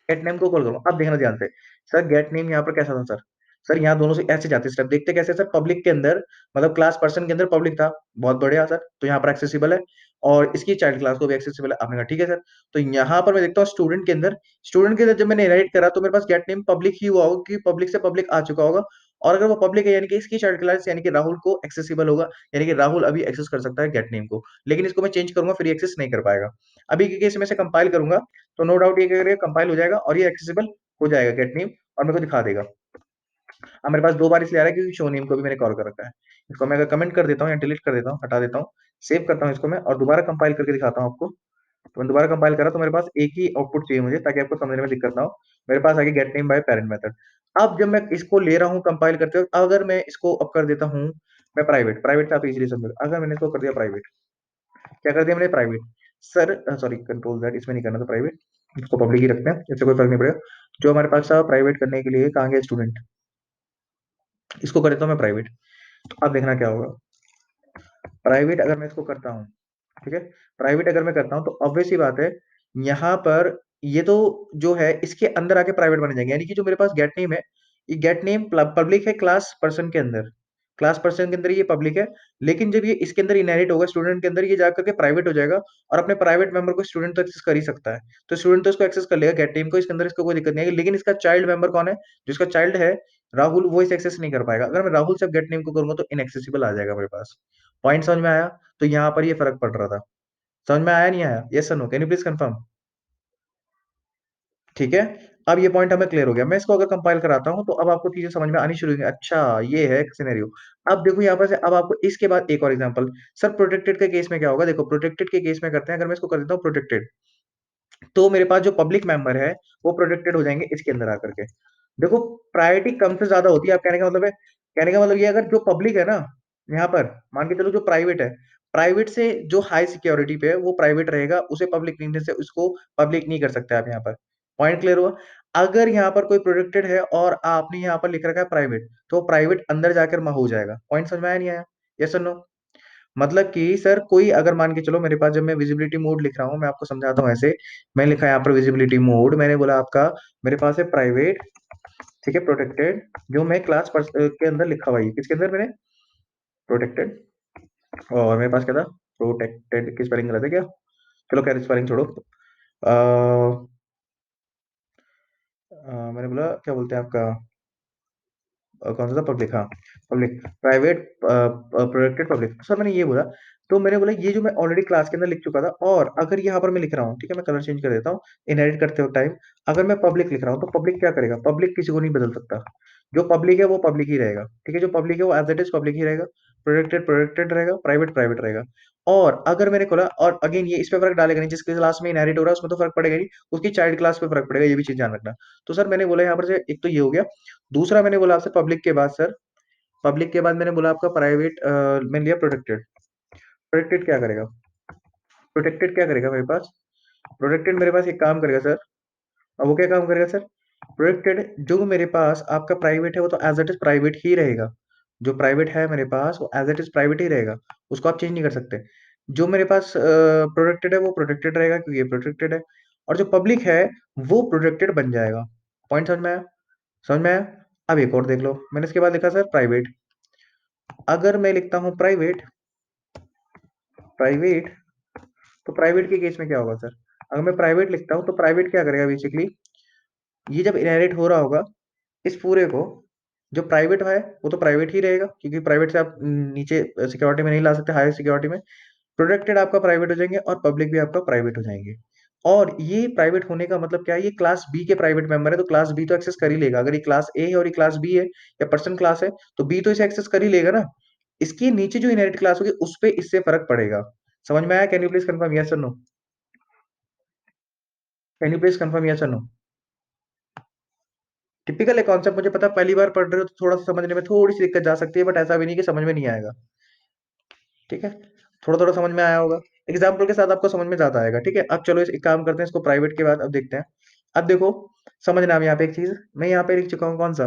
गेट नेम को कॉल करूँ। अब देखना ध्यान से, सर गेट नेम यहाँ पर कैसा था सर, सर यहाँ दोनों से ऐसे जाते स्टेप, देखते कैसे सर, पब्लिक के अंदर, मतलब क्लास पर्सन के अंदर पब्लिक था, बहुत बढ़िया सर, तो यहाँ पर एक्सेसिबल है, और इसकी चाइल्ड क्लास को भी एक्सेसिबल है। आपने कहा ठीक है सर। तो यहाँ पर मैं देखता हूँ स्टूडेंट के अंदर, स्टूडेंट के अंदर जब मैंने इनहेरिट करा तो मेरे पास गेट नेम पब्लिक ही हुआ होगा, क्योंकि पब्लिक से पब्लिक आ चुका होगा, और अगर वो पब्लिक है यानी कि इसकी चाइल्ड क्लास यानी कि राहुल को एक्सेसिबल होगा, यानी कि राहुल अभी एक्सेस कर सकता है गेट नेम को, लेकिन इसको मैं चेंज करूंगा फिर एक्सेस नहीं कर पाएगा। अभी के केस में से कंपाइल करूंगा तो नो डाउट ये क्या करेगा, कंपाइल हो जाएगा और ये एक्सेसिबल हो जाएगा गेट नेम, और मेरे को दिखा देगा। अब मेरे पास दो बार इसलिए आ रहा है क्योंकि शो नेम को भी मैंने कॉल कर रखा है। इसको मैं अगर कमेंट कर देता हूँ या डिलीट कर देता हूँ, हटा देता हूँ, सेव करता हूँ इसको मैं, और दोबारा कंपाइल करके दिखाता हूँ आपको। तो मैं दोबारा कंपाइल करा तो मेरे पास एक ही आउटपुट चाहिए मुझे, ताकि आपको समझने में दिक्कत ना हो। मेरे पास आगे gate name by parent method. अब जब मैं इसको ले रहा हूँ कंपाइल करते वक्त, अगर मैं इसको अब कर देता हूँ मैं प्राइवेट, प्राइवेट से आप इजीली समझ, अगर मैंने इसको कर दिया प्राइवेट, क्या कर दिया मैंने private, sir sorry control that, इसमें नहीं करना था प्राइवेट, इसको पब्लिक ही रखते हैं, इससे कोई फर्क नहीं पड़ेगा। जो हमारे पास था प्राइवेट करने के लिए, कहाँ गया स्टूडेंट, इसको कर देता हूँ मैं प्राइवेट। तो अब देखना क्या होगा, प्राइवेट अगर मैं इसको करता हूँ, ठीक है, प्राइवेट अगर मैं करता हूँ तो ऑब्वियस सी बात है, यहाँ पर ये तो जो है इसके अंदर आके प्राइवेट बन जाएंगे, यानी कि जो मेरे पास गेट नेम है, ये गेट नेम पब्लिक है क्लास पर्सन के अंदर, क्लास पर्सन के अंदर ये पब्लिक है, लेकिन जब ये इसके अंदर इनहेरिट होगा स्टूडेंट के अंदर, ये जाकर के प्राइवेट हो जाएगा, और अपने प्राइवेट मेंबर को स्टूडेंट तो एक्सेस कर ही सकता है, तो स्टूडेंट तो इसको एक्सेस कर लेगा गेट नेम को, इसके अंदर इसको कोई दिक्कत नहीं आएगी, लेकिन इसका चाइल्ड मेंबर कौन है, जिसका चाइल्ड है राहुल, वो इसे एक्सेस नहीं कर पाएगा। अगर मैं राहुल से गेट नेम को करूंगा तो इनएक्सेसिबल आ जाएगा मेरे पास। पॉइंट समझ में आया? तो यहाँ पर ये फर्क पड़ रहा था। समझ में आया नहीं आया, यस और no, can you please confirm? ठीक है। अब ये पॉइंट हमें क्लियर हो गया। मैं इसको अगर कंपाइल कराता हूं तो अब आपको चीजें समझ में आनी शुरू होगी, अच्छा ये है सिनेरियो। अब देखो यहाँ पर से, अब आपको इसके बाद एक और एग्जांपल, सर प्रोटेक्टेड के केस में क्या होगा, देखो प्रोटेक्टेड के केस में करते हैं, अगर मैं इसको कर देता हूँ प्रोटेक्टेड, तो मेरे पास जो पब्लिक मेंबर है वो प्रोटेक्टेड हो जाएंगे इसके अंदर आकर के। देखो प्रायोरिटी कम से ज्यादा होती है, आप कहने का मतलब है, कहने का मतलब ये, अगर जो पब्लिक है ना, यहाँ पर मान के चलो जो प्राइवेट है, प्राइवेट से जो हाई सिक्योरिटी पे है वो प्राइवेट रहेगा, उसे पब्लिक नहीं से उसको पब्लिक नहीं कर सकते आप यहाँ पर। पॉइंट क्लियर हुआ? अगर यहाँ पर कोई प्रोटेक्टेड है और आपने यहाँ पर लिख रखा है प्राइवेट, तो प्राइवेट अंदर जाकर हो जाएगा। पॉइंट समझ में आया नहीं आया, यस और नो? मतलब कि सर कोई अगर मान के चलो, मेरे पास जब मैं विजिबिलिटी मोड लिख रहा हूँ, मैं आपको समझाता हूँ ऐसे, मैं लिखा है यहाँ पर विजिबिलिटी मोड, मैंने बोला आपका मेरे पास है प्राइवेट, ठीक है, प्रोटेक्टेड, जो मैं क्लास के अंदर लिखा हुआ है, किसके अंदर मैंने प्रोटेक्टेड, और मेरे पास क्या था, प्रोटेक्टेड की स्पेलिंग गलत है क्या, चलो खैर स्पेलिंग छोड़ो। मैंने बोला क्या बोलते हैं आपका, कौन सा था, पब्लिक, हाँ public, private protected public, sir मैंने ये बोला। तो मैंने बोला ये जो मैं ऑलरेडी क्लास के अंदर लिख चुका था, और अगर यहाँ पर मैं लिख रहा हूँ, ठीक है, मैं कलर चेंज कर देता हूँ, इनहेरिट करते हो टाइम, अगर मैं पब्लिक लिख रहा हूँ तो पब्लिक क्या करेगा, पब्लिक किसी को नहीं बदल सकता, जो पब्लिक है वो पब्लिक ही रहेगा, ठीक है, जो पब्लिक है वो एज इट इज पब्लिक ही रहेगा, प्रोटेक्टेड प्रोटेक्टेड रहेगा, प्राइवेट प्राइवेट रहेगा। और अगर मैंने खोला, और अगेन ये इस पे फर्क डालेगा नहीं, जिसके क्लास में इनहेरिट हो रहा है उसमें तो फर्क पड़ेगा नहीं, उसकी चाइल्ड क्लास पे फर्क पड़ेगा, ये भी चीज ध्यान रखना। तो सर मैंने बोला यहाँ पर से, एक तो ये हो गया, दूसरा मैंने बोला आपसे पब्लिक के बाद सर, पब्लिक के बाद मैंने बोला आपका प्राइवेट, मैंने लिया प्रोटेक्टेड। प्रोटेक्टेड क्या करेगा, प्रोटेक्टेड क्या करेगा मेरे पास, प्रोटेक्टेड मेरे पास एक काम करेगा सर, अब वो क्या काम करेगा सर, प्रोटेक्टेड जो मेरे पास आपका प्राइवेट है वो तो एज इट इज प्राइवेट ही रहेगा, जो प्राइवेट है मेरे पास वो एज इट इज प्राइवेट ही रहेगा, उसको आप चेंज नहीं कर सकते। जो मेरे पास प्रोटेक्टेड है वो प्रोटेक्टेड रहेगा क्योंकि ये प्रोटेक्टेड है, और जो पब्लिक है वो प्रोटेक्टेड बन जाएगा। पॉइंट समझ में आया? समझ में आया? अब एक और देख लो, मैंने इसके बाद लिखा सर प्राइवेट। अगर मैं लिखता हूँ प्राइवेट, प्राइवेट, तो प्राइवेट के केस में क्या होगा सर? अगर मैं प्राइवेट लिखता हूँ तो प्राइवेट क्या करेगा बेसिकली, ये जब इनहेरिट हो रहा होगा इस पूरे को, जो प्राइवेट है वो तो प्राइवेट ही रहेगा क्योंकि प्राइवेट से आप नीचे सिक्योरिटी में नहीं ला सकते, हायर सिक्योरिटी में। प्रोटेक्टेड आपका प्राइवेट हो जाएंगे और पब्लिक भी आपका प्राइवेट हो जाएंगे। और ये प्राइवेट होने का मतलब क्या है, ये क्लास बी के प्राइवेट मेंबर है तो क्लास बी तो एक्सेस कर ही लेगा। अगर ये क्लास ए है और ये क्लास बी है या पर्सन क्लास है तो बी तो इसे एक्सेस कर ही लेगा ना। इसके नीचे जो इनहेरिट क्लास होगी उस पे इससे फर्क पड़ेगा। समझ में आया? Can you please confirm yes और no? Can you please confirm yes और नो? टिपिकल है कॉन्सेप्ट, मुझे पता है पहली बार पढ़ रहे हो तो थोड़ा सा समझने में थोड़ी सी दिक्कत जा सकती है, बट ऐसा भी नहीं कि समझ में नहीं आएगा। ठीक है, थोड़ा थोड़ा समझ में आया होगा, एग्जाम्पल के साथ आपको समझ में ज्यादा आएगा। ठीक है, अब चलो एक काम करते हैं, इसको प्राइवेट के बाद अब देखते हैं। अब देखो, समझना, अब यहाँ पे एक चीज मैं यहाँ पे लिख चुका हूँ, कौन सा?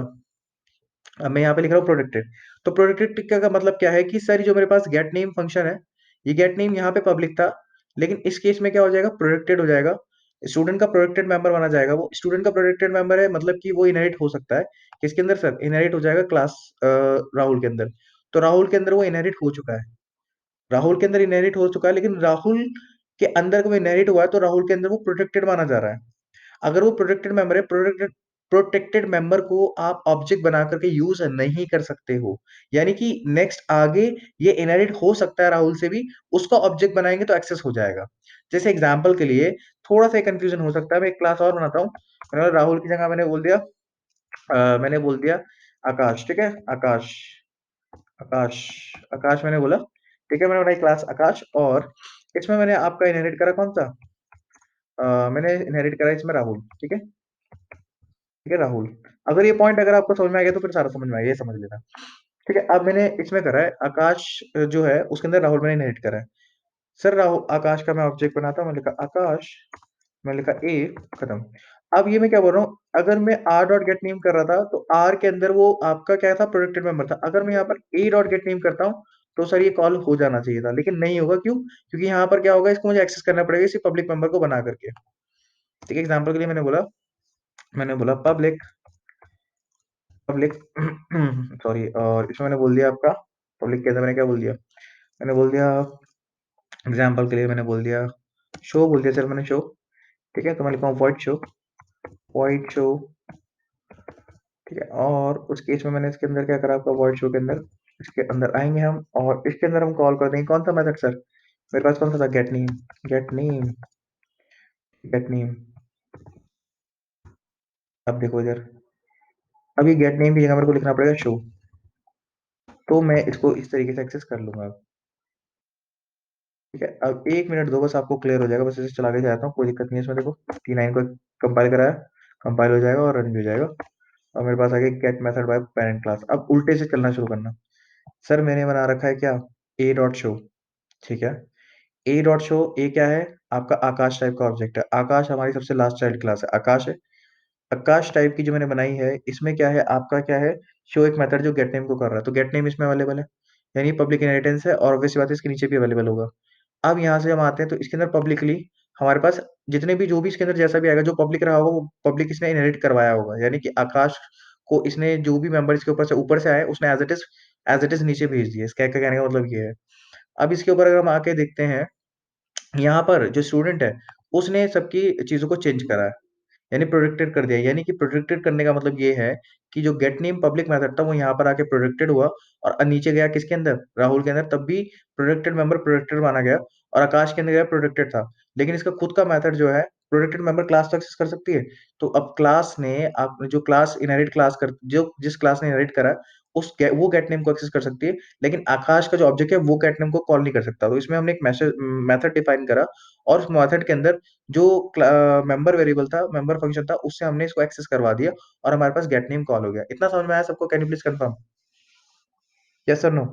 अब मैं यहाँ पे लिख रहा हूँ प्रोटेक्टेड। तो प्रोटेक्टेड का मतलब क्या है कि सर जो मेरे पास गेट नेम फंक्शन है, ये गेट नेम यहाँ पे पब्लिक था, लेकिन इस केस में क्या हो जाएगा, प्रोटेक्टेड हो जाएगा। स्टूडेंट का प्रोटेक्टेड मेंबर माना जाएगा। वो स्टूडेंट का प्रोटेक्टेड मेंबर है मतलब कि वो इनहेरिट हो सकता है किसके अंदर सर? इनहेरिट हो जाएगा क्लास राहुल के अंदर। तो राहुल के अंदर वो इनहेरिट हो चुका है, राहुल के अंदर इनहेरिट हो चुका है, लेकिन राहुल के अंदर को इनहेरिट हुआ है तो राहुल के अंदर वो प्रोटेक्टेड माना जा रहा है। अगर वो प्रोटेक्टेड मेंबर है, प्रोटेक्टेड प्रोटेक्टेड मेंबर को आप ऑब्जेक्ट बना करके यूज नहीं कर सकते हो। यानी कि नेक्स्ट आगे ये इनहेरिट हो सकता है राहुल से भी, उसका ऑब्जेक्ट बनाएंगे तो एक्सेस हो जाएगा। जैसे एग्जांपल के लिए थोड़ा सा कंफ्यूजन हो सकता है, मैं एक क्लास और बनाता हूँ। राहुल की जगह मैंने बोल दिया मैंने बोल दिया आकाश। ठीक है, आकाश, आकाश, आकाश मैंने बोला। ठीक है, मैंने बनाई क्लास आकाश, और इसमें मैंने आपका इनहेरिट करा कौन सा? मैंने इनहेरिट करा इसमें राहुल। ठीक है, ठीक है राहुल। अगर ये पॉइंट अगर आपको समझ में आ गया तो फिर सारा समझ में आ गया, ये समझ लेना। ठीक है, अब मैंने इसमें करा है आकाश, जो है उसके अंदर राहुल मैंने इनहेरिट करा है। सर राहुल आकाश का मैं ऑब्जेक्ट बनाता हूँ, मैंने लिखा आकाश, मैंने लिखा ए, खत्म। अब ये मैं क्या बोल रहा हूँ, अगर मैं आर डॉट गेट नेम कर रहा था तो आर के अंदर वो आपका क्या था, प्रोटेक्टेड मेंबर था। अगर मैं यहाँ पर ए डॉट गेट नेम करता हूँ तो सर ये कॉल हो जाना चाहिए था, लेकिन नहीं होगा। क्यों? क्योंकि यहाँ पर क्या होगा, इसको मुझे एक्सेस करना पड़ेगा इसी पब्लिक मेंबर को बना करके। ठीक है, एग्जाम्पल के लिए मैंने बोला पब्लिक, पब्लिक सॉरी, और इसमें मैंने बोल दिया आपका पब्लिक के अंदर मैंने क्या बोल दिया, मैंने बोल दिया एग्जाम्पल के लिए मैंने बोल दिया शो, बोल दिया सर मैंने शो। ठीक है, तो मैं लिखा हूँ वॉइड शो, वॉइड शो। ठीक है, और उस केस में मैंने इसके अंदर क्या करा, आपका वॉइड शो के अंदर, इसके अंदर आएंगे हम और इसके अंदर हम कॉल कर देंगे कौन सा मेथड सर? मेरे पास कौन सा था? Gate name, gate name, gate name. अब देखो इधर, अब ये गेट नेम की जगह मेरे को लिखना पड़ेगा शो, तो मैं इसको इस तरीके से एक्सेस कर लूंगा। ठीक है, अब एक मिनट दो, बस आपको क्लियर हो जाएगा, बस इसे चला के जाता हूँ, कोई दिक्कत नहीं है इसमें। देखो T9 को कंपाइल कराया, कंपाइल हो जाएगा और रन भी हो जाएगा। और मेरे पास आ गया get method by parent class. अब उल्टे से चलना शुरू करना। सर मैंने बना रखा है क्या, ए डॉट शो। ठीक है, ए डॉट शो, ए क्या है? आपका आकाश टाइप का ऑब्जेक्ट है। आकाश हमारी सबसे लास्ट चाइल्ड क्लास है, आकाश है। आकाश टाइप की जो मैंने बनाई है इसमें क्या है, आपका क्या है, शो एक मेथड जो गेट नेम को कर रहा है, तो गेट नेम इसमें अवेलेबल है, यानी पब्लिक इनहेरिटेंस है, और ऑब्वियस बात है इसके नीचे भी अवेलेबल होगा। अब यहाँ से हम आते हैं तो इसके अंदर पब्लिकली हमारे पास जितने भी जो भी इसके अंदर जैसा भी आएगा, जो पब्लिक रहा होगा वो पब्लिक इसने इनहेरिट करवाया होगा, यानी कि आकाश को इसने जो भी मेंबर इसके ऊपर से आए उसने एज इट इज नीचे भेज दिया। इसका कहने का मतलब ये है। अब इसके ऊपर अगर हम आके देखते हैं, यहाँ पर जो स्टूडेंट है उसने सबकी चीजों को चेंज करा है, यानी प्रोटेक्टेड कर दिया। यानी कि प्रोटेक्टेड करने का मतलब ये है कि जो गेट नेम पब्लिक मेथड था वो यहाँ पर आके प्रोटेक्टेड हुआ, और नीचे गया किसके अंदर, राहुल के अंदर, तब भी प्रोटेक्टेड मेंबर प्रोटेक्टेड माना गया। और आकाश के अंदर गया प्रोटेक्टेड था, लेकिन इसका खुद का मेथड जो है, प्रोटेक्टेड मेंबर क्लास तो एक्सेस कर सकती है। तो अब क्लास ने आप जो क्लास इनहेरिट क्लास कर जो जिस क्लास ने इनहेरिट करा वो गेट नेम को एक्सेस कर सकती है, लेकिन आकाश का जो ऑब्जेक्ट है वो गेट नेम को कॉल नहीं कर सकता। तो इसमें हमने एक मैसेज मेथड डिफाइन करा, और उस मेथड के अंदर जो मेंबर वेरिएबल था, मेंबर फंक्शन था, उससे हमने इसको एक्सेस करवा दिया और हमारे पास गेट नेम कॉल हो गया। इतना समझ में आया सबको? Can you please confirm yes sir no?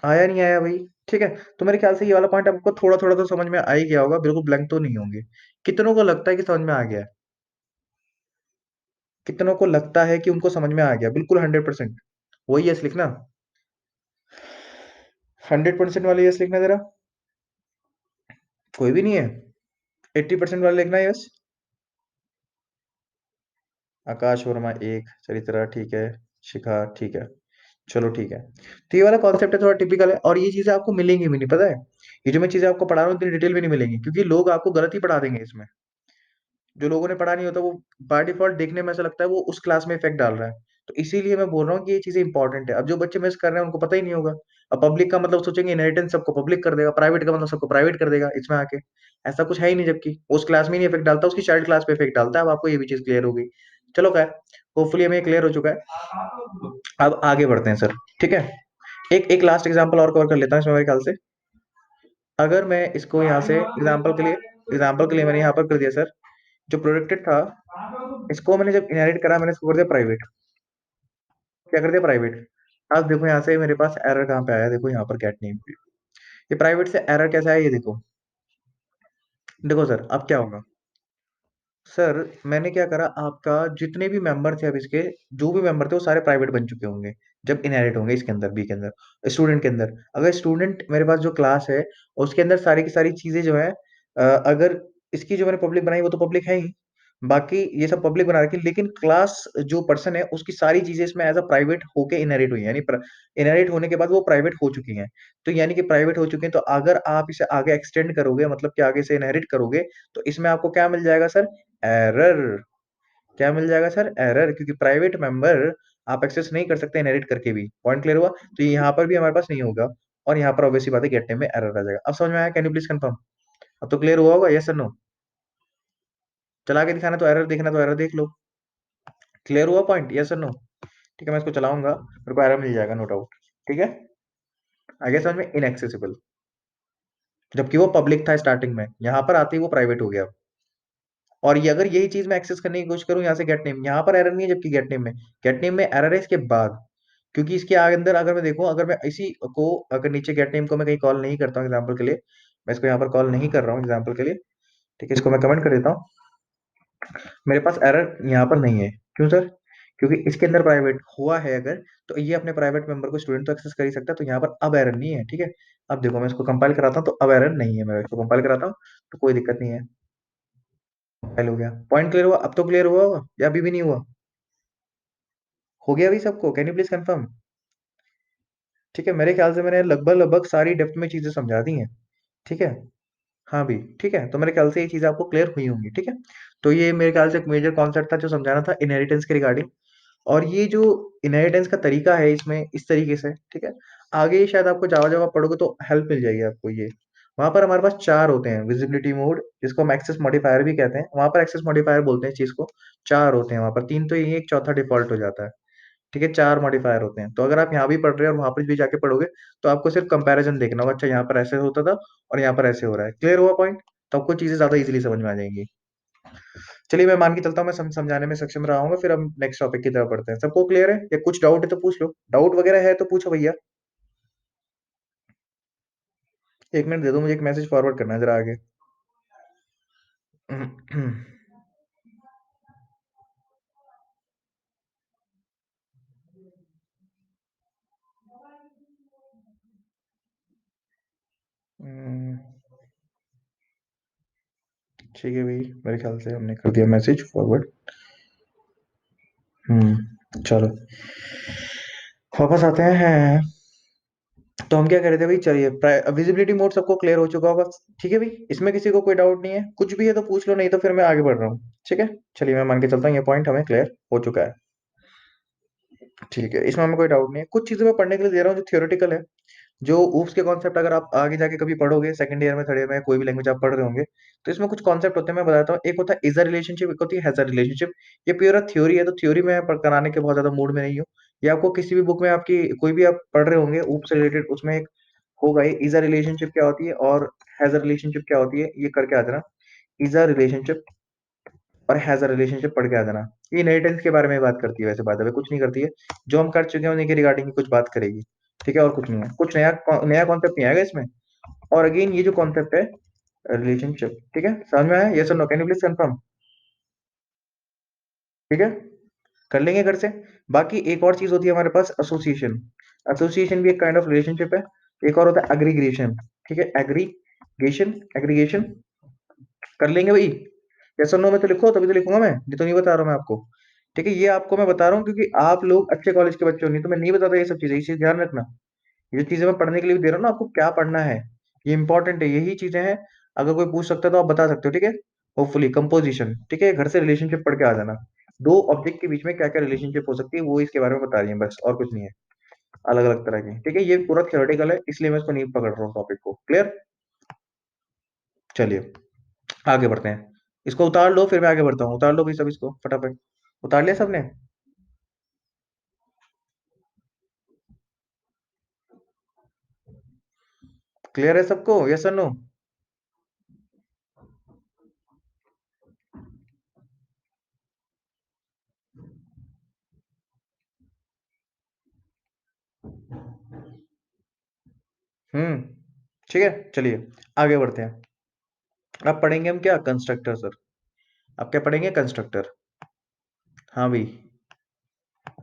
आया नहीं आया भाई? ठीक है, तो मेरे ख्याल से ये वाला पॉइंट आपको थोड़ा थोड़ा तो समझ में आ ही गया होगा, बिल्कुल ब्लैंक तो नहीं होंगे। कितनों को लगता है कि समझ में आ गया है? कितनों को लगता है कि उनको समझ में आ गया बिल्कुल 100%? वही यस लिखना। 100% वाले यस लिखना जरा। कोई भी नहीं है। 80% वाले लिखना यस। आकाश वर्मा एक, चरित्रा ठीक है, शिखा ठीक है, चलो ठीक है। तो ये वाला कॉन्सेप्ट है, थोड़ा टिपिकल है, और ये चीजें आपको मिलेंगी भी नहीं, पता है। ये जो मैं चीजें आपको पढ़ा रहा हूँ इतनी डिटेल में नहीं मिलेंगी, क्योंकि लोग आपको गलत ही पढ़ा देंगे इसमें। जो लोगों ने पढ़ा नहीं होता वो बाय डिफॉल्ट देखने में ऐसा लगता है वो उस क्लास में इफेक्ट डाल रहा है। तो इसीलिए मैं बोल रहा हूँ कि ये चीजें इंपॉर्टेंट है। अब जो बच्चे मिस कर रहे हैं उनको पता ही नहीं होगा। अब पब्लिक का मतलब सोचेंगे इनहेरिटेंस सबको पब्लिक कर देगा, प्राइवेट का मतलब सबको प्राइवेट कर देगा इसमें आके। ऐसा कुछ है ही नहीं, जबकि वो उस क्लास में नहीं इफेक्ट डालता, उसकी चाइल्ड क्लास पे इफेक्ट डालता है। अब आपको ये भी चीज क्लियर हो गई। चलो खैर, होपफुली हमें क्लियर हो चुका है। अब आगे बढ़ते हैं सर। ठीक है, एक लास्ट एग्जांपल और कवर कर लेता हूँ इसमें मेरे ख्याल से। अगर मैं इसको यहाँ से एग्जाम्पल के लिए मैंने यहाँ पर कर दिया सर, जो प्रोडक्टेड था, इसको मैंने जब इनहेरिट करा मैंने इसको कर दिया प्राइवेट। क्या कर दिया प्राइवेट। अब देखो यहाँ से मेरे पास एरर कहाँ पे आया, देखो यहाँ पर गेट नेम पे। ये प्राइवेट से एरर कैसे आया ये देखो। देखो सर अब क्या होगा। सर मैंने क्या करा, आपका जितने भी मेंबर थे अब इसके, जो भी मेंबर थे वो सारे प्राइवेट बन चुके होंगे जब इनहेरिट होंगे इसके अंदर, बी के अंदर, स्टूडेंट के अंदर। अगर स्टूडेंट मेरे पास जो क्लास है उसके अंदर सारी की सारी चीजें जो है, अगर इसकी जो मैंने पब्लिक बनाई वो तो पब्लिक है ही, बाकी ये सब पब्लिक बना रखी, लेकिन क्लास जो पर्सन है उसकी सारी चीजें इसमें एज अ प्राइवेट होके इनहेरिट हुई है, यानी इनहेरिट होने के बाद वो प्राइवेट हो चुकी हैं। तो यानी कि प्राइवेट हो चुके हैं, तो अगर आप इसे आगे एक्सटेंड करोगे, मतलब कि आगे से इनहेरिट करोगे, तो इसमें आपको क्या मिल जाएगा सर, एरर। क्या मिल जाएगा सर, एरर, क्योंकि प्राइवेट मेंबर आप एक्सेस नहीं कर सकते इनहेरिट करके भी। पॉइंट क्लियर हुआ, तो ये यहाँ पर भी हमारे पास नहीं होगा, और यहाँ पर ऑब्वियसली बात है गेट नेम में एरर आ जाएगा। अब समझ में आया, कैन यू प्लीज कंफर्म। अब तो क्लियर हुआ होगा, यस और नो। चला के दिखाना तो एरर देखना तो एरर देख लो। क्लियर हुआ पॉइंट, यस और नो। ठीक है, मैं इसको चलाऊंगा, मेरे को एरर मिल जाएगा नो डाउट। ठीक है, आगे समझ में, इनएक्सेसिबल, जबकि वो पब्लिक था स्टार्टिंग में, यहाँ पर आते ही वो प्राइवेट हो गया। और ये अगर यही चीज मैं एक्सेस करने की कोशिश करूं यहाँ से गेट नेम, यहाँ पर एरर नहीं है, जबकि गेट नेम में एरर है इसके बाद। क्योंकि इसके अंदर अगर मैं देखूं, अगर मैं इसी को, अगर नीचे गेट नेम को मैं कहीं कॉल नहीं करता हूँ एग्जाम्पल के लिए, मैं इसको यहाँ पर कॉल नहीं कर रहा हूँ एग्जाम्पल के लिए, ठीक है, इसको मैं कमेंट कर देता हूँ, मेरे पास एरर यहाँ पर नहीं है। क्यों सर, क्योंकि इसके अंदर प्राइवेट हुआ है अगर, तो ये अपने प्राइवेट मेंबर को स्टूडेंट तो एक्सेस कर ही सकता है, तो यहाँ पर अब एरर नहीं है। ठीक है, अब देखो मैं इसको कंपाइल कराता हूँ, तो अब एरर नहीं है, मैं इसको कंपाइल कराता हूँ तो कोई दिक्कत नहीं है। कंपाइल हो गया, पॉइंट क्लियर हुआ, अब तो क्लियर हुआ होगा या अभी भी नहीं हुआ। हो गया अभी सबको, कैन यू प्लीज कंफर्म। ठीक है, मेरे ख्याल से मैंने लगभग लगभग सारी डेप्थ में चीजें समझा दी हैं। ठीक है, हाँ भी ठीक है, तो मेरे ख्याल से ये चीजें आपको क्लियर हुई होंगी। ठीक है, तो ये मेरे ख्याल से एक मेजर कॉन्सेप्ट था जो समझाना था इनहेरिटेंस के रिगार्डिंग। और ये जो इनहेरिटेंस का तरीका है इसमें इस तरीके से, ठीक है, आगे शायद आपको जावा जावा पढ़ोगे तो हेल्प मिल जाएगी आपको ये। वहां पर हमारे पास चार होते हैं, विजिबिलिटी मोड जिसको हम एक्सेस मॉडिफायर भी कहते हैं, वहां पर एक्सेस मॉडिफायर बोलते हैं इस चीज को। चार होते हैं वहां पर, तीन तो ये, एक चौथा डिफॉल्ट हो जाता है। ठीक है, चार मॉडिफायर होते हैं, तो अगर आप यहाँ भी पढ़ रहे हैं और वहां पर भी जाके पढ़ोगे, तो आपको सिर्फ कंपैरिजन देखना होगा, अच्छा यहाँ पर ऐसे होता था और यहाँ पर ऐसे हो रहा है। क्लियर हुआ पॉइंट, तो आपको चीजें ज्यादा इजीली समझ में आ जाएंगी। चलिए मैं मान के चलता हूँ मैं समझाने में सक्षम रहा हूँ, फिर हम नेक्स्ट टॉपिक की तरफ बढ़ते हैं। सबको क्लियर है या कुछ डाउट है तो पूछ लो, डाउट वगैरह है तो पूछो भैया। एक मिनट दे दो, मुझे एक मैसेज फॉरवर्ड करना है जरा आगे। हम्म, ठीक है भाई, मेरे ख्याल से हमने कर दिया मैसेज फॉरवर्ड। चलो वापस आते हैं। तो हम क्या कर रहे थे भाई, चलिए विजिबिलिटी मोड सबको क्लियर हो चुका होगा। ठीक है भाई, इसमें किसी को कोई डाउट नहीं है, कुछ भी है तो पूछ लो, नहीं तो फिर मैं आगे बढ़ रहा हूँ। ठीक है, चलिए मैं मान के चलता हूँ ये पॉइंट हमें क्लियर हो चुका है। ठीक है, इसमें हमें कोई डाउट नहीं है, कुछ चीजें मैं पढ़ने के लिए दे रहा हूँ जो थियोरेटिकल है। जो ऊप्स के कॉन्सेप्ट अगर आप आगे जाके कभी पढ़ोगे, सेकंड ईयर में, थर्ड ईयर में, कोई भी लैंग्वेज आप पढ़ रहे होंगे, तो इसमें कुछ कॉन्सेप्ट होते हैं, मैं बताता हूँ। एक होता है इज अ रिलेशनशिप, एक होती है हैज अ रिलेशनशिप। ये प्योर थ्योरी है, तो थ्योरी में कराने के बहुत ज्यादा मूड में नहीं हूँ। ये आपको किसी भी बुक में आपकी कोई भी आप पढ़ रहे होंगे ऊप से रिलेटेड, उसमें एक होगा ये इज अ रिलेशनशिप क्या होती है और हैज अ रिलेशनशिप क्या होती है, ये करके आ जाना। इज अ रिलेशनशिप और हैज अ रिलेशनशिप पढ़ के आ जाना। ये इनहेरिटेंस के बारे में बात करती है, वैसे बात है कुछ नहीं करती है। जो हम कर चुके हैं उन्हीं के रिगार्डिंग कुछ बात करेगी। ठीक है, और कुछ नहीं है, कुछ नया नया कॉन्सेप्ट नहीं आएगा इसमें। और अगेन ये जो कॉन्सेप्ट है रिलेशनशिप, ठीक है, समझ में आया, यस और no, can you please confirm. ठीक है, कर लेंगे घर से। बाकी एक और चीज होती है हमारे पास, एसोसिएशन। एसोसिएशन भी एक काइंड ऑफ रिलेशनशिप है। एक और होता है एग्रीगेशन। ठीक है, एग्रीगेशन, एग्रीगेशन कर लेंगे भाई। यस और नो में तो लिखो, तभी तो लिखूंगा मैं, ये तो नहीं बता रहा हूँ मैं आपको। ठीक है, ये आपको मैं बता रहा हूँ क्योंकि आप लोग अच्छे कॉलेज के बच्चे हो, नहीं तो मैं नहीं बताता ये सब चीजें, ये चीज ध्यान रखना। ये चीजें मैं पढ़ने के लिए भी दे रहा हूँ ना आपको, क्या पढ़ना है, ये इंपॉर्टेंट है, यही चीजें हैं। अगर कोई पूछ सकता है तो आप बता सकते हो, ठीक है। होपफुली कंपोजिशन, ठीक है, घर से रिलेशनशिप पढ़ के आ जाना। दो ऑब्जेक्ट के बीच में क्या क्या रिलेशनशिप हो सकती है वो इसके बारे में बता रही है, बस और कुछ नहीं है। अलग अलग तरह की, ठीक है, ये पूरा थ्योरेटिकल है इसलिए मैं इसको नहीं पकड़ रहा हूँ टॉपिक को, क्लियर। चलिए आगे बढ़ते हैं। इसको उतार लो फिर मैं आगे बढ़ता हूँ, उतार लो भाई सब इसको फटाफट। उतार लिया सबने? क्लियर है सबको, यस और नो? हम्म, ठीक है, चलिए आगे बढ़ते हैं। अब पढ़ेंगे हम क्या, कंस्ट्रक्टर सर। अब क्या पढ़ेंगे, कंस्ट्रक्टर। हाँ भाई,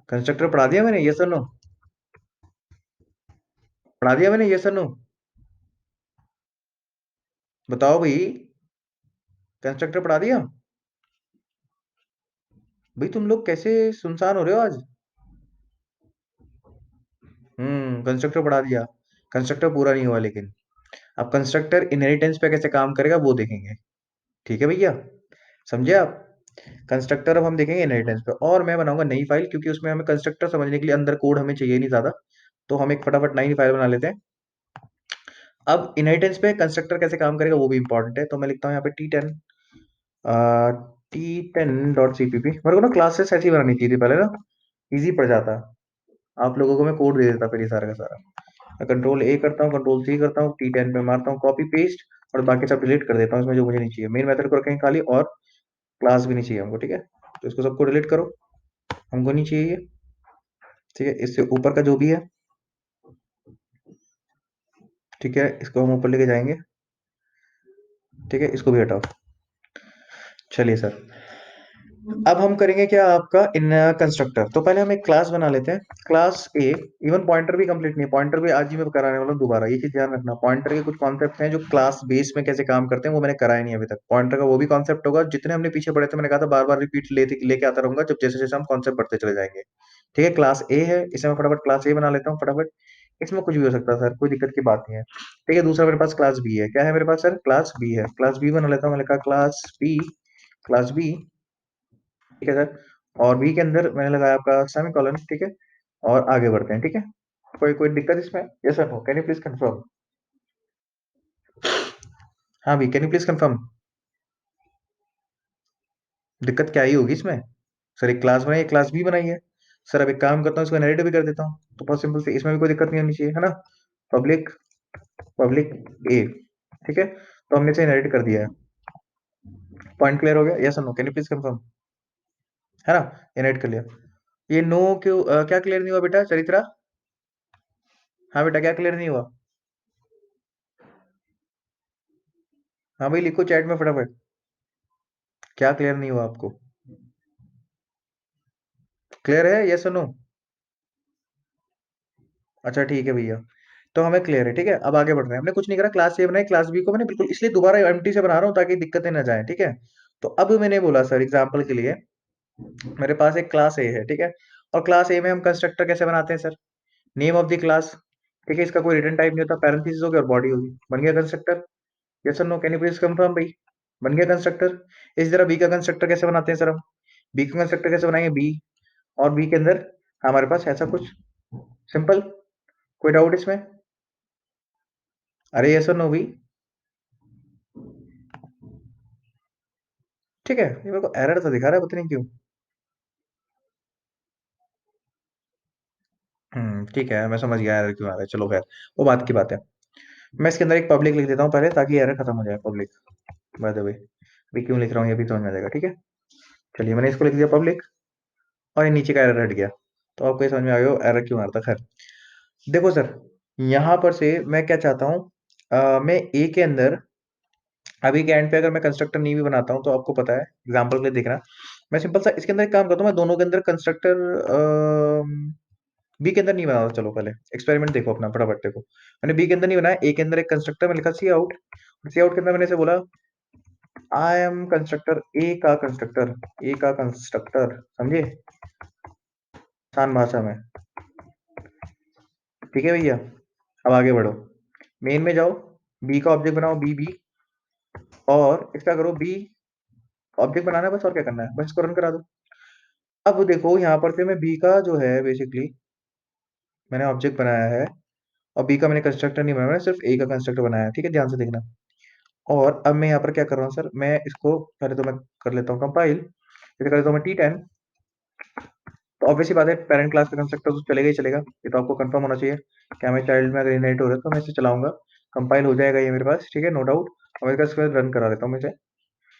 कंस्ट्रक्टर पढ़ा दिया मैंने, यस और नो? पढ़ा दिया मैंने, यस और नो? बताओ भाई, कंस्ट्रक्टर पढ़ा दिया? भाई तुम लोग कैसे सुनसान हो रहे हो आज? कंस्ट्रक्टर पढ़ा दिया। कंस्ट्रक्टर पूरा नहीं हुआ लेकिन। अब कंस्ट्रक्टर इनहेरिटेंस पे कैसे काम करेगा वो देखेंगे। ठीक है भैया, समझे आप? कंस्ट्रक्टर अब हम देखेंगे इनहेरिटेंस पे, और मैं बनाऊंगा नई फाइल क्योंकि उसमें हमें कंस्ट्रक्टर समझने के लिए अंदर कोड हमें चाहिए नहीं ज्यादा। तो हम एक फटाफट नई फाइल बना लेते हैं। अब इनहेरिटेंस पे कंस्ट्रक्टर कैसे काम करेगा वो भी इंपॉर्टेंट है, तो मैं लिखता हूँ यहाँ पे T10, T10.cpp। मेरे को ना क्लासेस ऐसी बनानी चाहिए थी पहले ना, इजी पड़ जाता। आप लोगों को मैं कोड दे देता फिर ये सारा का सारा। मैं कंट्रोल A करता हूँ, कंट्रोल C करता हूँ, T10 पे मारता हूँ कॉपी पेस्ट, और बाकी सब डिलीट कर देता हूँ इसमें जो मुझे नहीं चाहिए। मेन मेथड को रखेंगे खाली, और क्लास भी नहीं चाहिए हमको, ठीक है। तो इसको सबको डिलीट करो, हमको नहीं चाहिए ये। ठीक है, इससे ऊपर का जो भी है, ठीक है, इसको हम ऊपर लेके जाएंगे। ठीक है, इसको भी हटाओ। चलिए सर, अब हम करेंगे क्या आपका इन कंस्ट्रक्टर। तो पहले हम एक क्लास बना लेते हैं, क्लास ए। इवन पॉइंटर भी कंप्लीट नहीं, पॉइंटर भी आज ही मैं कराने वाला हूँ दोबारा, ये चीज ध्यान रखना। पॉइंटर के कुछ कॉन्सेप्ट हैं जो क्लास बेस में कैसे काम करते हैं वो मैंने कराया नहीं अभी तक। पॉइंटर का वो भी कॉन्सेप्ट होगा, जितने हमने पीछे पढ़े थे मैंने कहा था बार बार रिपीट लेते लेके आता रहूंगा जब जैसे जैसे हम कॉन्सेप्ट बढ़ते चले जाएंगे। ठीक है, क्लास ए है, इसे मैं फटाफट क्लास ए बना लेता हूँ फटाफट। इसमें कुछ भी हो सकता है सर, कोई दिक्कत की बात नहीं है। ठीक है, दूसरा मेरे पास क्लास बी है, क्या है मेरे पास सर, क्लास बी है। क्लास बी बना लेता हूँ, मैंने कहा क्लास बी, क्लास बी। ठीक है सर, और बी के अंदर मैंने लगाया आपका सेमी कॉलन, ठीक है। और आगे बढ़ते हैं, ठीक है। कोई कोई दिक्कत इसमें, yes sir no, can you please confirm? हाँ भी, कैन यू प्लीज कंफर्म? दिक्कत क्या ही होगी इसमें? सर एक क्लास बनाई, एक क्लास बी बनाई है। सर अब एक काम करता हूँ, इसको इनहेरिट भी कर देता हूँ, तो बहुत सिंपल से इसमें भी कोई दिक्कत नहीं होनी चाहिए, है ना। पब्लिक, पब्लिक ए, ठीक है, तो हमने इसे इनहेरिट कर दिया है। पॉइंट क्लियर हो गया, यस और no, can you please confirm? है ना, इनहेरिट कर लिया। ये नो क्यों, क्या क्लियर नहीं हुआ बेटा चरित्रा? हाँ बेटा, क्या क्लियर नहीं हुआ? हाँ भाई लिखो चैट में फटाफट, क्या क्लियर नहीं हुआ आपको? क्लियर है, यस और नो? अच्छा ठीक है भैया, तो हमें क्लियर है, ठीक है। अब आगे बढ़ रहे हैं, हमने कुछ नहीं करा, क्लास ए बनाई, क्लास बी को मैंने बिल्कुल इसलिए दोबारा एम्प्टी से बना रहा हूँ ताकि दिक्कतें ना जाए, ठीक है। तो अब मैंने बोला सर एग्जाम्पल के लिए, मेरे पास एक क्लास ए है, ठीक है। और क्लास ए में हम कंस्ट्रक्टर कैसे बनाते हैं sir, name of the class, ठीक है, इसका कोई रिटर्न टाइप नहीं होता, पैरेंथेसिस होगी और बॉडी होगी, बन गया कंस्ट्रक्टर। यस और no, can you please confirm भाई? बन गया कंस्ट्रक्टर। इस तरह बी का कंस्ट्रक्टर कैसे बनाते हैं सर हम, बी का कंस्ट्रक्टर कैसे बनाएंगे, बी, और बी के अंदर हमारे पास ऐसा कुछ, सिंपल, कोई डाउट इसमें? अरे यस और नो भी, ठीक है। ये मेरे को एरर तो दिखा रहा है, पता नहीं क्यों। ठीक है, मैं समझ गया एरर क्यों आ रहा है, चलो खैर, वो बात की बात है। मैं इसके अंदर एक पब्लिक लिख देता हूँ पहले ताकि एरर खत्म हो जाए, पब्लिक, बाय द वे। अभी क्यों लिख रहा हूँ ये भी समझ में आ जाएगा, ठीक है। चलिए मैंने इसको लिख दिया पब्लिक, और ये नीचे का एरर हट गया। तो आपको ये समझ में आ गया एरर क्यों आ रहा था, खैर। देखो सर, यहाँ पर से मैं क्या चाहता हूँ, मैं ए के अंदर, अभी के एंड पे अगर मैं कंस्ट्रक्टर नहीं भी बनाता हूँ तो आपको पता है, एग्जाम्पल के लिए देखना, मैं सिंपल सा इसके अंदर एक काम करता हूँ, मैं दोनों के अंदर कंस्ट्रक्टर बी के अंदर नहीं बना। चलो पहले एक्सपेरिमेंट देखो अपना, फटाफट देखो। मैंने बी के अंदर नहीं बनाया, ए के अंदर एक कंस्ट्रक्टर में लिखा सी आउट। सी आउट के अंदर मैंने इसे बोला आई एम कंस्ट्रक्टर, ए का कंस्ट्रक्टर, समझे आसान भाषा में। ठीक है भैया, अब आगे बढ़ो, मेन में जाओ, बी का ऑब्जेक्ट बनाओ, बी बी, और इसका करो बी, ऑब्जेक्ट बनाना है बस, और क्या करना है, बस इसको रन करा दो। अब देखो यहाँ पर से मैं बी का जो है बेसिकली मैंने ऑब्जेक्ट बनाया है, और बी का मैंने कंस्ट्रक्टर नहीं बनाया, मैंने सिर्फ ए का कंस्ट्रक्टर बनाया है। ठीक है, ध्यान से देखना। और अब मैं यहाँ पर क्या कर रहा हूँ सर, मैं इसको पहले तो मैं कर लेता हूँ कंपाइल, इसे कर लेता हूँ मैं T10। तो ऑब्वियसली बात है, पेरेंट क्लास का कंस्ट्रक्टर तो चलेगा ही चलेगा, ये तो आपको कंफर्म होना चाहिए। क्या मैं चाइल्ड में अगर इनहेरिट हो रहा है तो मैं इसे चलाऊंगा, कंपाइल हो जाएगा ये मेरे पास, ठीक है, नो डाउट। और मेरे पास रन करा लेता हूँ मैं इसे,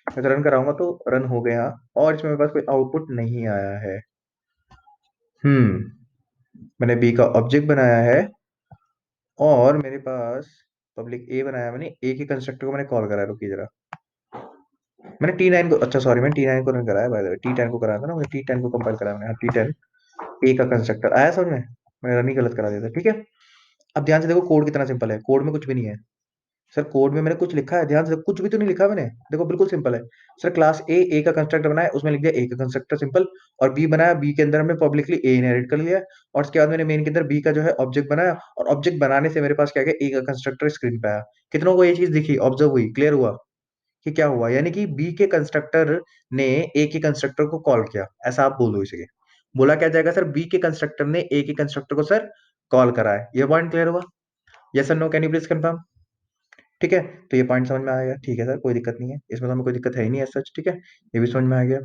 मैं रन कराऊंगा तो रन हो गया, और इसमें मेरे पास कोई आउटपुट नहीं आया है। मैंने बी का ऑब्जेक्ट बनाया है, और मेरे पास पब्लिक ए बनाया, मैंने ए के कंस्ट्रक्टर को मैंने कॉल करा है, रुकिए जरा। मैंने T9 को, अच्छा सॉरी, मैंने T9 को रन कराया, बाय द वे T10 को कराया था ना, मैंने T10 को कंपाइल कराया मैंने, हाँ T10 ए का कंस्ट्रक्टर आया समझ में, मैंने रन ही गलत करा दिया था। ठीक है, अब ध्यान से देखो, कोड कितना सिंपल है, कोड में कुछ भी नहीं है सर, कोड में मैंने कुछ लिखा है, ध्यान से कुछ भी तो नहीं लिखा मैंने, देखो बिल्कुल सिंपल है सर। क्लास ए का कंस्ट्रक्टर बनाया, उसमें लिख दिया ए का कंस्ट्रक्टर सिंपल, और बी बनाया, बी के अंदर हमने पब्लिकली ए इनहेरिट कर लिया, और उसके बाद मैंने मेन के अंदर बी का जो है ऑब्जेक्ट बनाया, और ऑब्जेक्ट बनाने से मेरे पास क्या गया, ए का कंस्ट्रक्टर स्क्रीन पे आया। कितनों को ये चीज दिखी, ऑब्जर्व हुई, क्लियर हुआ कि क्या हुआ, यानी कि बी के कंस्ट्रक्टर ने ए के कंस्ट्रक्टर को कॉल किया, ऐसा आप बोल दो इसे। बोला क्या जाएगा सर, बी के कंस्ट्रक्टर ने ए के कंस्ट्रक्टर को सर कॉल करा है, ये पॉइंट क्लियर हुआ, यस और no, can you please confirm. ठीक है, तो ये पॉइंट समझ में आ गया, ठीक है सर, कोई दिक्कत नहीं है इसमें, तो हमें कोई दिक्कत है ही नहीं है सच। ठीक है, ये भी समझ में आ गया।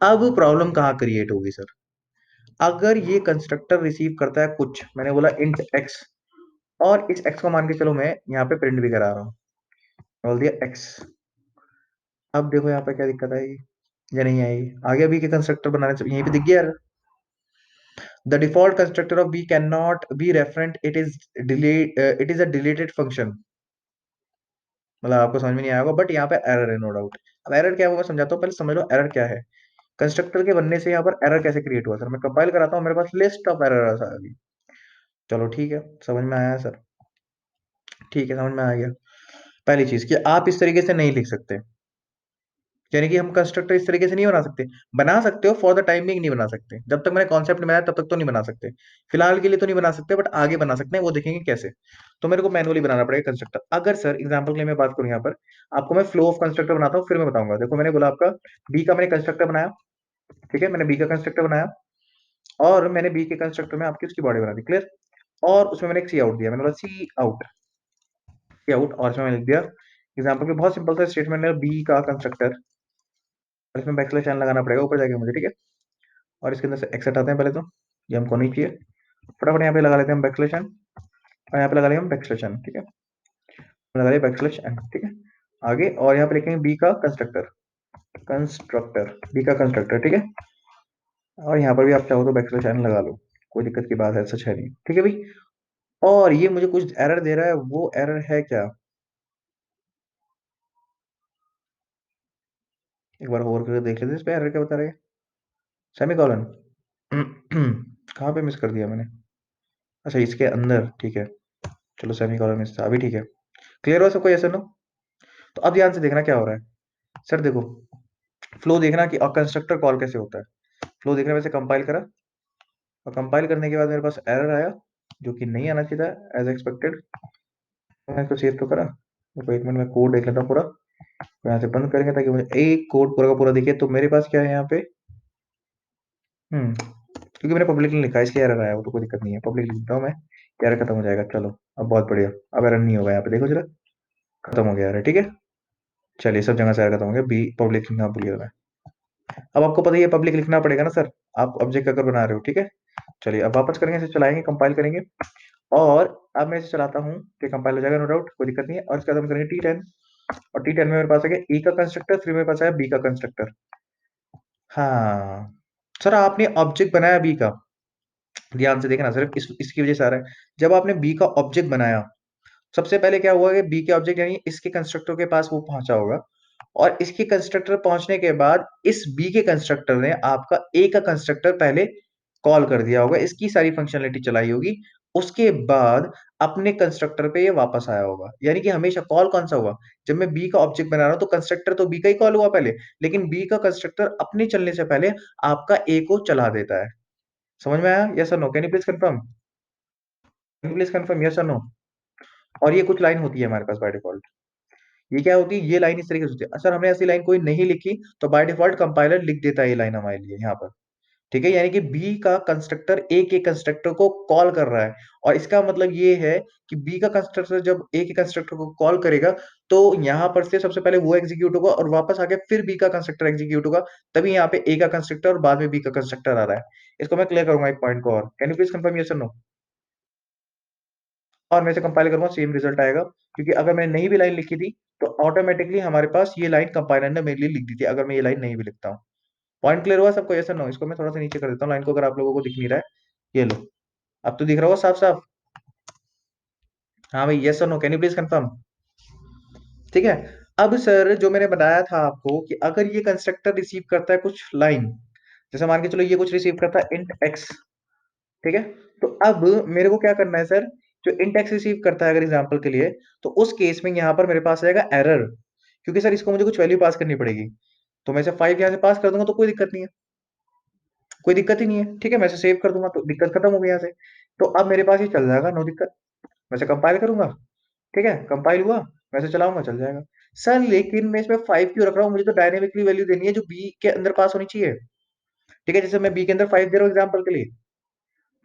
अब प्रॉब्लम कहाँ क्रिएट होगी सर, अगर ये कंस्ट्रक्टर रिसीव करता है कुछ, मैंने बोला इंट एक्स, और इस एक्स को मान के चलो मैं यहाँ पे प्रिंट भी करा रहा हूँ, बोल दिया एक्स। अब देखो यहाँ पे क्या दिक्कत आएगी या नहीं आएगी, आगे बी के कंस्ट्रक्टर बनाने से यहीं पे दिख गया यार, the default constructor of B can not be referenced, it is delete, it is a deleted function. मतलब आपको समझ में नहीं आया होगा, बट यहाँ पे एरर है नो डाउट। अब एरर क्या होगा समझाता हूँ, पहले समझ लो एरर क्या है। कंस्ट्रक्टर के बनने से यहाँ पर एरर कैसे क्रिएट हुआ सर, मैं कंपाइल कराता हूँ, मेरे पास लिस्ट ऑफ एरर आ गई। चलो ठीक है, समझ में आया सर, ठीक है समझ में आ गया। पहली चीज कि आप इस तरीके से नहीं लिख सकते, यानी कि हम कंस्ट्रक्टर इस तरीके से नहीं बना सकते। बना सकते हो, फॉर द टाइम बिंग नहीं बना सकते, जब तक मैंने कॉन्सेप्ट नहीं बनाया तब तक तो नहीं बना सकते, फिलहाल के लिए तो नहीं बना सकते, बट आगे बना सकते हैं, वो देखेंगे कैसे। तो मेरे को मैनुअली बनाना पड़ेगा कंस्ट्रक्टर। अगर सर एग्जांपल के लिए मैं बात करूं यहाँ पर, आपको मैं फ्लो ऑफ कंस्ट्रक्टर बनाता हूँ फिर मैं बताऊंगा। देखो मैंने बोला आपका बी का मैंने कंस्ट्रक्टर बनाया, ठीक है, मैंने बी का कंस्ट्रक्टर बनाया, और मैंने बी के कंस्ट्रक्टर में आपकी उसकी बॉडी बना दी, क्लियर। और उसमें मैंने एक सी आउट दिया, मैंने बोला सी आउट, सी आउट, और इसमें मैंने लिख दिया एग्जाम्पल के बहुत सिंपल सा स्टेटमेंट है, बी का कंस्ट्रक्टर, और इसमें बैकस्लैश एन लगाना पड़ेगा ऊपर जाके मुझे, ठीक है। और इसके अंदर से एक्स हटाते हैं पहले तो, ये हमको नहीं चाहिए, फटाफट यहाँ पे लगा लेते हैं हम बैकस्लैश एन, और यहाँ पे लगा लेंगे हम बैकस्लैश एन, ठीक है, लगा लिया बैकस्लैश एन, ठीक है। आगे और यहाँ पे लिखेंगे बी का कंस्ट्रक्टर, बी का कंस्ट्रक्टर, ठीक है। और यहाँ पर भी आप चाहो तो बैकस्लैश एन लगा लो, कोई दिक्कत की बात है, सच है नहीं, ठीक है भाई। और ये मुझे कुछ एरर दे रहा है, वो एरर है क्या, एक बार और करके देख लेते हैं, इस पे एरर क्या बता रहे हैं, सेमी कॉलन कहाँ पे मिस कर दिया मैंने, अच्छा इसके अंदर, ठीक है, चलो सेमी कॉलन मिस था, अभी ठीक है, क्लियर हो सबको, यस नो। तो अब ध्यान से देखना क्या हो रहा है सर, देखो फ्लो देखना कि कंस्ट्रक्टर कॉल कैसे होता है, फ्लो देखना, वैसे कंपाइल करा, और कंपाइल करने के बाद मेरे पास एरर आया, जो कि नहीं आना चाहिए था एज एक्सपेक्टेड। मैं इसको सेव तो करा, तो एक मिनट में कोड देख लेता हूँ पूरा, यहाँ से बंद करेंगे ताकि मुझे एक कोड पूरा का पूरा दिखे। तो मेरे पास क्या है यहाँ पे, क्योंकि मैंने पब्लिक नहीं लिखा है इसलिए एरर आया, वो तो कोई दिक्कत नहीं है, पब्लिक लिखता हूँ मैं, एरर खत्म हो जाएगा। चलो अब बहुत बढ़िया, अब एरर नहीं होगा, यहाँ पे देखो जरा, खत्म हो गया एरर, ठीक है। चलिए सब जगह से एरर खत्म हो गया, बी पब्लिक लिखना भूलिएगा मैं। अब आपको पता ही है पब्लिक लिखना पड़ेगा ना सर, आप ऑब्जेक्ट अगर बना रहे हो, ठीक है। चलिए अब वापस करेंगे, इसे चलाएंगे, कंपाइल करेंगे, और अब मैं इसे चलाता हूँ, कि कंपाइल हो जाएगा नो डाउट, कोई दिक्कत नहीं है। और इसके बाद हम करेंगे T10, और T10 में मेरे पास आ गया ए का कंस्ट्रक्टर, फिर मेरे पास आया बी का कंस्ट्रक्टर। हाँ सर, आपने ऑब्जेक्ट बनाया बी का, ध्यान से देखना सिर्फ इसकी वजह से आ रहा है। जब आपने बी का ऑब्जेक्ट बनाया, सबसे पहले क्या हुआ कि बी के ऑब्जेक्ट यानी इसके कंस्ट्रक्टर के पास वो पहुंचा होगा, और इसके कंस्ट्रक्टर पहुंचने के बाद इस बी के कंस्ट्रक्टर ने आपका ए का कंस्ट्रक्टर पहले कॉल कर दिया होगा, इसकी सारी फंक्शनलिटी चलाई होगी, उसके बाद अपने कंस्ट्रक्टर पे ये वापस आया होगा। यानी कि हमेशा कॉल कौन सा हुआ, जब मैं बी का ऑब्जेक्ट बना रहा हूं तो कंस्ट्रक्टर तो बी का ही कॉल हुआ पहले, लेकिन बी का कंस्ट्रक्टर अपने चलने से पहले आपका ए को चला देता है। समझ में आया? यस और no? Can you please confirm? Can you please confirm yes और नो? और ये कुछ लाइन होती है हमारे पास बाय डिफॉल्ट। ये क्या होती है, ये लाइन इस तरीके से होती है। सर हमने ऐसी लाइन कोई नहीं लिखी तो बाय डिफॉल्ट कंपाइलर लिख देता है ये लाइन हमारे लिए यहाँ पर। ठीक है, यानी कि बी का कंस्ट्रक्टर ए के कंस्ट्रक्टर को कॉल कर रहा है, और इसका मतलब ये है कि बी का कंस्ट्रक्टर जब ए के कंस्ट्रक्टर को कॉल करेगा तो यहाँ पर से सबसे पहले वो एग्जीक्यूट होगा और वापस आके फिर बी का कंस्ट्रक्टर एग्जीक्यूट होगा, तभी यहाँ पे ए का कंस्ट्रक्टर और बाद में बी का कंस्ट्रक्टर आ रहा है। इसको मैं क्लियर करूंगा एक पॉइंट को और। Can you please confirm yes और नो? और मैं इसे कंपाइल करूंगा सेम रिजल्ट आएगा, क्योंकि अगर मैंने नहीं भी लाइन लिखी थी तो ऑटोमेटिकली हमारे पास ये लाइन कंपाइलर ने मेरे लिए लिख दी थी, अगर मैं ये लाइन नहीं भी लिखता हूँ। पॉइंट क्लियर हुआ सबको? यस और नो? इसको मैं थोड़ा सा नीचे कर देता हूँ लाइन को, अगर आप लोगों को दिख नहीं रहा है। ये लो, अब तो दिख रहा होगा साफ साफ। हाँ भाई, यस और no? Can you please confirm? ठीक है। अब सर जो मैंने बताया था आपको कि अगर ये कंस्ट्रक्टर रिसीव करता है कुछ लाइन, जैसे मान के चलो ये कुछ रिसीव करता है इंट एक्स, ठीक है, तो अब मेरे को क्या करना है सर, जो इंट एक्स रिसीव करता है अगर एग्जांपल के लिए, तो उस केस में यहाँ पर मेरे पास आएगा एरर, क्योंकि सर इसको मुझे कुछ वैल्यू पास करनी पड़ेगी। तो मैं इसे 5 यहाँ से पास कर दूंगा तो कोई दिक्कत नहीं है, कोई दिक्कत ही नहीं है। ठीक है, मैं इसे सेव कर दूंगा तो दिक्कत खत्म हो गई यहाँ से। तो अब मेरे पास ये चल जाएगा, नो दिक्कत। मैं इसे कंपाइल करूंगा, ठीक है, कंपाइल हुआ, मैं इसे चलाऊंगा, चल जाएगा। सर लेकिन मैं इसमें 5 क्यों रख रहा हूँ, मुझे तो डायनेमिकली वैल्यू देनी है जो बी के अंदर पास होनी चाहिए। ठीक है, जैसे मैं बी के अंदर 5 दे रहा हूँ एग्जाम्पल के लिए,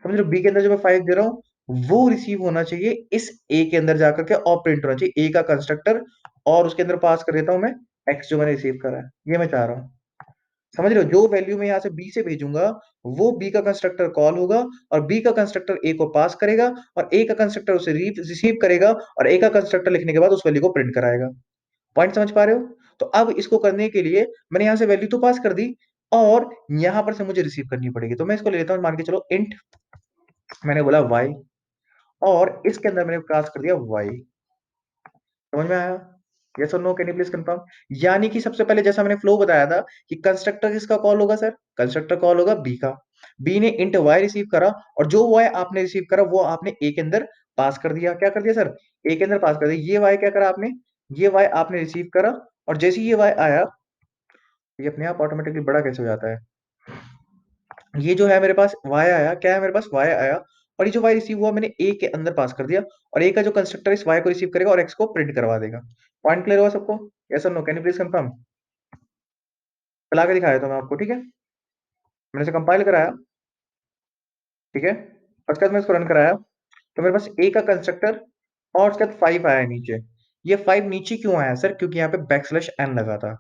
समझ लो, बी के अंदर जो मैं 5 दे रहा हूँ वो रिसीव होना चाहिए इस ए के अंदर जाकर के, और प्रिंट होना चाहिए ए का कंस्ट्रक्टर, और उसके अंदर पास कर देता हूँ मैं एक्स जो मैंने रिसीव करा है, ये मैं चाह रहा हूँ। समझ रहे हो, जो वैल्यू मैं यहाँ से बी से भेजूंगा वो बी का कंस्ट्रक्टर कॉल होगा, और बी का कंस्ट्रक्टर ए को पास करेगा, और ए का कंस्ट्रक्टर उसे रिसीव करेगा, और ए का कंस्ट्रक्टर लिखने के बाद उस वैल्यू को प्रिंट कराएगा। पॉइंट समझ पा रहे हो? तो अब इसको करने के लिए मैंने यहाँ से वैल्यू तो पास कर दी, और यहाँ पर से मुझे रिसीव करनी पड़ेगी, तो मैं इसको ले लेता हूँ, मान के चलो इंट, मैंने बोला वाई, और इसके अंदर मैंने पास कर दिया वाई। समझ में आया? यस और no? Can you please confirm? यानी कि सबसे पहले जैसा मैंने फ्लो बताया था कि कंस्ट्रक्टर किसका कॉल होगा सर, कंस्ट्रक्टर कॉल होगा बी का, बी ने इंट वाई रिसीव करा, और जो वाई आपने रिसीव करा वो आपने ए के अंदर पास कर दिया। क्या कर दिया सर? ए के अंदर पास कर दिया। ये वाई क्या करा आपने, ये वाई आपने रिसीव करा, और जैसे ही ये वाई आया, ये अपने आप ऑटोमेटिकली बड़ा कैसे हो जाता है, ये जो है मेरे पास वाई आया, क्या है मेरे पास वाई आया, और ये जो वाई रिसीव हुआ मैंने ए के अंदर पास कर दिया, और ए का जो कंस्ट्रक्टर इस वाई को रिसीव करेगा और एक्स को प्रिंट करवा देगा। पॉइंट क्लियर हुआ सबको? यस और no? Can you please confirm? चला के दिखाया था मैं आपको, ठीक है, मैंने इसे कंपाइल कराया, ठीक है, और उसके बाद मैं इसको रन कराया, तो मेरे पास ए का कंस्ट्रक्टर और उसके बाद 5 आया नीचे। ये 5 नीचे क्यों आया सर, क्योंकि यहाँ पे बैक स्लैश एन लगा था,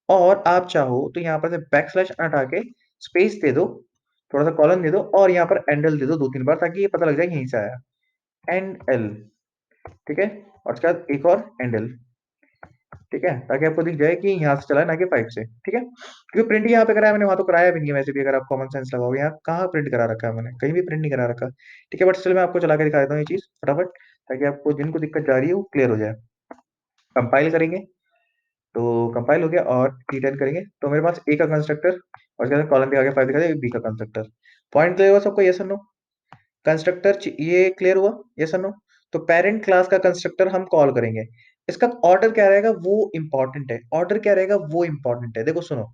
और आप चाहो तो यहाँ पर से बैक स्लैश एन हटा के स्पेस दे दो, थोड़ा सा कॉलन दे दो, और यहाँ पर एंडल दे दो 2-3 बार, ताकि ये पता लग जाए कि यहीं से आया, एंड एल, ठीक है, और उसके बाद एक और एंडल, ठीक है, ताकि आपको दिख जाए कि यहाँ से चला है ना कि 5 से। ठीक है, क्योंकि प्रिंट यहाँ पे कराया मैंने, वहां तो कराया भी नहीं है वैसे भी, अगर आप कॉमन सेंस लगाओ, यहाँ कहाँ प्रिंट करा रखा है मैंने, कहीं भी प्रिंट नहीं करा रखा। ठीक है, बट चलो मैं आपको चला के दिखा देता हूँ ये चीज फटाफट, ताकि आपको जिनको दिक्कत जा रही है वो क्लियर हो जाए। कंपाइल करेंगे, तो कंपाइल हो गया, और डी10 करेंगे तो मेरे पास ए का कंस्ट्रक्टर, और उसके बाद कॉलम दिखा गया 5 दिखा दिया, बी का कंस्ट्रक्टर। पॉइंट क्लियर हुआ सबको? यस और नो? कंस्ट्रक्टर ये क्लियर हुआ? यस और नो? तो पेरेंट क्लास का कंस्ट्रक्टर हम कॉल करेंगे, इसका ऑर्डर क्या रहेगा वो इंपॉर्टेंट है, ऑर्डर क्या रहेगा वो इंपॉर्टेंट है। देखो सुनो,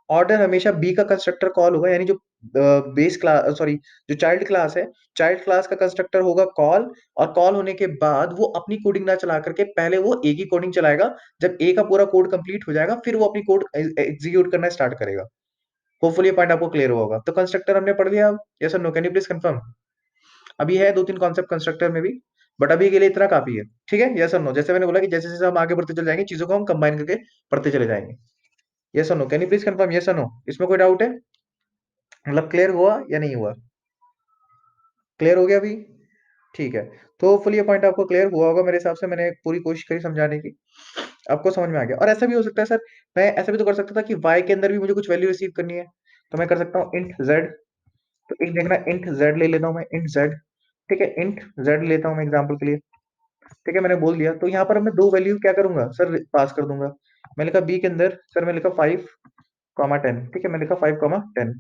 ऑर्डर हमेशा बी का कंस्ट्रक्टर कॉल होगा, यानी जो बेस क्लास, सॉरी, जो चाइल्ड क्लास है, चाइल्ड क्लास का कंस्ट्रक्टर होगा कॉल, और कॉल होने के बाद वो अपनी कोडिंग ना चला करके पहले वो ए की कोडिंग चलाएगा, जब ए का पूरा कोड कंप्लीट हो जाएगा फिर वो अपनी कोड एग्जीक्यूट करना स्टार्ट करेगा। होपफुली ये पॉइंट आपको क्लियर होगा। तो कंस्ट्रक्टर हमने पढ़ लिया, यस और no? Can you please confirm? अभी है 2-3 कॉन्सेप्ट कंस्ट्रक्टर में भी, बट अभी के लिए इतना काफी है। ठीक है, यस और नो? जैसे मैंने बोला कि जैसे जैसे हम आगे बढ़ते चले जाएंगे चीजों को हम कंबाइन करके पढ़ते चले जाएंगे। यस और no? Can you please confirm? Yes और नो? इसमें कोई डाउट है, मतलब क्लियर हुआ या नहीं हुआ? क्लियर हो गया अभी? ठीक है, तो फुल ये पॉइंट आपको क्लियर हुआ होगा मेरे हिसाब से, मैंने पूरी कोशिश करी समझाने की, आपको समझ में आ गया। और ऐसा भी हो सकता है सर, मैं ऐसा भी तो कर सकता था कि y के अंदर भी मुझे कुछ वैल्यू रिसीव करनी है, तो मैं कर सकता हूँ इंट z, तो एक देखना इंट z ले लेता हूँ मैं, इंट z, ठीक है, इंट z लेता हूँ मैं एग्जांपल के लिए, ठीक है, मैंने बोल दिया। तो यहाँ पर मैं दो वैल्यू क्या करूंगा सर, पास कर दूंगा, मैं लिखा बी के अंदर सर, मैं लिखा 5, 10, ठीक है, मैं लिखा 5, 10,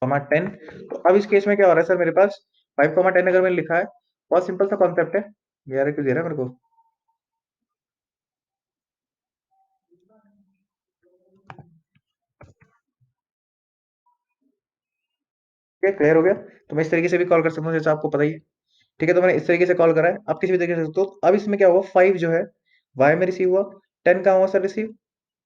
10। तो अब इस केस में क्या हो रहा है सर, मेरे पास 5, 10 अगर मैंने लिखा है, बहुत सिंपल सा कॉन्सेप्ट है। यार क्यों दे रहा है मेरे को, क्या क्लियर हो गया? तो मैं इस तरीके से भी कॉल कर सकता हूँ, जैसे आपको पता ही है। ठीक है, तो मैंने इस तरीके से कॉल करा है, आप किसी भी तरीके से। तो अब इसमें क्या हुआ, 5 जो है वाई में रिसीव हुआ, 10 कहाँ हुआ सर रिसीव,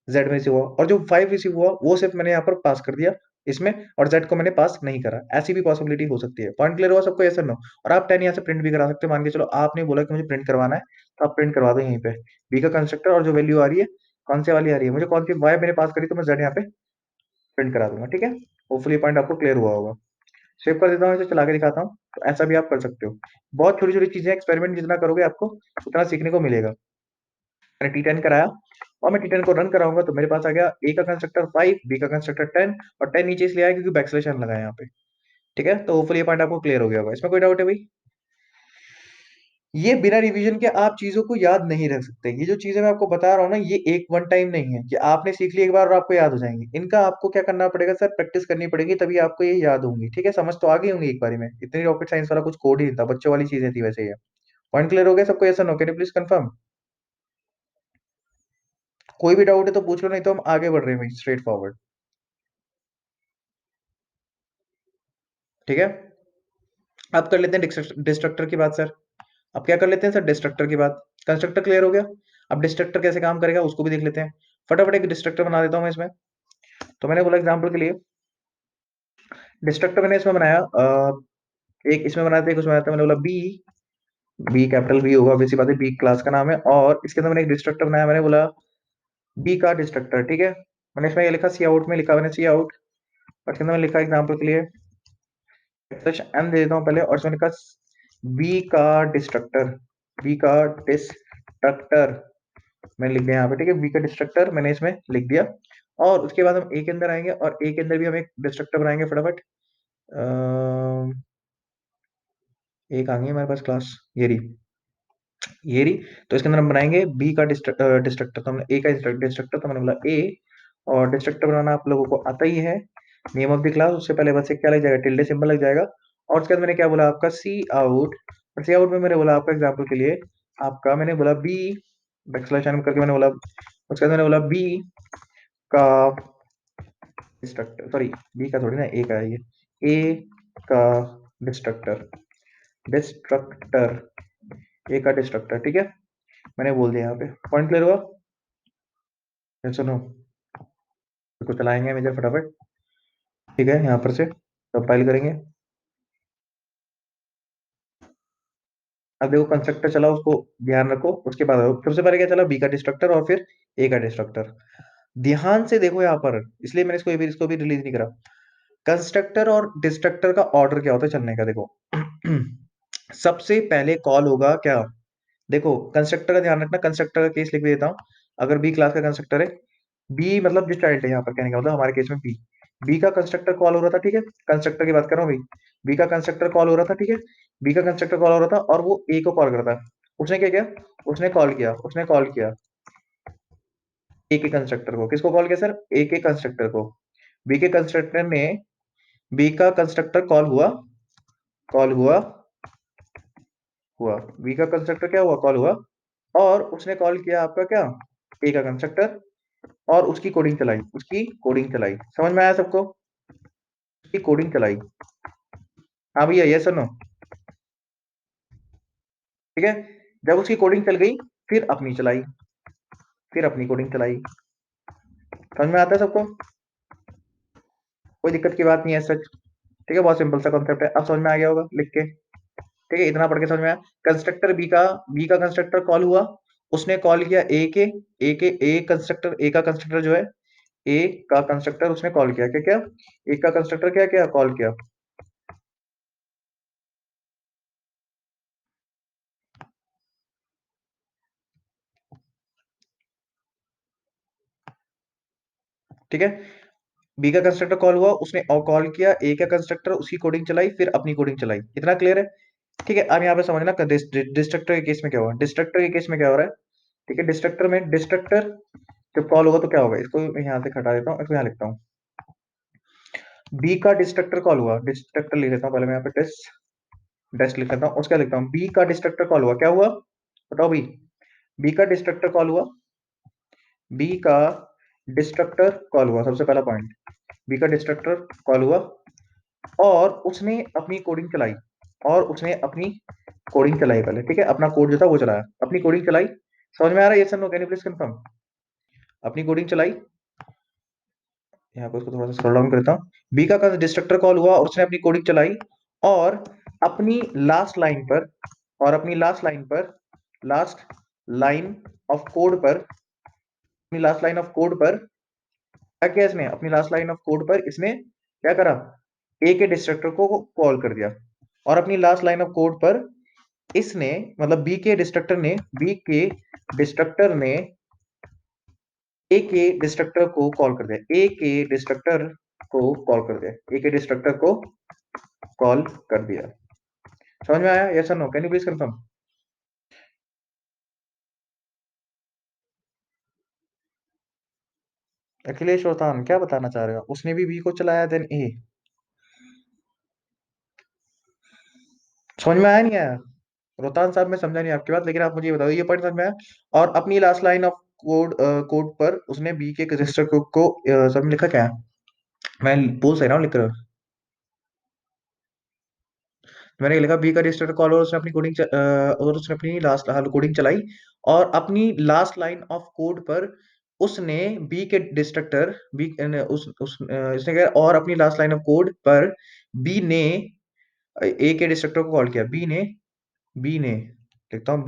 जेड में रिसीव हुआ, और जो 5 रिसीव हुआ वो सिर्फ मैंने यहाँ पर पास कर दिया इसमें, और जेड को मैंने पास नहीं करा। ऐसी भी पॉसिबिलिटी हो सकती है। पॉइंट क्लियर हुआ सबको, यस और नो? और आप 10 यहाँ से प्रिंट भी करा सकते हो। मान के चलो आपने बोला कि मुझे प्रिंट करवाना है, तो आप प्रिंट करवा दो यहीं पे बी का कंस्ट्रक्टर, और जो वैल्यू आ रही है कौन से वाली आ रही है, मुझे कौन सी वाई मैंने पास करी, तो मैं जेड यहाँ पे प्रिंट करा दूंगा। ठीक है, होपफुली पॉइंट आपको क्लियर हुआ होगा। सेव कर देता हूँ, इसे चला के दिखाता हूँ। तो ऐसा भी आप कर सकते हो। बहुत छोटी छोटी चीजें, एक्सपेरिमेंट जितना करोगे आपको उतना सीखने को मिलेगा। मैंने टी10 कराया, और मैं टी10 को रन कराऊंगा, तो मेरे पास आ गया ए का कंस्ट्रक्टर 5, बी का कंस्ट्रक्टर 10, और 10 नीचे इसलिए आया क्योंकि बैकस्लैश लगा है यहाँ पे। ठीक है, तो होपफुली ये पॉइंट आपको क्लियर हो गया होगा। इसमें कोई डाउट है भाई? ये बिना रिवीजन के आप चीजों को याद नहीं रख सकते। ये जो चीजें मैं आपको बता रहा हूँ ना, ये एक वन टाइम नहीं है कि आपने सीख ली एक बार और आपको याद हो जाएंगी। इनका आपको क्या करना पड़ेगा सर, प्रैक्टिस करनी पड़ेगी, तभी आपको ये याद होंगी। ठीक है, समझ तो आ गई होंगी एक बारी में, इतनी रॉकेट साइंस वाला कुछ कोड ही नहीं था, बच्चों वाली चीजें थी वैसे। ये पॉइंट क्लियर हो गया सबको, yes no? Can you please confirm? कोई भी डाउट है तो पूछ लो, नहीं तो हम आगे बढ़ रहे हैं स्ट्रेट फॉरवर्ड। ठीक है, अब कर लेते हैं डिस्ट्रक्टर की बात सर। अब क्या कर लेते हैं सर, डिस्ट्रक्टर की बात। कंस्ट्रक्टर क्लियर हो गया, अब डिस्ट्रक्टर कैसे काम करेगा उसको भी देख लेते हैं। फटाफट एक डिस्ट्रक्टर बना देता हूँ मैं इसमें। तो मैंने बोला एग्जांपल के लिए डिस्ट्रक्टर मैंने इसमें बनाया, एक इसमें बनाया था, एक उसमें बनाया था। मैंने बोला बी, बी कैपिटल बी होगा, वैसी बात है, बी क्लास का नाम है, और इसके अंदर मैंने एक डिस्ट्रक्टर बनाया, मैंने बोला बी का डिस्ट्रक्टर। ठीक है, मैंने इसमें ये लिखा सी आउट में लिखा मैंने सी आउट, और इसके अंदर मैंने लिखा एग्जाम्पल के लिए एन दे देता हूँ पहले, और इसमें लिखा बी का डिस्ट्रक्टर, बी का डिस्ट्रक्टर मैंने लिख दिया यहाँ पे। ठीक है, बी का डिस्ट्रक्टर मैंने इसमें लिख दिया। और उसके बाद हम ए के अंदर आएंगे, और ए के अंदर भी हम एक डिस्ट्रक्टर बनाएंगे फटाफट। एक आ गई हमारे पास क्लास, ये रही। तो इसके अंदर हम बनाएंगे बी का डिस्ट्रक्टर, तो हमने ए का डिस्ट्रक्टर, तो मैंने बोला ए, और डिस्ट्रक्टर बनाना आप लोगों को आता ही है। नेम ऑफ द क्लास, उससे पहले बस एक क्या लग जाएगा, टिल्डे सिंबल लग जाएगा। और उसके बाद मैंने क्या बोला आपका सी आउट, और सी आउट में मैंने बोला आपका एग्जाम्पल के लिए, आपका मैंने बोला बी बैकस्लैश करके मैंने बोला, उसके बाद मैंने बोला बी का डिस्ट्रक्टर, सॉरी बी का थोड़ी ना, ए का है ये, ए का डिस्ट्रक्टर, डिस्ट्रक्टर, ए का डिस्ट्रक्टर। ठीक है, मैंने बोल दिया यहाँ पे। पॉइंट क्लियर हुआ? फिर सुनो, इसको चलाएंगे मेजर फटाफट। ठीक है, यहाँ पर से कंपाइल करेंगे। अब देखो कंस्ट्रक्टर चला, उसको ध्यान रखो। उसके बाद सबसे पहले क्या चला, बी का डिस्ट्रक्टर, और फिर ए का डिस्ट्रक्टर। ध्यान से देखो यहाँ पर, इसलिए मैंने इसको भी रिलीज नहीं करा। कंस्ट्रक्टर और डिस्ट्रक्टर का ऑर्डर क्या होता है चलने का, देखो। सबसे पहले कॉल होगा क्या, देखो कंस्ट्रक्टर का ध्यान रखना। कंस्ट्रक्टर का केस लिख देता हूँ। अगर बी क्लास का कंस्ट्रक्टर है, बी मतलब जो चाइल्ड है यहाँ पर, कहने का मतलब हमारे केस में बी, बी का कंस्ट्रक्टर कॉल हो रहा था। ठीक है, कंस्ट्रक्टर की बात कर रहा हूँ भाई, बी का कंस्ट्रक्टर कॉल हो रहा था। ठीक है, बी का कंस्ट्रक्टर कॉल हो रहा था, और वो ए को कॉल करता है। उसने क्या किया, उसने कॉल किया ए के कंस्ट्रक्टर को। किसको कॉल किया सर, ए के कंस्ट्रक्टर को। बी के कंस्ट्रक्टर ने, बी का कंस्ट्रक्टर कॉल हुआ, कॉल हुआ, हुआ, बी का कंस्ट्रक्टर क्या हुआ, कॉल हुआ, और उसने कॉल किया आपका क्या, ए का कंस्ट्रक्टर, और उसकी कोडिंग चलाई, उसकी कोडिंग चलाई। समझ में आया सबको? उसकी कोडिंग चलाई। हाँ भैया, यस और नो? ठीक है, जब उसकी कोडिंग चल गई, फिर अपनी चलाई, फिर अपनी कोडिंग चलाई। समझ में आता है सबको? कोई दिक्कत की बात नहीं है सच। ठीक है, बहुत सिंपल सा कॉन्सेप्ट है, अब समझ में आ गया होगा लिख के। ठीक है, इतना पढ़ के समझ में आया। कंस्ट्रक्टर बी का कंस्ट्रक्टर कॉल हुआ, उसने कॉल किया ए कंस्ट्रक्टर, ए का कंस्ट्रक्टर जो है, ए का कंस्ट्रक्टर उसने कॉल किया, क्या क्या, ए का कंस्ट्रक्टर क्या क्या कॉल किया। ठीक है, बी का कंस्ट्रक्टर कॉल हुआ, उसने और कॉल किया ए का कंस्ट्रक्टर, उसकी कोडिंग चलाई, फिर अपनी कोडिंग चलाई। इतना क्लियर है? ठीक है, अब यहाँ पे समझना डिस्ट्रक्टर के केस में क्या हुआ, डिस्ट्रक्टर के केस में क्या हो रहा है। ठीक है, डिस्ट्रक्टर में डिस्ट्रक्टर जब कॉल होगा तो क्या होगा, इसको यहाँ से हटा देता हूँ, इसको यहाँ लिखता हूँ। बी का डिस्ट्रक्टर कॉल हुआ, डिस्ट्रक्टर लिख लेता हूँ पहले मैं यहाँ पे, टेस्ट डेस्ट लिख लेता हूँ, उसका लिखता हूँ बी का डिस्ट्रक्टर कॉल हुआ, क्या हुआ बताओ भाई, बी का डिस्ट्रक्टर कॉल हुआ, बी का डिस्ट्रक्टर कॉल हुआ, सबसे पहला पॉइंट, बी का डिस्ट्रक्टर कॉल हुआ और उसने अपनी कोडिंग चलाई, और उसने अपनी कोडिंग चलाई पहले, ठीक है, अपना कोड जो था वो चलाया, अपनी कोडिंग चलाई। समझ में आ रहा है, ये sir no, can you please confirm, अपनी कोडिंग चलाई। यहाँ पे उसको थोड़ा सा स्क्रॉल डाउन करता हूँ। बी का डिस्ट्रक्टर कॉल हुआ और उसने अपनी कोडिंग चलाई, और अपनी लास्ट लाइन पर, और अपनी लास्ट लाइन पर, लास्ट लाइन ऑफ कोड पर, अपनी लास्ट लाइन ऑफ कोड पर क्या किया इसने, अपनी लास्ट लाइन ऑफ कोड पर इसने क्या करा, ए के डिस्ट्रक्टर को कॉल कर दिया, और अपनी लास्ट लाइन ऑफ कोड पर इसने, मतलब बी के डिस्ट्रक्टर ने ए के डिस्ट्रक्टर को कॉल कर दिया, ए के डिस्ट्रक्टर को कॉल कर दिया, ए के डिस्ट्रक्टर को कॉल कर दिया। समझ में आया, यस और no, can you please confirm. Akhilesh रोहतान क्या बताना चाह रहे हो, उसने भी बी को चलाया देन ए, समझ में आया नहीं आया, रोहतान साहब मैं समझा नहीं आपकी बात, लेकिन आप मुझे ये बताओ, ये पॉइंट समझ में आया। और अपनी last line of code, code पर उसने बी के रजिस्टर को सब में लिखा क्या है, मैं बोल सही रहा हूँ लिख रहा हूँ, मैंने ये लिखा बी का रजिस्टर कॉल, और उसने अपनी कोडिंग, और उसने अपनी लास्ट कोडिंग चलाई, और अपनी लास्ट लाइन ऑफ कोड पर उसने बी के डिस्ट्रक्टर बी इसने क्या, और अपनी लास्ट लाइन ऑफ कोड पर बी ने ए के डिस्ट्रक्टर को कॉल किया, बी ने लिखता हूँ,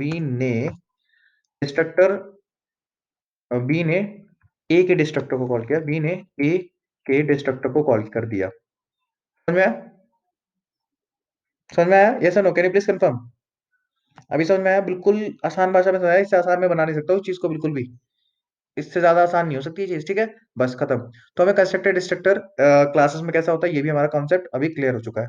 डिस्ट्रक्टर बी ने ए के डिस्ट्रक्टर को कॉल किया, बी ने ए के डिस्ट्रक्टर को कॉल कर दिया। समझ में आया, समझ में आया, yes no, can you please confirm. अभी समझ में आया, बिल्कुल आसान भाषा में समझाया, इससे आसान में बना नहीं सकता उस चीज को बिल्कुल भी, इससे ज्यादा आसान नहीं हो सकती ये चीज, ठीक है, बस खत्म। तो हमें कंस्ट्रक्टर डिस्ट्रक्टर क्लासेस में कैसा होता है, ये भी हमारा कॉन्सेप्ट अभी क्लियर हो चुका है।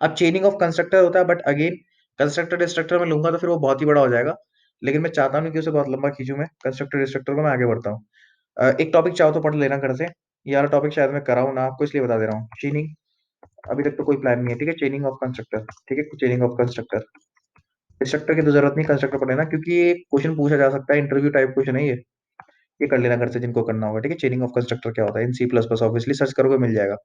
अब चेनिंग ऑफ कंस्ट्रक्टर होता है, बट अगेन कंस्ट्रक्टर डिस्ट्रक्टर में लूंगा तो फिर वो बहुत ही बड़ा हो जाएगा, लेकिन मैं चाहता नहीं कि उसे बहुत लंबा खींचूं, मैं कंस्ट्रक्टर डिस्ट्रक्टर को मैं आगे बढ़ता हूँ। एक टॉपिक चाहो तो पढ़ लेना घर से, ये वाला टॉपिक शायद मैं कराऊँ ना आपको, इसलिए बता दे रहा हूँ, चेनिंग अभी तक तो कोई प्लान नहीं है, ठीक है, चेनिंग ऑफ कंस्ट्रक्टर, ठीक है, चेनिंग ऑफ कंस्ट्रक्टर, डिस्ट्रक्टर की तो जरूरत नहीं, कंस्ट्रक्टर पढ़ लेना, क्योंकि ये क्वेश्चन पूछा जा सकता है, इंटरव्यू टाइप क्वेश्चन है ये कर लेना घर से जिनको करना होगा, ठीक है, चेनिंग ऑफ कंस्ट्रक्टर क्या होता है, in C plus plus obviously search करोगे मिल जाएगा,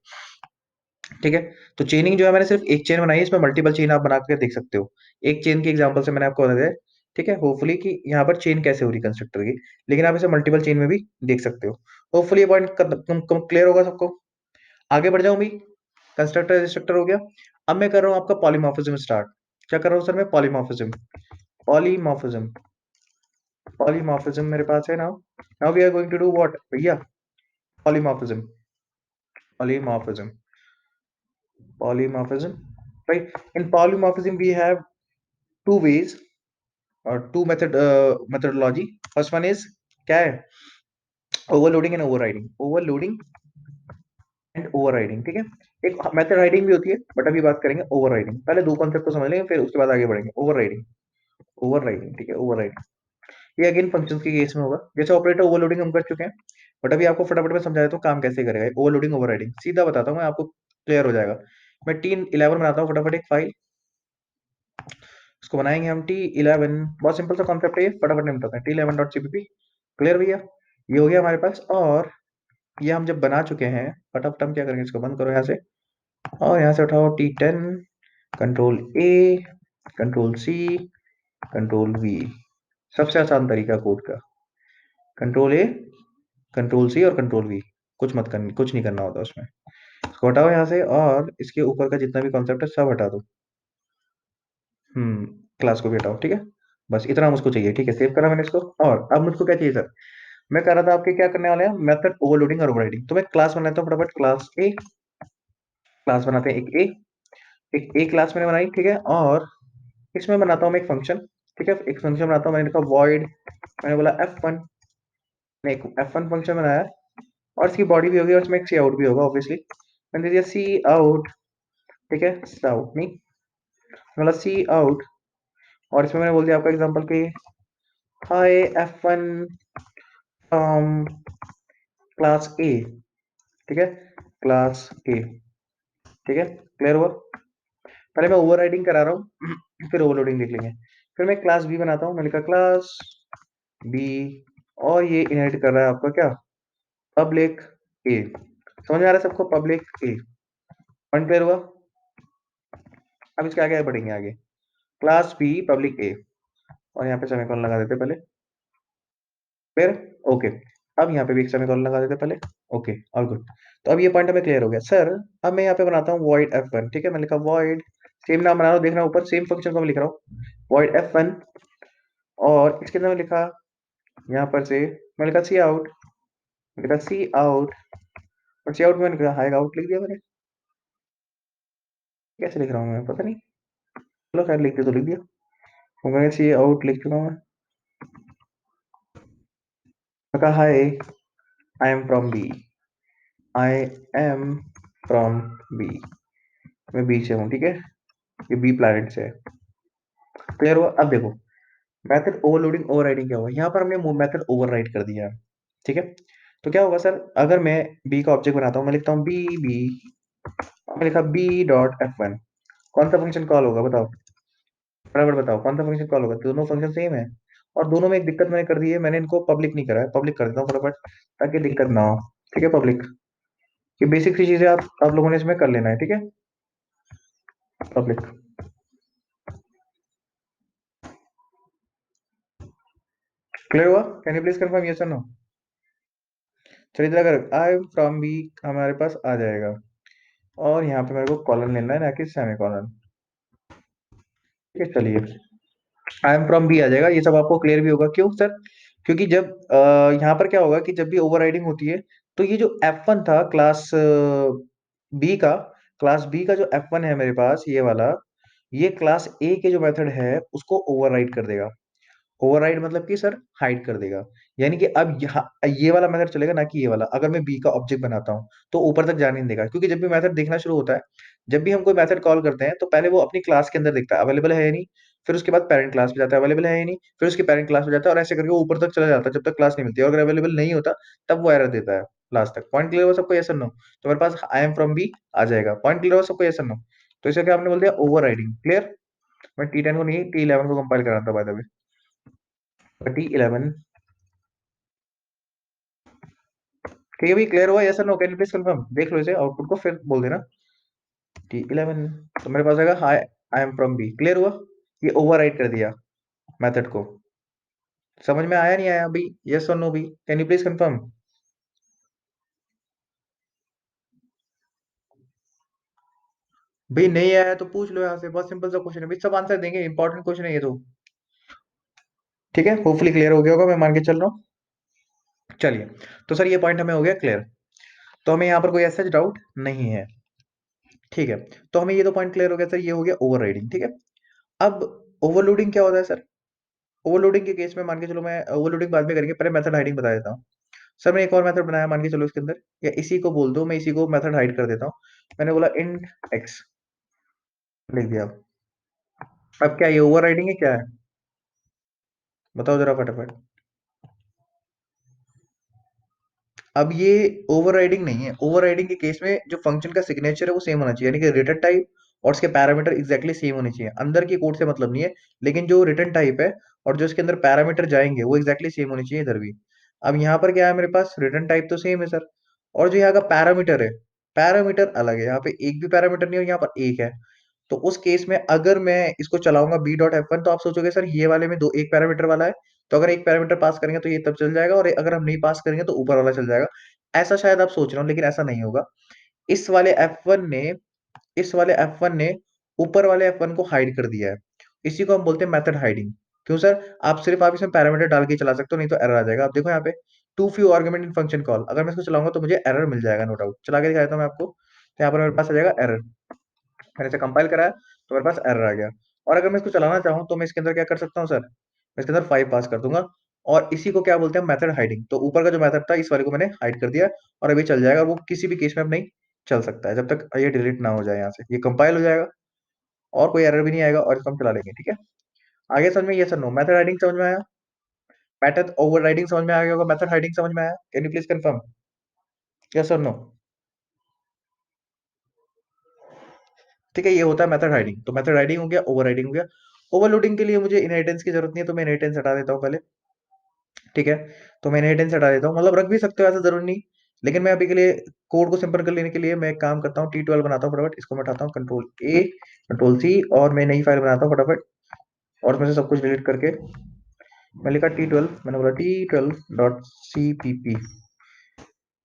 ठीक है। तो चेनिंग जो है, मैंने सिर्फ एक चेन बनाई है, इसमें मल्टीपल चेन आप बना के देख सकते हो, एक चेन की एग्जांपल से मैंने आपको बता दिया, ठीक है, होपफुली कि यहाँ पर चेन कैसे हो रही कंस्ट्रक्टर की, लेकिन आप इसे मल्टीपल चेन में भी देख सकते हो। होपफुली ये पॉइंट क्लियर होगा सबको। आगे बढ़ जाऊं भी, कंस्ट्रक्टर डिस्ट्रक्टर हो गया। अब मैं कर रहा हूँ आपका पॉलीमॉर्फिज्म स्टार्ट। क्या कर रहा हूँ सर मैं, पॉलीमॉर्फिज्म, पॉलीमॉर्फिज्म, पॉलीमॉर्फिज्म मेरे पास है now, now we are going to do what भैया, polymorphism, polymorphism, polymorphism, right? In polymorphism we have two ways or two methodology. First one is क्या है, overloading and overriding, overloading and overriding, ठीक है। एक method riding भी होती है, but अभी बात करेंगे ओवरराइडिंग, पहले दो कॉन्सेप्ट को समझ लेंगे फिर उसके बाद आगे बढ़ेंगे। ओवरराइडिंग, ओवरराइडिंग, ठीक है, ओवरराइडिंग, ये अगेन फंक्शंस के केस में होगा, जैसे ऑपरेटर ओवरलोडिंग हम कर चुके हैं, बट अभी आपको फटाफट में समझा देता हूँ काम कैसे करेगा ओवरलोडिंग ओवरराइडिंग, सीधा बताता हूँ मैं आपको, क्लियर हो जाएगा। मैं T11 बनाता हूँ फटाफट एक फाइल, इसको बनाएंगे हम T11, बहुत सिंपल सा कॉन्सेप्ट है ये, फटाफट निपटाते हैं, T11.cpp, क्लियर भैया, ये हो गया हमारे पास। और ये हम जब बना चुके हैं, फटाफट हम क्या करेंगे, इसको बंद करो यहाँ से, और यहाँ से उठाओ T10, control A, control C, control V, सबसे आसान तरीका कोड का, कंट्रोल ए, कंट्रोल सी और कंट्रोल वी, कुछ मत करनी, कुछ नहीं करना होता उसमें, इसको हटाओ यहाँ से, और इसके ऊपर का जितना भी कॉन्सेप्ट है सब हटा दो, क्लास को भी हटाओ, ठीक है, बस इतना मुझको चाहिए, ठीक है, सेव करा मैंने इसको। और अब मुझको क्या चाहिए सर, मैं कह रहा था आपके क्या करने वाले हैं, मेथड ओवरलोडिंग और ओवरराइडिंग, तो मैं क्लास बनाता हूँ फटाफट, क्लास ए, क्लास बनाते हैं एक ए क्लास मैंने बनाई, ठीक है, और इसमें बनाता हूँ मैं एक फंक्शन, ठीक है, एक फंक्शन बनाता हूँ, मैंने लिखा वॉइड, मैंने बोला F1, मैंने एक F1 फंक्शन बनाया, और इसकी बॉडी भी होगी और इसमें एक सी आउट भी होगा ऑब्वियसली, मैंने दे दिया सी आउट, ठीक है, सी आउट नहीं, मतलब सी आउट, और इसमें मैंने बोल दिया आपका एग्जांपल के हाय F1 क्लास ए, ठीक है, क्लास ए, ठीक है, क्लियर हुआ। पहले मैं ओवरराइडिंग करा रहा हूँ फिर ओवरलोडिंग देख लेंगे। फिर मैं क्लास बी बनाता हूँ, मैंने लिखा क्लास बी, और ये इनहेरिट कर रहा है आपका क्या, पब्लिक ए। समझ में आ रहा है सबको, पब्लिक ए, पॉइंट क्लियर हुआ। अब इसके आगे बढ़ेंगे आगे, क्लास बी पब्लिक ए, और यहाँ पे सेमीकोलन लगा देते पहले, फिर ओके। अब यहाँ पे भी एक सेमीकोलन लगा देते पहले, ओके, ऑल गुड। तो अब ये पॉइंट हमें क्लियर हो गया सर। अब मैं यहाँ पे बनाता हूँ वॉइड F1, ठीक है, मैं लिखा वॉइड, सेम नाम बना रहा हूँ, देखना ऊपर सेम फंक्शन को मैं लिख रहा हूँ, वॉइड F1, और इसके अंदर मैं लिखा यहाँ पर से, मैं लिखा सी आउट, लिखा सी आउट, और सी आउट में लिखा हाई आउट लिख दिया मैंने। कैसे लिख रहा हूँ मैं पता नहीं, चलो खैर लिख दिया तो लिख दिया, मैंने सी आउट लिख चुका हूँ मैं। मैं कहा hi, I am from B, I am from B, मैं बी से हूँ, ठीक है, ये बी प्लैनेट से है, क्लियर हुआ। अब देखो मेथड ओवरलोडिंग ओवरराइडिंग क्या हुआ, यहाँ पर हमने मेथड ओवरराइड कर दिया है, ठीक है। तो क्या होगा सर, अगर मैं बी का ऑब्जेक्ट बनाता हूँ, मैं लिखता हूँ बी बी, मैं लिखा बी डॉट F1, कौन सा फंक्शन कॉल होगा बताओ, फटाफट बताओ कौन सा फंक्शन कॉल होगा, दोनों फंक्शन सेम है। और दोनों में एक दिक्कत मैंने कर दी है, मैंने इनको पब्लिक नहीं करा है, पब्लिक कर देता हूँ फटाफट ताकि दिक्कत ना हो, ठीक है, पब्लिक। ये बेसिक सी चीजें आप लोगों ने इसमें कर लेना है, ठीक है, पब्लिक, क्लियर हुआ। Can you please confirm yes और नो। चलिए इधर अगर आई एम फ्रॉम बी हमारे पास आ जाएगा, और यहाँ पे मेरे को कॉलन लेना है ना कि सेमी कॉलन, ठीक है, चलिए आई एम फ्रॉम बी आ जाएगा, ये सब आपको क्लियर भी होगा, क्यों सर, क्योंकि जब यहाँ पर क्या होगा कि जब भी ओवरराइडिंग होती है, तो ये जो F1 था क्लास बी का, क्लास बी का जो F1 है मेरे पास ये वाला, ये क्लास ए के जो मेथड है उसको ओवरराइड कर देगा। ओवरराइड मतलब कि सर हाइड कर देगा, यानी कि अब यहाँ ये वाला मेथड चलेगा ना कि ये वाला, अगर मैं बी का ऑब्जेक्ट बनाता हूँ तो ऊपर तक जाने नहीं देगा, क्योंकि जब भी मेथड देखना शुरू होता है, जब भी हम कोई मेथड कॉल करते हैं तो पहले वो अपनी क्लास के अंदर देखता है अवेलेबल है या नहीं, फिर उसके बाद पेरेंट क्लास में जाता है अवेलेबल है या नहीं, फिर उसके पेरेंट क्लास में जाता है, और ऐसे करके वो ऊपर तक चला जाता है जब तक क्लास नहीं मिलती है, और अगर अवेलेबल नहीं होता तब वो एरर देता है लास्ट तक। पॉइंट क्लियर हो सबको, यस और नो। तो मेरे पास आई एम फ्रॉम बी आ जाएगा, पॉइंट क्लियर हो सबको, यस और नो। तो इसे क्या हमने बोल दिया, ओवर राइडिंग, क्लियर। मैं T10 को नहीं T11 को कंपाइल करा था बाय द वे, T11, ठीक है भाई, क्लियर हुआ यस और no, can you please confirm, देख लो इसे आउटपुट को फिर बोल देना T11। तो मेरे पास आएगा hi, I am from B, clear हुआ। ये ओवरराइड कर दिया मेथड को, समझ में आया नहीं आया अभी, यस और नो भी, कैन यू प्लीज कंफर्म। भाई नहीं आया तो पूछ लो यहाँ से, बहुत सिंपल सा क्वेश्चन है भाई, सब आंसर देंगे, इंपॉर्टेंट क्वेश्चन है ये तो, ठीक है, होपफुली क्लियर हो गया होगा, मैं मान के चल रहा हूँ। चलिए, तो सर ये पॉइंट हमें हो गया क्लियर, तो हमें यहाँ पर कोई ऐसा डाउट नहीं है, ठीक है। तो हमें ये तो पॉइंट क्लियर हो गया सर, ये हो गया ओवरराइडिंग, ठीक है। अब ओवरलोडिंग क्या होता है सर, ओवरलोडिंग के केस में मान के चलो, मैं ओवरलोडिंग बाद में करेंगे, पहले मेथड हाइडिंग बता देता हूँ। सर मैं एक और मेथड बनाया मान के चलो इसके अंदर, या इसी को बोल दो, मैं इसी को मेथड हाइड कर देता हूँ, मैंने बोला इंट एक्स लिख दिया। अब क्या ये ओवरराइडिंग है क्या है, बताओ जरा फटाफट। अब ये ओवरराइडिंग नहीं है, ओवरराइडिंग के केस में जो फंक्शन का सिग्नेचर है वो सेम होना चाहिए, यानी कि रिटर्न टाइप और उसके पैरामीटर एग्जैक्टली सेम होने चाहिए, अंदर की कोड से मतलब नहीं है, लेकिन जो रिटर्न टाइप है और जो इसके अंदर पैरामीटर जाएंगे वो एग्जैक्टली सेम होने चाहिए इधर भी। अब यहाँ पर क्या है, मेरे पास रिटर्न टाइप तो सेम है सर, और जो यहाँ का पैरामीटर है, पैरामीटर अलग है, यहाँ पे एक भी पैरामीटर नहीं है, यहाँ पर एक है। तो उस केस में अगर मैं इसको चलाऊंगा B.F1, तो आप सोचोगे सर ये वाले में दो एक पैरामीटर वाला है, तो अगर एक पैरामीटर पास करेंगे तो ये तब चल जाएगा, और अगर हम नहीं पास करेंगे तो ऊपर वाला चल जाएगा। ऐसा शायद आप सोच रहे हो, लेकिन ऐसा नहीं होगा। इस वाले F1 ने इस वाले F1 ने ऊपर वाले F1 को हाइड कर दिया है, इसी को हम बोलते हैं मेथड हाइडिंग। क्यों सर, आप इसमें पैरामीटर डाल के चला सकते हो, नहीं तो एरर आ जाएगा। आप देखो यहाँ पे too few argument in function call, अगर मैं इसको चलाऊंगा तो मुझे एरर मिल जाएगा, नो डाउट, चला के दिखा देता हूँ मैं आपको। तो यहाँ पर मेरे पास आ जाएगा एरर, मैंने इसे कंपाइल कराया तो मेरे पास एरर आ गया। और अगर मैं इसको चलाना चाहूँ तो मैं इसके अंदर क्या कर सकता हूँ सर, मैं इसके अंदर 5 पास कर दूंगा, और इसी को क्या बोलते हैं, मेथड हाइडिंग। तो ऊपर का जो मेथड था इस वाले को मैंने हाइड कर दिया, और अभी चल जाएगा, वो किसी भी केस में अब नहीं चल सकता है जब तक ये डिलीट ना हो जाए, यहाँ से ये कंपाइल हो जाएगा और कोई एरर भी नहीं आएगा, और इसको हम चला लेंगे, ठीक है। आगे समझ में, ये सर नो, मेथड हाइडिंग समझ में आया। मेथड ओवरराइडिंग समझ में आ गया होगा, मेथड हाइडिंग समझ में आया? Can you please confirm, yes और नो? ठीक है, ये होता है मेथड हाइडिंग। तो मेथड हाइडिंग हो गया, ओवरराइडिंग हो गया। ओवरलोडिंग के लिए मुझे इनहेरिटेंस की जरूरत नहीं है, तो मैं इनहेरिटेंस हटा देता हूँ पहले। ठीक है, तो मैं इनहेरिटेंस हटा देता हूँ, मतलब रख भी सकते हो, ऐसा जरूरी नहीं। लेकिन मैं अभी के लिए कोड को सिंपल कर लेने के लिए मैं एक काम करता हूँ, T12 बनाता हूँ फटाफट। इसको मैं उठाता हूँ, कंट्रोल ए कंट्रोल सी, और मैं नई फाइल बनाता हूँ फटाफट, और उसमें से सब कुछ डिलीट करके मैं लिखा T12, मैंने बोला T12.cpp।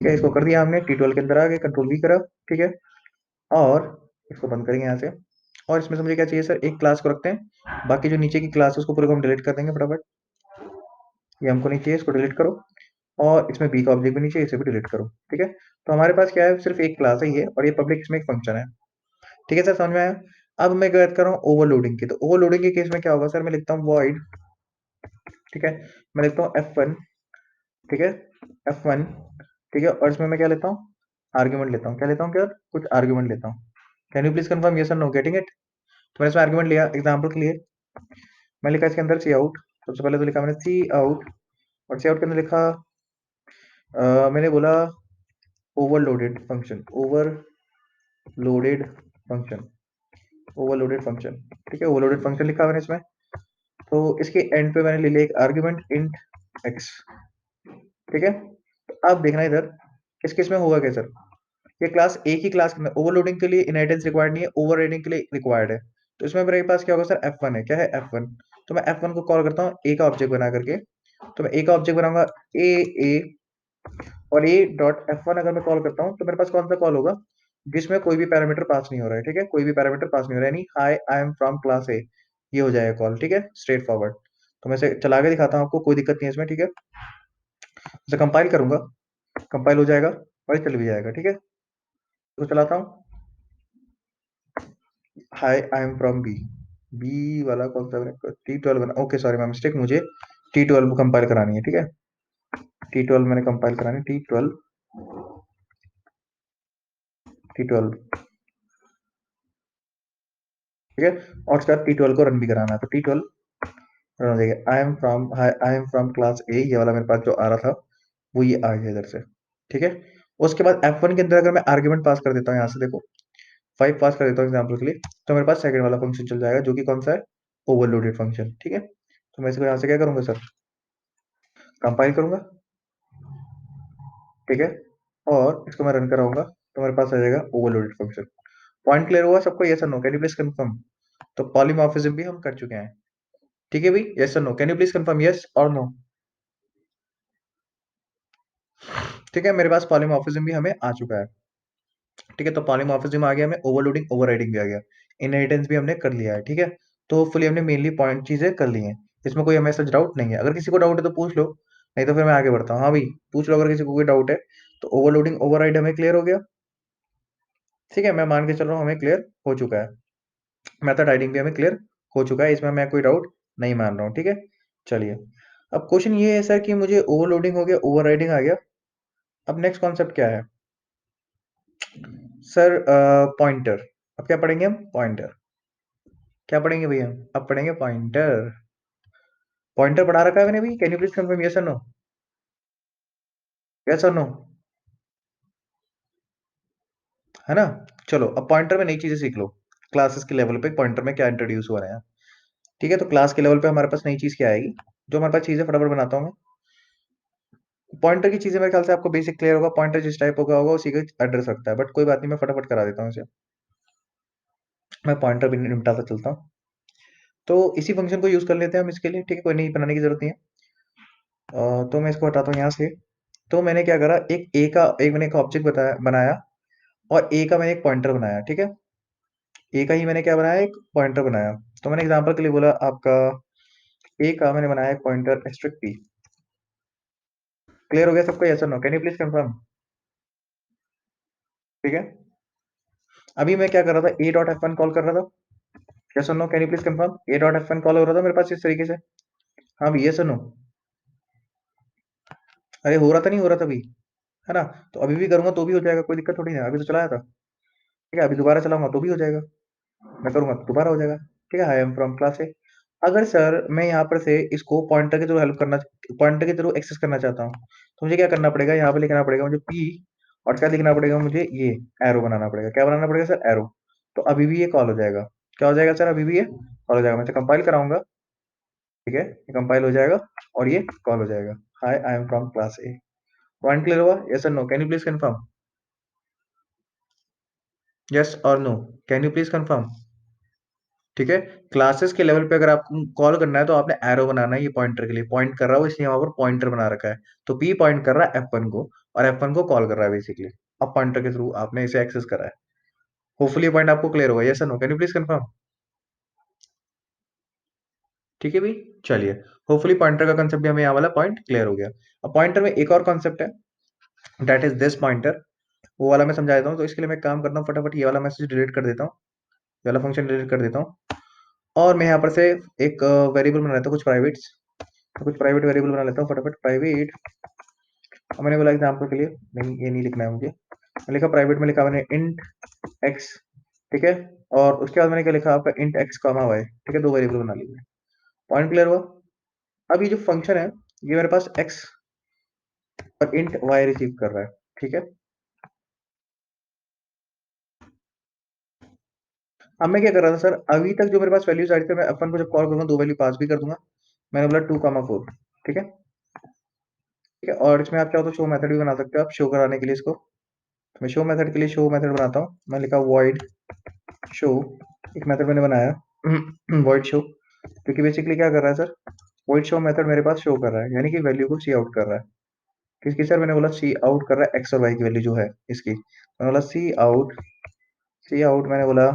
ठीक है, इसको कर दिया हमने, T12 के अंदर आ गए, कंट्रोल वी करा। ठीक है, और इसको बंद करेंगे यहाँ से। और इसमें से मुझे क्या चाहिए सर, एक क्लास को रखते हैं, बाकी जो नीचे की क्लास है उसको पूरे को हम डिलीट कर देंगे फटाफट। ये हमको नहीं चाहिए, इसको डिलीट करो। और इसमें बी का ऑब्जेक्ट भी नहीं चाहिए, इसे भी डिलीट करो। ठीक है, तो हमारे पास क्या है, सिर्फ एक क्लास है ये, और ये पब्लिक इसमें एक फंक्शन है। ठीक है सर, समझ में आया? अब मैं बात कर रहा हूँ ओवरलोडिंग की। तो ओवरलोडिंग के केस में क्या होगा सर, मैं लिखता हूँ वॉइड। ठीक है, मैं लिखता हूँ F1। ठीक है, F1। ठीक है, और इसमें मैं क्या लेता हूँ, आर्ग्यूमेंट लेता हूँ। क्या लेता हूँ, क्या कुछ आर्ग्यूमेंट लेता हूँ। Can you please confirm yes और नो, गेटिंग इट? तो मैंने इसमें आर्ग्यूमेंट लिया एग्जाम्पल के लिए। मैं लिखा इसके अंदर सी आउट। सबसे पहले तो लिखा मैंने सी आउट, और सी आउट के अंदर लिखा मैंने बोला overloaded function, overloaded function, overloaded function. ठीक है, ओवरलोडेड फंक्शन लिखा मैंने इसमें। तो इसके एंड पे मैंने ले लिया एक आर्ग्यूमेंट इंट एक्स। ठीक है, तो अब देखना इधर किस किस में होगा क्या सर, ये क्लास एक ही क्लास में ओवरलोडिंग के लिए इनहेरिटेंस रिक्वायर्ड नहीं है, ओवरराइडिंग के लिए रिक्वायर्ड है। तो इसमें मेरे पास क्या होगा सर, F1 है। क्या है, F1? तो मैं F1 को कॉल करता हूँ ए का ऑब्जेक्ट बना करके। तो मैं ए का ऑब्जेक्ट बनाऊंगा, ए और ए डॉट F1 अगर मैं कॉल करता हूँ तो मेरे पास कौन सा कॉल होगा, जिसमें कोई भी पैरामीटर पास नहीं हो रहा है। ठीक है, कोई भी पैरामीटर पास नहीं हो रहा है, यानी high I am from class ए, ये हो जाएगा कॉल। ठीक है, स्ट्रेट फॉरवर्ड। तो मैं इसे चला के दिखाता हूँ आपको, कोई दिक्कत नहीं है इसमें। ठीक है, इसे कंपाइल करूंगा, कंपाइल हो जाएगा और ये चल भी जाएगा। ठीक है, तो चलाता हूँ, hi I am from B. B वाला कौन सा, T12 बना, ओके सॉरी माई मिस्टेक, मुझे T12 कंपाइल करानी है। ठीक है, T12 मैंने कंपाइल करानी, T12। ठीक है, और उसके बाद T12 को रन भी कराना है। तो T12 रन हो जाएगा, आई एम फ्रॉम क्लास ए, ये वाला मेरे पास जो आ रहा था वो ये आ गया इधर से। ठीक है, उसके बाद F1 के अंदर अगर मैं आर्ग्यूमेंट पास कर देता हूँ, यहाँ से देखो 5 पास कर देता हूँ एग्जाम्पल के लिए, तो मेरे पास सेकंड वाला फंक्शन चल जाएगा, जो कि कौन सा है, ओवरलोडेड फंक्शन। ठीक है, तो मैं इसको यहाँ से क्या करूंगा सर, कंपाइल करूंगा। ठीक है, और इसको मैं रन कराऊंगा, तो मेरे पास आ जाएगा ओवरलोडेड फंक्शन। पॉइंट क्लियर हुआ सबको, यस और no, can you please confirm? तो पॉलीमॉर्फिज्म भी हम कर चुके हैं। ठीक है भाई, यस और no, can you please confirm yes और नो? ठीक है, मेरे पास पॉलीमॉर्फिज्म भी हमें आ चुका है। ठीक है, तो पॉलीमॉर्फिज्म आ गया, हमें ओवरलोडिंग ओवरराइडिंग भी आ गया, इनहेरिटेंस भी हमने कर लिया है। ठीक है, तो होपफुली हमने मेनली पॉइंट चीजें कर ली हैं, इसमें कोई हमें सच डाउट नहीं है। अगर किसी को डाउट है तो पूछ लो, नहीं तो फिर मैं आगे बढ़ता हूँ। हाँ भाई, पूछ लो अगर किसी को कोई डाउट है। तो ओवरलोडिंग ओवरराइड हमें क्लियर हो गया। ठीक है, मैं मान के चल रहा हूँ हमें क्लियर हो चुका है। मेथड हाइडिंग भी हमें क्लियर हो चुका है, इसमें मैं कोई डाउट नहीं मान रहा हूँ। ठीक है, चलिए। अब क्वेश्चन ये है सर कि मुझे ओवरलोडिंग हो गया, ओवरराइडिंग आ गया, अब नेक्स्ट कॉन्सेप्ट क्या है सर? पॉइंटर। अब क्या पढ़ेंगे हम, पॉइंटर। क्या पढ़ेंगे भैया, अब पढ़ेंगे पॉइंटर। पॉइंटर पढ़ा रखा है मैंने भी, can you please confirm yes और नो, यस और नो, है ना? चलो, अब पॉइंटर में नई चीजें सीख लो। क्लासेस के लेवल पे पॉइंटर में क्या इंट्रोड्यूस हो रहे हैं। ठीक है, तो क्लास के लेवल पे हमारे पास नई चीज क्या आएगी, जो हमारे पास चीजें फटाफट बनाता हूँ मैं। पॉइंटर की चीजें मेरे ख्याल से आपको बेसिक क्लियर होगा, पॉइंटर जिस टाइप का होगा उसी का एड्रेस रखता है, बट कोई बात नहीं, मैं फटाफट करा देता हूँ इसे। मैं पॉइंटर भी निपटाता चलता हूँ। तो इसी फंक्शन को यूज कर लेते हैं हम इसके लिए। ठीक है, कोई नहीं बनाने की जरूरत नहीं है। तो मैं इसको हटाता हूँ यहाँ से। तो मैंने क्या करा, एक मैंने एक ऑब्जेक्ट बताया बनाया, और ए का मैंने एक पॉइंटर बनाया। ठीक है, ए का ही मैंने क्या बनाया, एक पॉइंटर बनाया। तो मैंने एग्जांपल के लिए बोला आपका ए का मैंने बनाया एक पॉइंटर एक्सट्रिक पी। क्लियर हो गया सबको, यस और no, can you please confirm? ठीक है, अभी मैं क्या कर रहा था, ए डॉट F1 कॉल कर रहा था। यस और no, can you please confirm? A dot F1 call हो रहा था मेरे पास इस तरीके से। हाँ भी, यस और नो? अरे हो रहा था, नहीं हो रहा था अभी, है ना? तो अभी भी करूंगा तो भी हो जाएगा, कोई दिक्कत थोड़ी है, अभी तो चलाया था। ठीक है, अभी दोबारा चलाऊंगा तो भी हो जाएगा, मैं करूंगा तो दोबारा हो जाएगा। ठीक है, आई एम फ्रॉम क्लास ए। अगर सर मैं यहाँ पर से इसको पॉइंटर के थ्रू हेल्प करना, पॉइंटर के थ्रू एक्सेस करना चाहता हूँ, तो मुझे क्या करना पड़ेगा, यहाँ पे लिखना पड़ेगा मुझे पी, और क्या लिखना पड़ेगा मुझे, ये एरो बनाना पड़ेगा। क्या बनाना पड़ेगा सर, एरो। तो अभी भी ये कॉल हो जाएगा। क्या हो जाएगा सर, अभी भी ये कॉल हो जाएगा। मैं तो कंपाइल कराऊंगा, ठीक है, ये कंपाइल हो जाएगा और ये कॉल हो जाएगा। Hi I am from class A. Point clear हुआ, यस और no, can you please confirm, yes और no, can you please confirm. ठीक है, क्लासेस के लेवल पे अगर आपको कॉल करना है तो आपने एरो बनाना है, ये पॉइंटर के लिए पॉइंट कर रहा हो, इसलिए वहां पर पॉइंटर बना रखा है। तो पी पॉइंट कर रहा है F1 को, और F1 को कॉल कर रहा है बेसिकली। अब पॉइंटर के थ्रू आपने इसे एक्सेस करा है। होपफुली पॉइंट आपको क्लियर होगा, yes no, can you please confirm. ठीक है भाई, चलिए, होपफुली पॉइंटर का कंसेप्ट भी हमें यहाँ वाला पॉइंट क्लियर हो गया। अब पॉइंटर में एक और कॉन्सेप्ट है, दैट इज दिस पॉइंटर। वो वाला मैं समझा देता हूँ। तो इसके लिए मैं एक काम करता हूँ, फटाफट ये वाला मैसेज डिलीट कर देता हूँ, ये वाला फंक्शन डिलीट कर देता हूँ, और मैं यहाँ पर से एक वेरिएबल बना लेता हूँ, कुछ प्राइवेट्स, तो कुछ प्राइवेट वेरिएबल बना लेता हूँ फटाफट। प्राइवेट, मैंने बोला एग्जाम्पल के लिए, नहीं ये नहीं लिखना है मुझे, मैं लिखा प्राइवेट में, लिखा मैंने इंट एक्स, ठीक है, और उसके बाद मैंने क्या लिखा आपका, इंट एक्स कॉमा वाई, ठीक है, दो वेरिएबल बना लिए। पॉइंट क्लियर हुआ। अब ये जो फंक्शन है, ये मेरे पास एक्स और इंट वाई रिसीव कर रहा है, ठीक है। अब मैं क्या कर रहा था सर, अभी तक जो मेरे पास वैल्यूज आ रही थी, मैं अपन को जब कॉल करूंगा दो वैल्यू पास भी कर दूंगा। मैंने बोला 2,4, ठीक है, ठीक है, और इसमें आप चाहो तो शो मेथड भी बना सकते हो आप, शो कराने के लिए इसको। तो मैं शो मेथड के लिए शो मेथड बनाता हूँ, मैं लिखा वॉइड शो, एक मेथड मैंने बनाया वॉइड शो, क्योंकि बेसिकली क्या कर रहा है सर, वॉइड शो मेथड मेरे पास शो कर रहा है, यानी कि वैल्यू को सी आउट कर रहा है। किसकी सर, मैंने बोला सी आउट कर रहा है एक्स और वाई की वैल्यू जो है इसकी, मैंने बोला सी आउट, सी आउट मैंने बोला,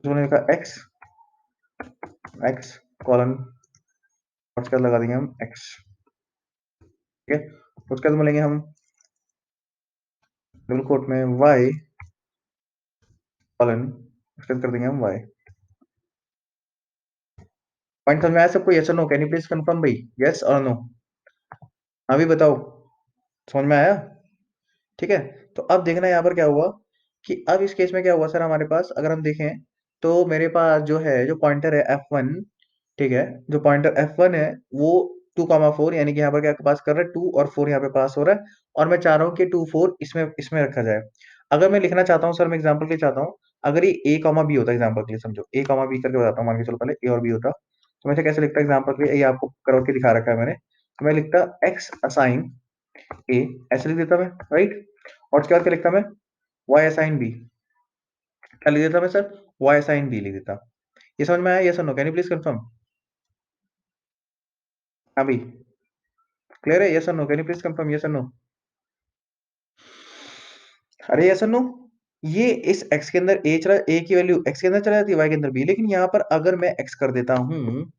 उसने लिखा एक्स, एक्स कॉलन, उसके बाद लगा देंगे हम एक्स, ठीक है। उसके बाद बोलेंगे हम डबल कोट में वाई कॉलन, उसके बाद कर देंगे हम वाई। पॉइंट समझ में आया सबको, यस और no, can you please confirm भाई, यस और नो, अभी बताओ, समझ में आया। ठीक है, तो अब देखना यहाँ पर क्या हुआ, कि अब इस केस में क्या हुआ सर, हमारे पास अगर हम देखें तो मेरे पास जो है, जो पॉइंटर है F1, ठीक है, जो पॉइंटर F1 है वो 2,4, यानी कि यहाँ पर क्या पास कर रहा है, 2 और 4 यहाँ पे पास हो रहा है, और मैं चाह रहा हूँ कि 2 4 इसमें इसमें रखा जाए। अगर मैं लिखना चाहता हूँ सर, मैं एग्जाम्पल के लिए चाहता हूँ, अगर ये ए कॉमा बी होता है, एग्जाम्पल के लिए समझो, ए कॉमा बी करके बताता हूँ, मान के चलो पहले ए और बी होता, तो मैं इसे कैसे लिखता एग्जाम्पल के लिए, ये आपको करके दिखा रखा है मैंने, तो मैं लिखता एक्स असाइन ए, ऐसे लिख देता मैं, राइट, और उसके बाद क्या लिखता मैं, वाई असाइन बी, क्या लिख देता मैं सर, वाई असाइन बी लिख देता। ये समझ में आया, यस और no, can you please confirm. हाँ भाई, क्लियर है, यस और no, can you please confirm, yes और नो। अरे यस और नो, ये इस x के अंदर a की वैल्यू x के अंदर चला जाती है, y के अंदर b, लेकिन यहाँ पर अगर मैं x कर देता हूँ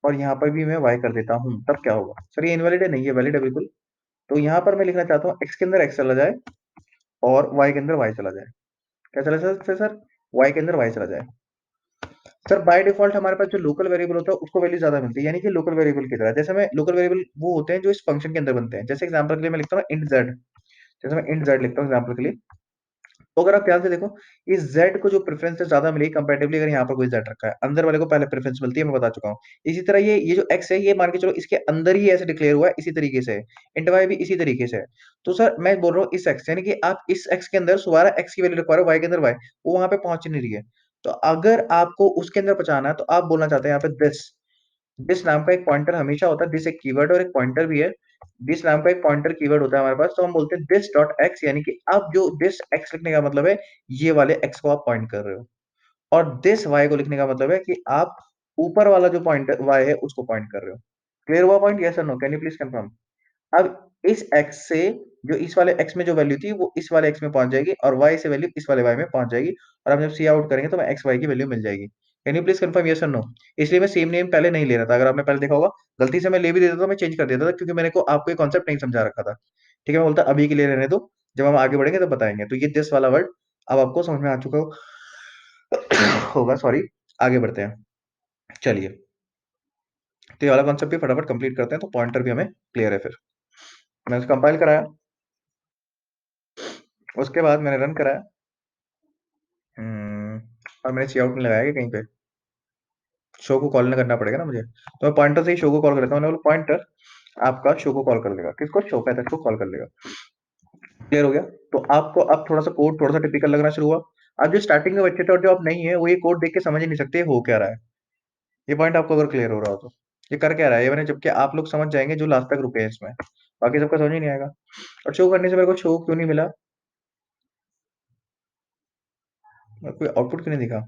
और यहाँ पर भी मैं y कर देता हूँ, तब क्या होगा सर, ये इनवैलिड है, नहीं है, वैलिड है बिल्कुल। तो यहाँ पर मैं लिखना चाहता हूँ x के अंदर x चला जाए और y के अंदर y चला जाए। क्या चला जाए सर, y के अंदर y चला जाए। सर बाय डिफॉल्ट हमारे पास जो लोकल वेरिएबल होता है उसको वैल्यू ज्यादा मिलती है, यानी कि लोकल वेरिएबल की तरह, जैसे मैं लोकल वेरिएबल वो होते हैं जो इस फंक्शन के अंदर बनते हैं, जैसे एग्जांपल के लिए मैं लिखता हूँ इंट z, जैसे मैं इंट z लिखता हूँ एग्जांपल के लिए, तो अगर आप ध्यान से देखो, इस z को जो प्रेफरेंस ज्यादा मिलेगी कंपैरेटिवली, अगर यहाँ पर कोई z रखा है, अंदर वाले को पहले प्रेफरेंस मिलती है, मैं बता चुका हूँ। इसी तरह ये जो x है, ये मान के चलो इसके अंदर ही ऐसे डिक्लेयर हुआ है, इसी तरीके से इंट y भी इसी तरीके से है। तो सर मैं बोल रहा हूँ इस x, यानी कि आप इस x के अंदर दोबारा x की वैल्यू रखवा रहे हो y के अंदर y, वो वहां पे पहुंच नहीं रही है। तो अगर आपको उसके अंदर पहुंचाना है, तो आप बोलना चाहते हैं यहाँ पे दिस, दिस नाम का एक पॉइंटर हमेशा होता है, दिस एक कीवर्ड और एक पॉइंटर भी है, दिस नाम का एक पॉइंटर कीवर्ड होता है हमारे पास, तो हम बोलते हैं दिस डॉट एक्स, यानी कि अब जो दिस एक्स लिखने का मतलब है, ये वाले एक्स को आप पॉइंट कर रहे हो, और दिस वाई को लिखने का मतलब है कि आप ऊपर वाला जो पॉइंटर वाई है उसको पॉइंट कर रहे हो। क्लियर हुआ पॉइंट, यस और no, can you please confirm. अब इस x से जो इस वाले x में जो वैल्यू थी वो इस वाले x में पहुंच जाएगी, और y से वैल्यू इस वाले y में पहुंच जाएगी, और हम जब सी आउट करेंगे तो हमें x y की वैल्यू मिल जाएगी। Can you please confirm, yes और नो। इसलिए मैं सेम नेम पहले नहीं ले रहा था, अगर आपने पहले देखा होगा, गलती से मैं ले भी देता था, मैं चेंज कर देता था, क्योंकि मैंने को आपको ये कॉन्सेप्ट नहीं समझा रखा था। ठीक है, मैं बोलता अभी के लिए रहने दो, जब हम आगे बढ़ेंगे तो बताएंगे। तो ये दिस वाला वर्ड अब आपको समझ में आ चुका होगा, सॉरी। आगे बढ़ते हैं, चलिए, तो ये वाला कॉन्सेप्ट भी फटाफट कंप्लीट करते हैं, तो पॉइंटर भी हमें क्लियर है। फिर मैंने कंपाइल कराया, उसके बाद मैंने रन कराया, और मैंने सी आउट में लगाया कि कहीं पे, शो को कॉल करना पड़ेगा ना मुझे, तो मैं पॉइंटर से ही शो को कॉल कर लेता हूँ। मैंने बोला पॉइंटर आपका शो को कॉल कर लेगा, किसको, शो मेथड को कॉल कर लेगा। क्लियर हो गया। तो आपको अब थोड़ा सा कोड थोड़ा सा टिपिकल लगना शुरू हुआ। अब जो स्टार्टिंग में बच्चे थे और जो आप नहीं है, वो ये कोड देख के समझ ही नहीं सकते ये हो क्या रहा है। ये पॉइंट आपको अगर क्लियर हो रहा हो तो ये कर क्या रहा है ये मैंने, जबकि आप लोग समझ जाएंगे जो लास्ट तक रुके हैं इसमें, बाकी सबका समझ ही नहीं आएगा। और शो करने से मेरे को शो क्यों नहीं मिला, मेरे को आउटपुट क्यों नहीं दिखा।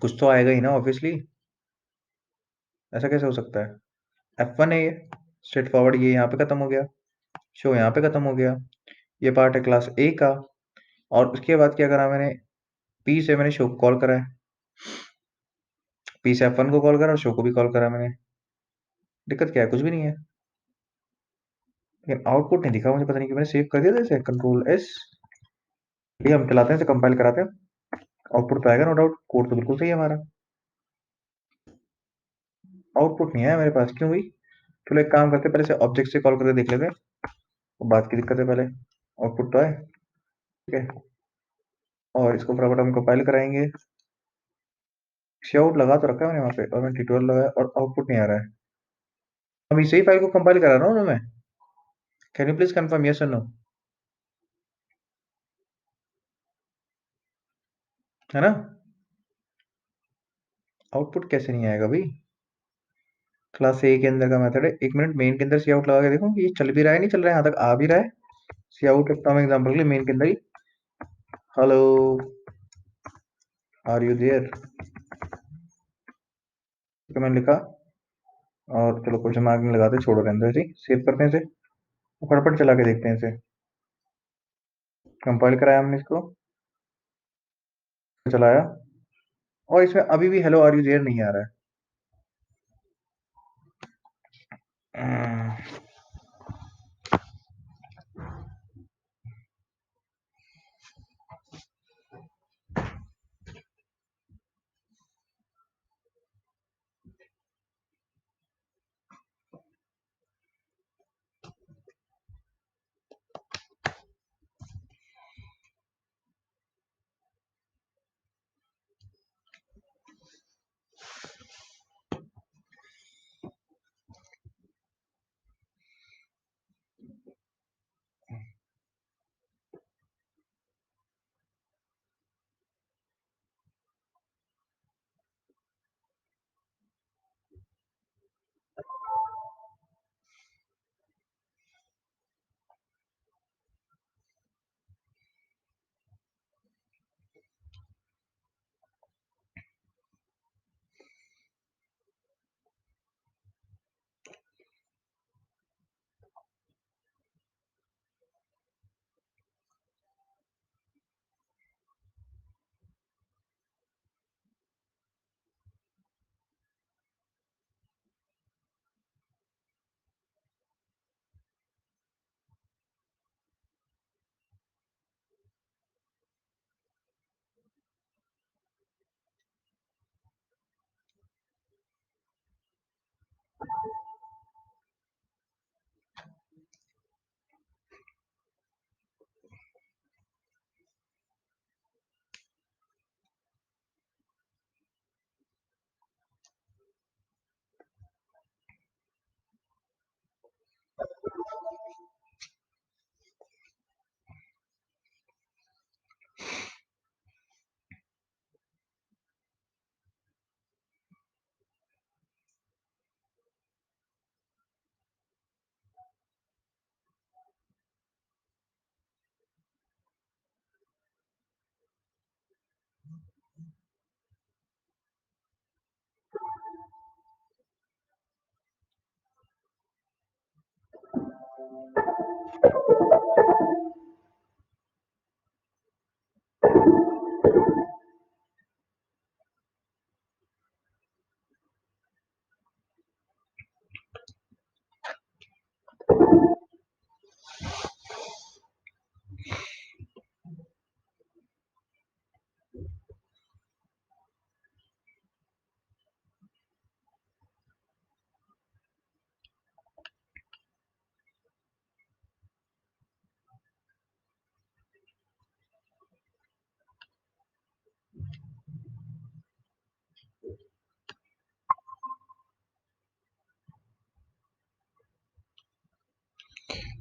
कुछ तो आएगा ही ना ऑब्वियसली, ऐसा कैसे हो सकता है। F1 है ये, स्ट्रेट फॉरवर्ड, ये यहाँ पे खत्म हो गया, शो यहाँ पे खत्म हो गया। ये पार्ट है क्लास ए का। और उसके बाद क्या करा मैंने, पी से मैंने शो को कॉल करा है, पी से F1 को कॉल करा और शो को भी कॉल करा मैंने। दिक्कत क्या है, कुछ भी नहीं है। लेकिन आउटपुट नहीं दिखा मुझे, पता नहीं क्यों। मैंने सेव कर दिया था इसे, कंट्रोल एस, ये हम चलाते हैं, इसे कंपाइल कराते हैं, आउटपुट तो आएगा नो डाउट। कोड तो बिल्कुल सही है हमारा, आउटपुट नहीं आया मेरे पास, क्यों भाई। चलो एक काम करते हैं, पहले से ऑब्जेक्ट से कॉल करके देख लेते हैं, वो बात की दिक्कत है। पहले आउटपुट तो आए, ठीक है। और इसको फटाफट हम कंपाइल कराएंगे। आउट लगा तो रखा है मैंने वहाँ पे, और मैंने ट्यूटोरियल लगाया और आउटपुट नहीं आ रहा है। हम इसे ही फाइल को कंपाइल करा रहा हूँ ना मैं। Can you please confirm yes और नो, है ना। आउटपुट कैसे नहीं आएगा भाई, क्लास ए के अंदर का मेथड है। एक मिनट, मेन के अंदर सी आउट लगा के देखो कि ये चल भी रहा है, नहीं चल रहा है, यहाँ तक आ भी रहा है। सी आउट रखता हूँ एग्जाम्पल के लिए, मेन के अंदर ही, हेलो आर यू देयर, तो मैंने लिखा। और चलो क्वेश्चन मार्क नहीं लगाते, छोड़ो, रहने दो, जी सेव करते हैं इसे, फटाफट चला के देखते हैं इसे। कंपाइल कराया हमने इसको, चलाया, और इसमें अभी भी हेलो आर यू देयर नहीं आ रहा है।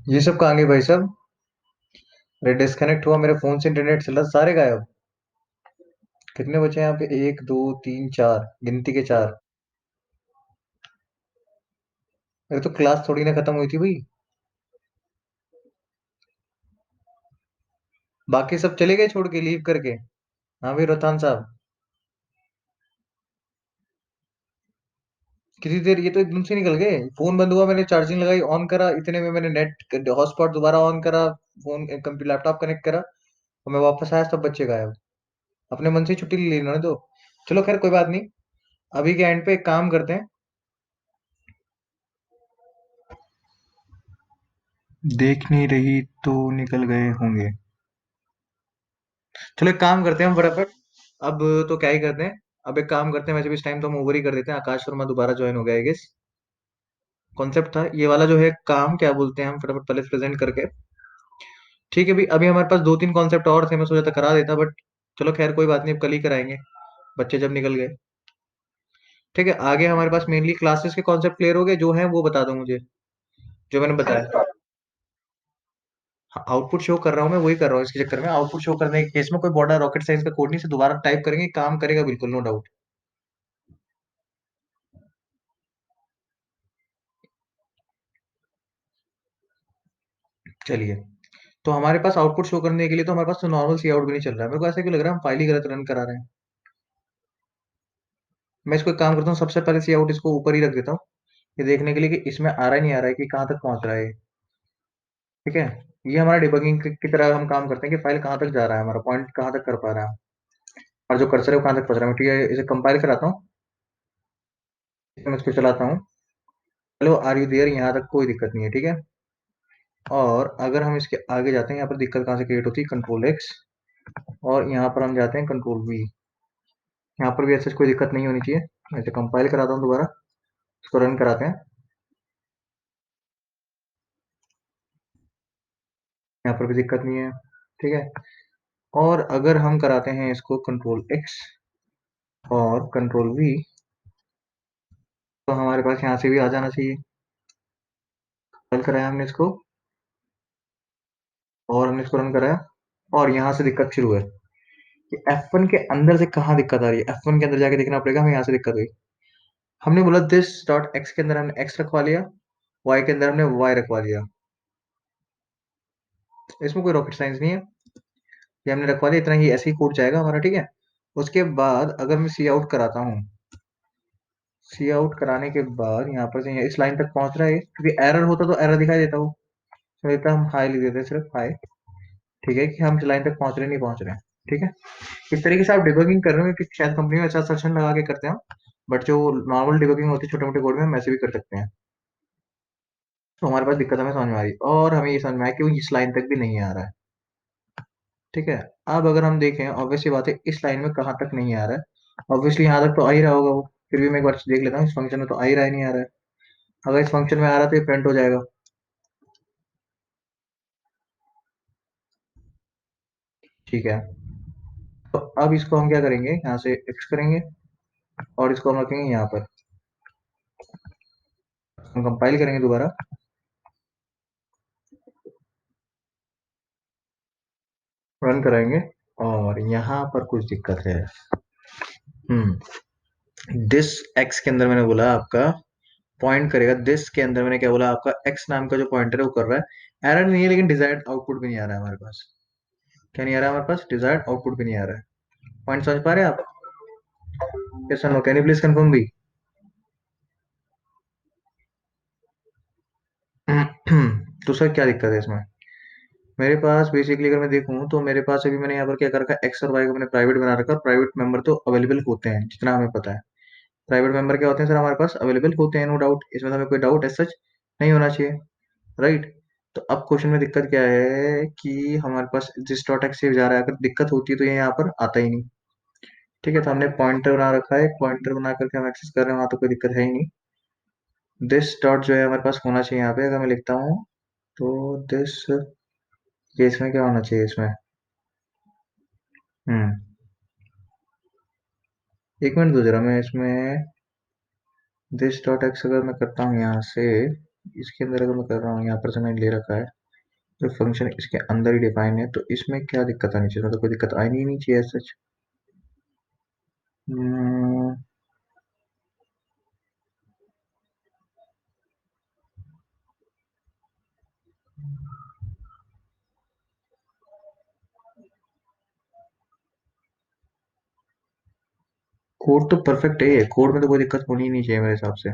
ये सब कहाँ गए भाई साहब? अरे डिस्कनेक्ट हुआ, मेरे फोन से इंटरनेट चला, सारे गायब। कितने बचे हैं यहाँ पे? एक दो तीन चार, गिनती के चार। अरे तो क्लास थोड़ी ना खत्म हुई थी भाई। बाकी सब चले गए छोड़ के, लीव करके। हाँ भाई रोहतान साहब। किसी देर ये तो एकदम से निकल गए, फोन बंद हुआ, मैंने चार्जिंग लगाई, ऑन करा, इतने में मैंने नेट हॉटस्पॉट दोबारा ऑन करा, फोन कंप्यूटर लैपटॉप कनेक्ट करा, और मैं वापस आया तब बच्चे गायब। अपने मन से ही छुट्टी ले ली इन्होंने तो। चलो खैर कोई बात नहीं। अभी के एंड पे एक काम करते हैं। देख नहीं रही तो निकल गए होंगे। चलो एक काम करते हैं हम फटाफट। अब तो क्या ही करते हैं। अब एक काम करते हैं, वैसे भी इस टाइम तो हम ओवर ही कर देते हैं, आकाश शर्मा दोबारा ज्वाइन हो गया, गेस। कॉन्सेप्ट था ये वाला जो है, काम क्या बोलते हैं हम फटाफट पहले प्रेजेंट करके। ठीक है भाई, अभी हमारे पास दो तीन कॉन्सेप्ट और थे, मैं सोचा था करा देता, बट चलो खैर कोई बात नहीं, अब कल ही कराएंगे, बच्चे जब निकल गए। ठीक है, आगे हमारे पास मेनली क्लासेस के कॉन्सेप्ट क्लियर हो गए, जो है वो बता दो मुझे, जो मैंने बताया। आउटपुट शो कर रहा हूँ, मैं वही कर रहा हूँ, इसके चक्कर में आउटपुट शो करने के केस में कोई बड़ा रॉकेट साइंस का कोड नहीं, से दोबारा टाइप करेंगे, काम करेगा बिल्कुल, नो डाउट। चलिए, तो हमारे पास आउटपुट शो करने के लिए तो हमारे पास तो नॉर्मल सी आउट भी नहीं चल रहा है, मेरे को ऐसा क्यों लग रहा है हम फाइल ही गलत रन करा रहे हैं। मैं इसको एक काम करता हूँ, सबसे पहले सी आउट इसको ऊपर ही रख देता हूँ, ये देखने के लिए कि इसमें आ रहा है नहीं आ रहा है, कि कहाँ तक पहुंच रहा है ये। ठीक है, ये हमारा डिबगिंग की तरह हम काम करते हैं, कि फाइल कहाँ तक जा रहा है, हमारा पॉइंट कहाँ तक कर पा रहा है, और जो कर्सर है वो कहाँ तक पहुंच रहा है। ठीक है, इसे कंपाइल कराता हूँ, मैं इसको चलाता हूँ। हेलो आर यू देयर, यहाँ तक कोई दिक्कत नहीं है, ठीक है। और अगर हम इसके आगे जाते हैं, यहाँ पर दिक्कत कहाँ से क्रिएट होती है, कंट्रोल एक्स, और यहाँ पर हम जाते हैं कंट्रोल वी। यहाँ पर भी ऐसे कोई दिक्कत नहीं होनी चाहिए। मैं इसे कंपाइल कराता हूँ दोबारा, इसको रन कराते हैं। यहाँ पर भी दिक्कत नहीं है, ठीक है। और अगर हम कराते हैं इसको कंट्रोल एक्स और कंट्रोल वी, तो हमारे पास यहाँ से भी आ जाना चाहिए। रन कराया हमने इसको, और हमने इसको रन कराया, और यहाँ से दिक्कत शुरू है, कि F1 के अंदर से कहाँ दिक्कत आ रही है, F1 के अंदर जाके देखना पड़ेगा हमें, यहाँ से दिक्कत हुई। हमने बोला दिस डॉट एक्स के अंदर हमने एक्स रखवा लिया, वाई के अंदर हमने वाई रखवा लिया। इसमें कोई रॉकेट साइंस नहीं है, ये हमने रखवा लिया, इतना ही, ऐसे ही कोड जाएगा हमारा, ठीक है। उसके बाद अगर मैं सी आउट कराता हूँ, सी आउट कराने के बाद यहाँ पर से इस लाइन तक पहुंच रहा है, क्योंकि एरर होता तो एरर दिखाई देता, वो तो देता, हम हाई लिख देते सिर्फ हाई। ठीक है, कि हम इस लाइन तक पहुंच रहे नहीं पहुंच रहे हैं। ठीक है, इस तरीके से आप डिबगिंग कर रहे हो, कि शायद कंपनी में अच्छा सेशन लगा के करते हैं, बट जो नॉर्मल डिबगिंग होती है छोटे मोटे कोड में, हम ऐसे भी कर सकते हैं। तो हमारे पास दिक्कत हमें समझ में आ रही, और हमें ये समझ में आया कि वो इस लाइन तक भी नहीं आ रहा है। ठीक है, अब अगर हम देखें, ऑब्वियसली बात है, इस लाइन में कहाँ तक नहीं आ रहा है, ऑब्वियसली यहाँ तक तो आ ही रहा होगा वो, फिर भी मैं एक बार देख लेता हूँ, इस फंक्शन में तो आ ही रहा है नहीं आ रहा है। अगर इस फंक्शन में आ रहा है तो ये प्रिंट हो जाएगा। ठीक है, तो अब इसको हम क्या करेंगे, यहाँ से एक्स करेंगे, और इसको हम रखेंगे यहाँ पर, हम कंपाइल करेंगे दोबारा, रन कराएंगे, और यहाँ पर कुछ दिक्कत है। हम्म दिस एक्स के अंदर मैंने बोला आपका पॉइंट करेगा, दिस के अंदर मैंने क्या बोला, आपका एक्स नाम का जो पॉइंटर है वो कर रहा है, एरर नहीं है, लेकिन डिजायर्ड आउटपुट भी नहीं आ रहा है हमारे पास। क्या नहीं आ रहा है हमारे पास, डिजायर्ड आउटपुट भी नहीं आ रहा है। पॉइंट समझ पा रहे हैं आप? Yes no, can you please confirm भी? तो सर क्या दिक्कत है इसमें? मेरे पास बेसिकली अगर मैं देखूं, तो मेरे पास अभी मैंने यहाँ पर क्या कर रखा है, एक्स और वाई को मैंने प्राइवेट बना रखा है, प्राइवेट मेंबर तो अवेलेबल होते हैं जितना हमें पता है। प्राइवेट मेंबर क्या होते हैं सर, हमारे पास अवेलेबल होते हैं, नो डाउट, इसमें तो हमें कोई डाउट एज सच नहीं होना चाहिए, राइट। तो अब क्वेश्चन में दिक्कत क्या है, कि हमारे पास जिस डॉट एक्स से जा रहा है, अगर दिक्कत होती है तो ये यहाँ पर आता ही नहीं। ठीक है, तो हमने पॉइंटर बना रखा है, पॉइंटर बना करके हम एक्सेस कर रहे हैं, वहां तो कोई दिक्कत है ही नहीं। दिस डॉट जो है हमारे पास होना चाहिए यहाँ पे, अगर मैं लिखता हूँ तो दिस, ये इसमें क्या होना चाहिए इसमें, हम्म एक मिनट दो जरा, मैं इसमें दिस डॉट एक्स अगर मैं करता हूँ यहाँ से, इसके अंदर अगर मैं कर रहा हूँ, यहाँ पर से मैंने ले रखा है, जो फंक्शन इसके अंदर ही डिफाइन है, तो इसमें क्या दिक्कत आनी चाहिए, मतलब कोई दिक्कत आनी ही नहीं चाहिए सच। कोड तो परफेक्ट है, कोड में तो कोई दिक्कत होनी ही नहीं चाहिए मेरे हिसाब से।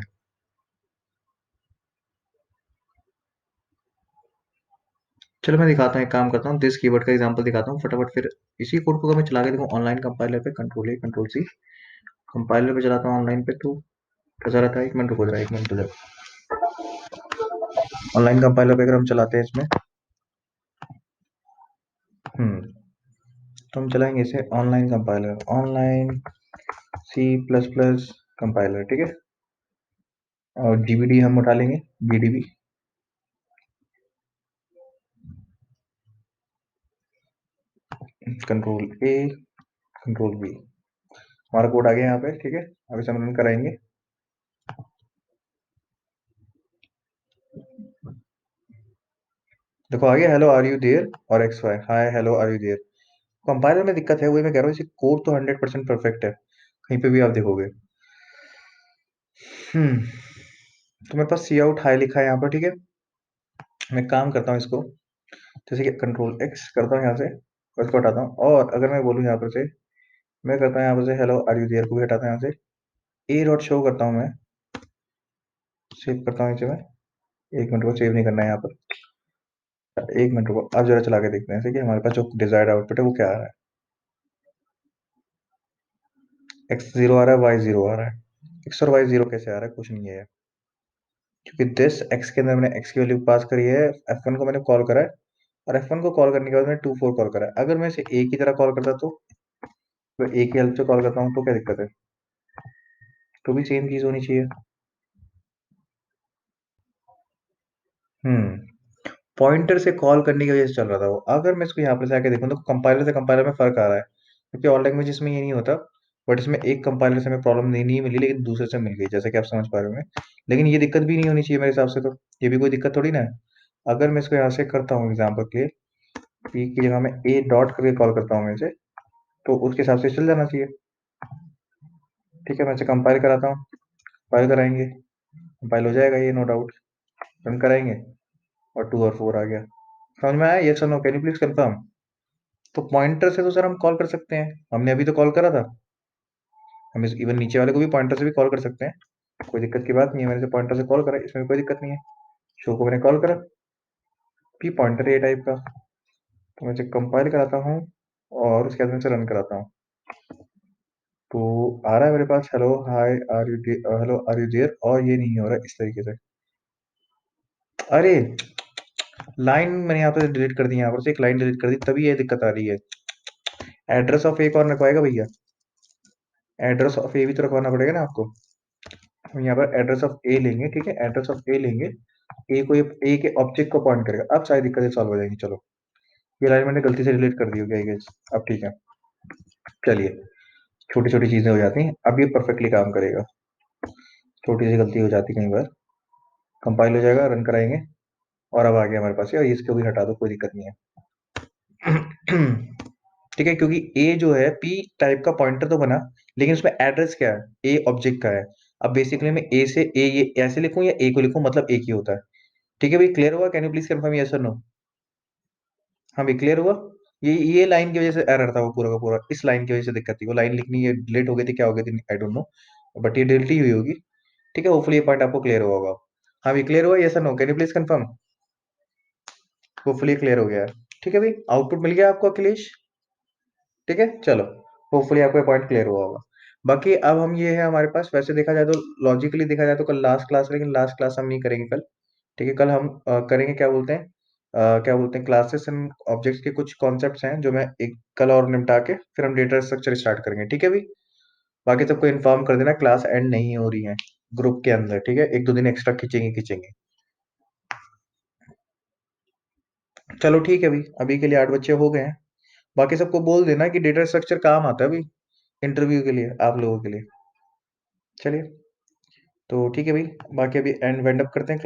चलो मैं दिखाता हूँ, एक काम करता हूँ, दिस कीवर्ड का एग्जांपल दिखाता हूँ फटाफट, फिर इसी कोड को अगर मैं चला के देखूँ ऑनलाइन कंपाइलर पे, control A control C, compiler पे चलाता हूँ ऑनलाइन पे, तो कैसा रहता है, एक मिनट रुको जरा, एक मिनट रुको। ऑनलाइन कंपाइलर पे अगर हम चलाते हैं इसमें, तो हम चलाएंगे इसे online compiler, online C plus plus compiler, ठीक है। और जीबीडी हम उठा लेंगे, BDB, control A control B, हमारा कोड आ गया यहाँ पे, ठीक है। अब इसे हम रन कराएंगे। देखो आ गया हेलो आर यू देयर और X Y, hi hello are you there. Compiler में दिक्कत है, वही मैं कह रहा हूँ, इसे कोड तो 100% परफेक्ट है, कहीं पे भी आप देखोगे। तो मेरे पास सी आउट हाई लिखा है यहाँ पर, ठीक है। मैं काम करता हूँ इसको, जैसे कि कंट्रोल एक्स करता हूँ यहाँ से, और इसको हटाता हूँ, और अगर मैं बोलूँ यहाँ पर से, मैं करता हूँ यहाँ पर से हेलो आर यू देयर को भी हटाता हूँ यहाँ से, ए डॉट शो करता हूँ मैं, सेव करता हूँ इसे मैं। एक मिनट को सेव नहीं करना है यहाँ पर, एक मिनट को अब जरा चला के देखते हैं, जैसे कि हमारे पास जो डिजायर्ड आउटपुट है वो क्या आ रहा है। एक्स जीरो आ रहा है, वाई जीरो आ रहा है। एक्स और वाई जीरो कैसे आ रहा है, कुछ नहीं है, क्योंकि दिस एक्स के अंदर मैंने एक्स की वैल्यू पास करी है, एफ वन को मैंने कॉल करा है, और एफ वन को कॉल करने के बाद मैंने टू फोर कॉल करा है। अगर मैं इसे ए की तरह कॉल करता तो ए की हेल्प से कॉल करता हूँ तो क्या दिक्कत है, तो भी सेम चीज होनी चाहिए। हम्म पॉइंटर से कॉल करने की वजह से चल रहा था वो। अगर मैं इसको यहाँ पर से आके देखूँ तो कंपाइलर से कंपाइलर में फर्क आ रहा है, क्योंकि ऑल लैंग्वेज में ये नहीं होता। बट इसमें एक कंपाइलर से हमें प्रॉब्लम नहीं मिली, लेकिन दूसरे से मिल गई, जैसे कि आप समझ पा रहे हो। लेकिन ये दिक्कत भी नहीं होनी चाहिए मेरे हिसाब से, तो ये भी कोई दिक्कत थोड़ी ना है। अगर मैं इसको यहाँ से करता हूँ एग्जाम्पल के लिए, पी की जगह मैं ए डॉट करके कॉल करता हूँ मैं इसे, तो उसके हिसाब से चल जाना चाहिए। ठीक है, मैं इसे कंपाइल कराता हूँ, कंपाइल कराएंगे, कंपाइल हो जाएगा ये, नो डाउट। रन कराएंगे, और टू और फोर आ गया। समझ में आया, ये sir no, can you please confirm. तो पॉइंटर से तो सर हम कॉल कर सकते हैं, हमने अभी तो कॉल करा था। हम इस इवन नीचे वाले को भी पॉइंटर से भी कॉल कर सकते हैं, कोई दिक्कत की बात नहीं है। मैंने इसे पॉइंटर से कॉल करा, इसमें कोई दिक्कत नहीं है। शो को मैंने कॉल करा, पी पॉइंटर ए टाइप का, तो मैं इसे कंपाइल कराता हूँ, और उसके बाद में इसे रन कराता हूँ। तो आ रहा है मेरे पास hello hi are you, hello are you there, और ये नहीं हो रहा है इस तरीके से। अरे लाइन मैंने यहाँ पे डिलीट कर दी, यहाँ पर से एक लाइन डिलीट कर दी, तभी ये दिक्कत आ रही है। एड्रेस ऑफ ए कौन रखवाएगा भैया, एड्रेस ऑफ ए भी तो रखवाना पड़ेगा ना आपको। हम यहाँ पर एड्रेस ऑफ ए लेंगे, ठीक है, एड्रेस ऑफ ए लेंगे, ए को, ए के ऑब्जेक्ट को पॉइंट करेगा। अब सारी दिक्कतें सॉल्व हो जाएंगी। चलो, ये लाइन मैंने गलती से डिलीट कर दी होगी आई गेस, अब ठीक है। चलिए, छोटी छोटी चीजें हो जाती हैं, अब ये परफेक्टली काम करेगा। छोटी सी गलती हो जाती कई बार। कंपाइल हो जाएगा, रन कराएंगे, और अब आ गया हमारे पास, यार इसको भी हटा दो, कोई दिक्कत नहीं है। ठीक है, क्योंकि ए जो है पी टाइप का पॉइंटर तो बना, लेकिन उसमें एड्रेस क्या है, ए ऑब्जेक्ट का है। अब बेसिकली मैं ए से ए ये ऐसे लिखूं या ए को लिखूं, मतलब एक ही होता है। ठीक है भाई, क्लियर हुआ, can you please confirm yes और नो। हाँ भाई, क्लियर हुआ। ये लाइन की वजह से एरर था वो, पूरा का पूरा इस लाइन की वजह से दिक्कत थी, वो लाइन लिखनी ये डिलीट हो गई थी, क्या हो गई थी आई डोंट नो, बट ये डिलीट ही हुई होगी। ठीक है, होपफुली ये पॉइंट आपको क्लियर हुआ होगा। हाँ भाई, क्लियर हुआ, यस और no, can you please confirm. Hopefully clear हो गया है। ठीक है भाई, आउटपुट मिल गया आपको अखिलेश। ठीक है, चलो, होपफुली आपको पॉइंट क्लियर हुआ होगा। बाकी अब हम, ये है हमारे पास, वैसे देखा जाए तो, लॉजिकली देखा जाए तो कल लास्ट क्लास, लेकिन लास्ट क्लास हम नहीं करेंगे कल। ठीक है, कल हम करेंगे, क्या बोलते हैं, क्या बोलते हैं, क्लासेस एंड ऑब्जेक्ट्स के कुछ कॉन्सेप्ट्स हैं जो मैं एक कल और निपटा के फिर हम डेटा स्ट्रक्चर स्टार्ट करेंगे। ठीक है भाई, बाकी सबको इन्फॉर्म कर देना, क्लास एंड नहीं हो रही है ग्रुप के अंदर। ठीक है, एक दो दिन एक्स्ट्रा खींचेंगे खींचेंगे। चलो ठीक है भाई, अभी के लिए 8 बच्चे हो गए हैं। बाकी सबको बोल देना कि डेटा स्ट्रक्चर काम आता है भाई, इंटरव्यू के लिए आप लोगों के लिए। चलिए, तो ठीक है भाई, बाकी अभी एंड वेंड अप करते हैं।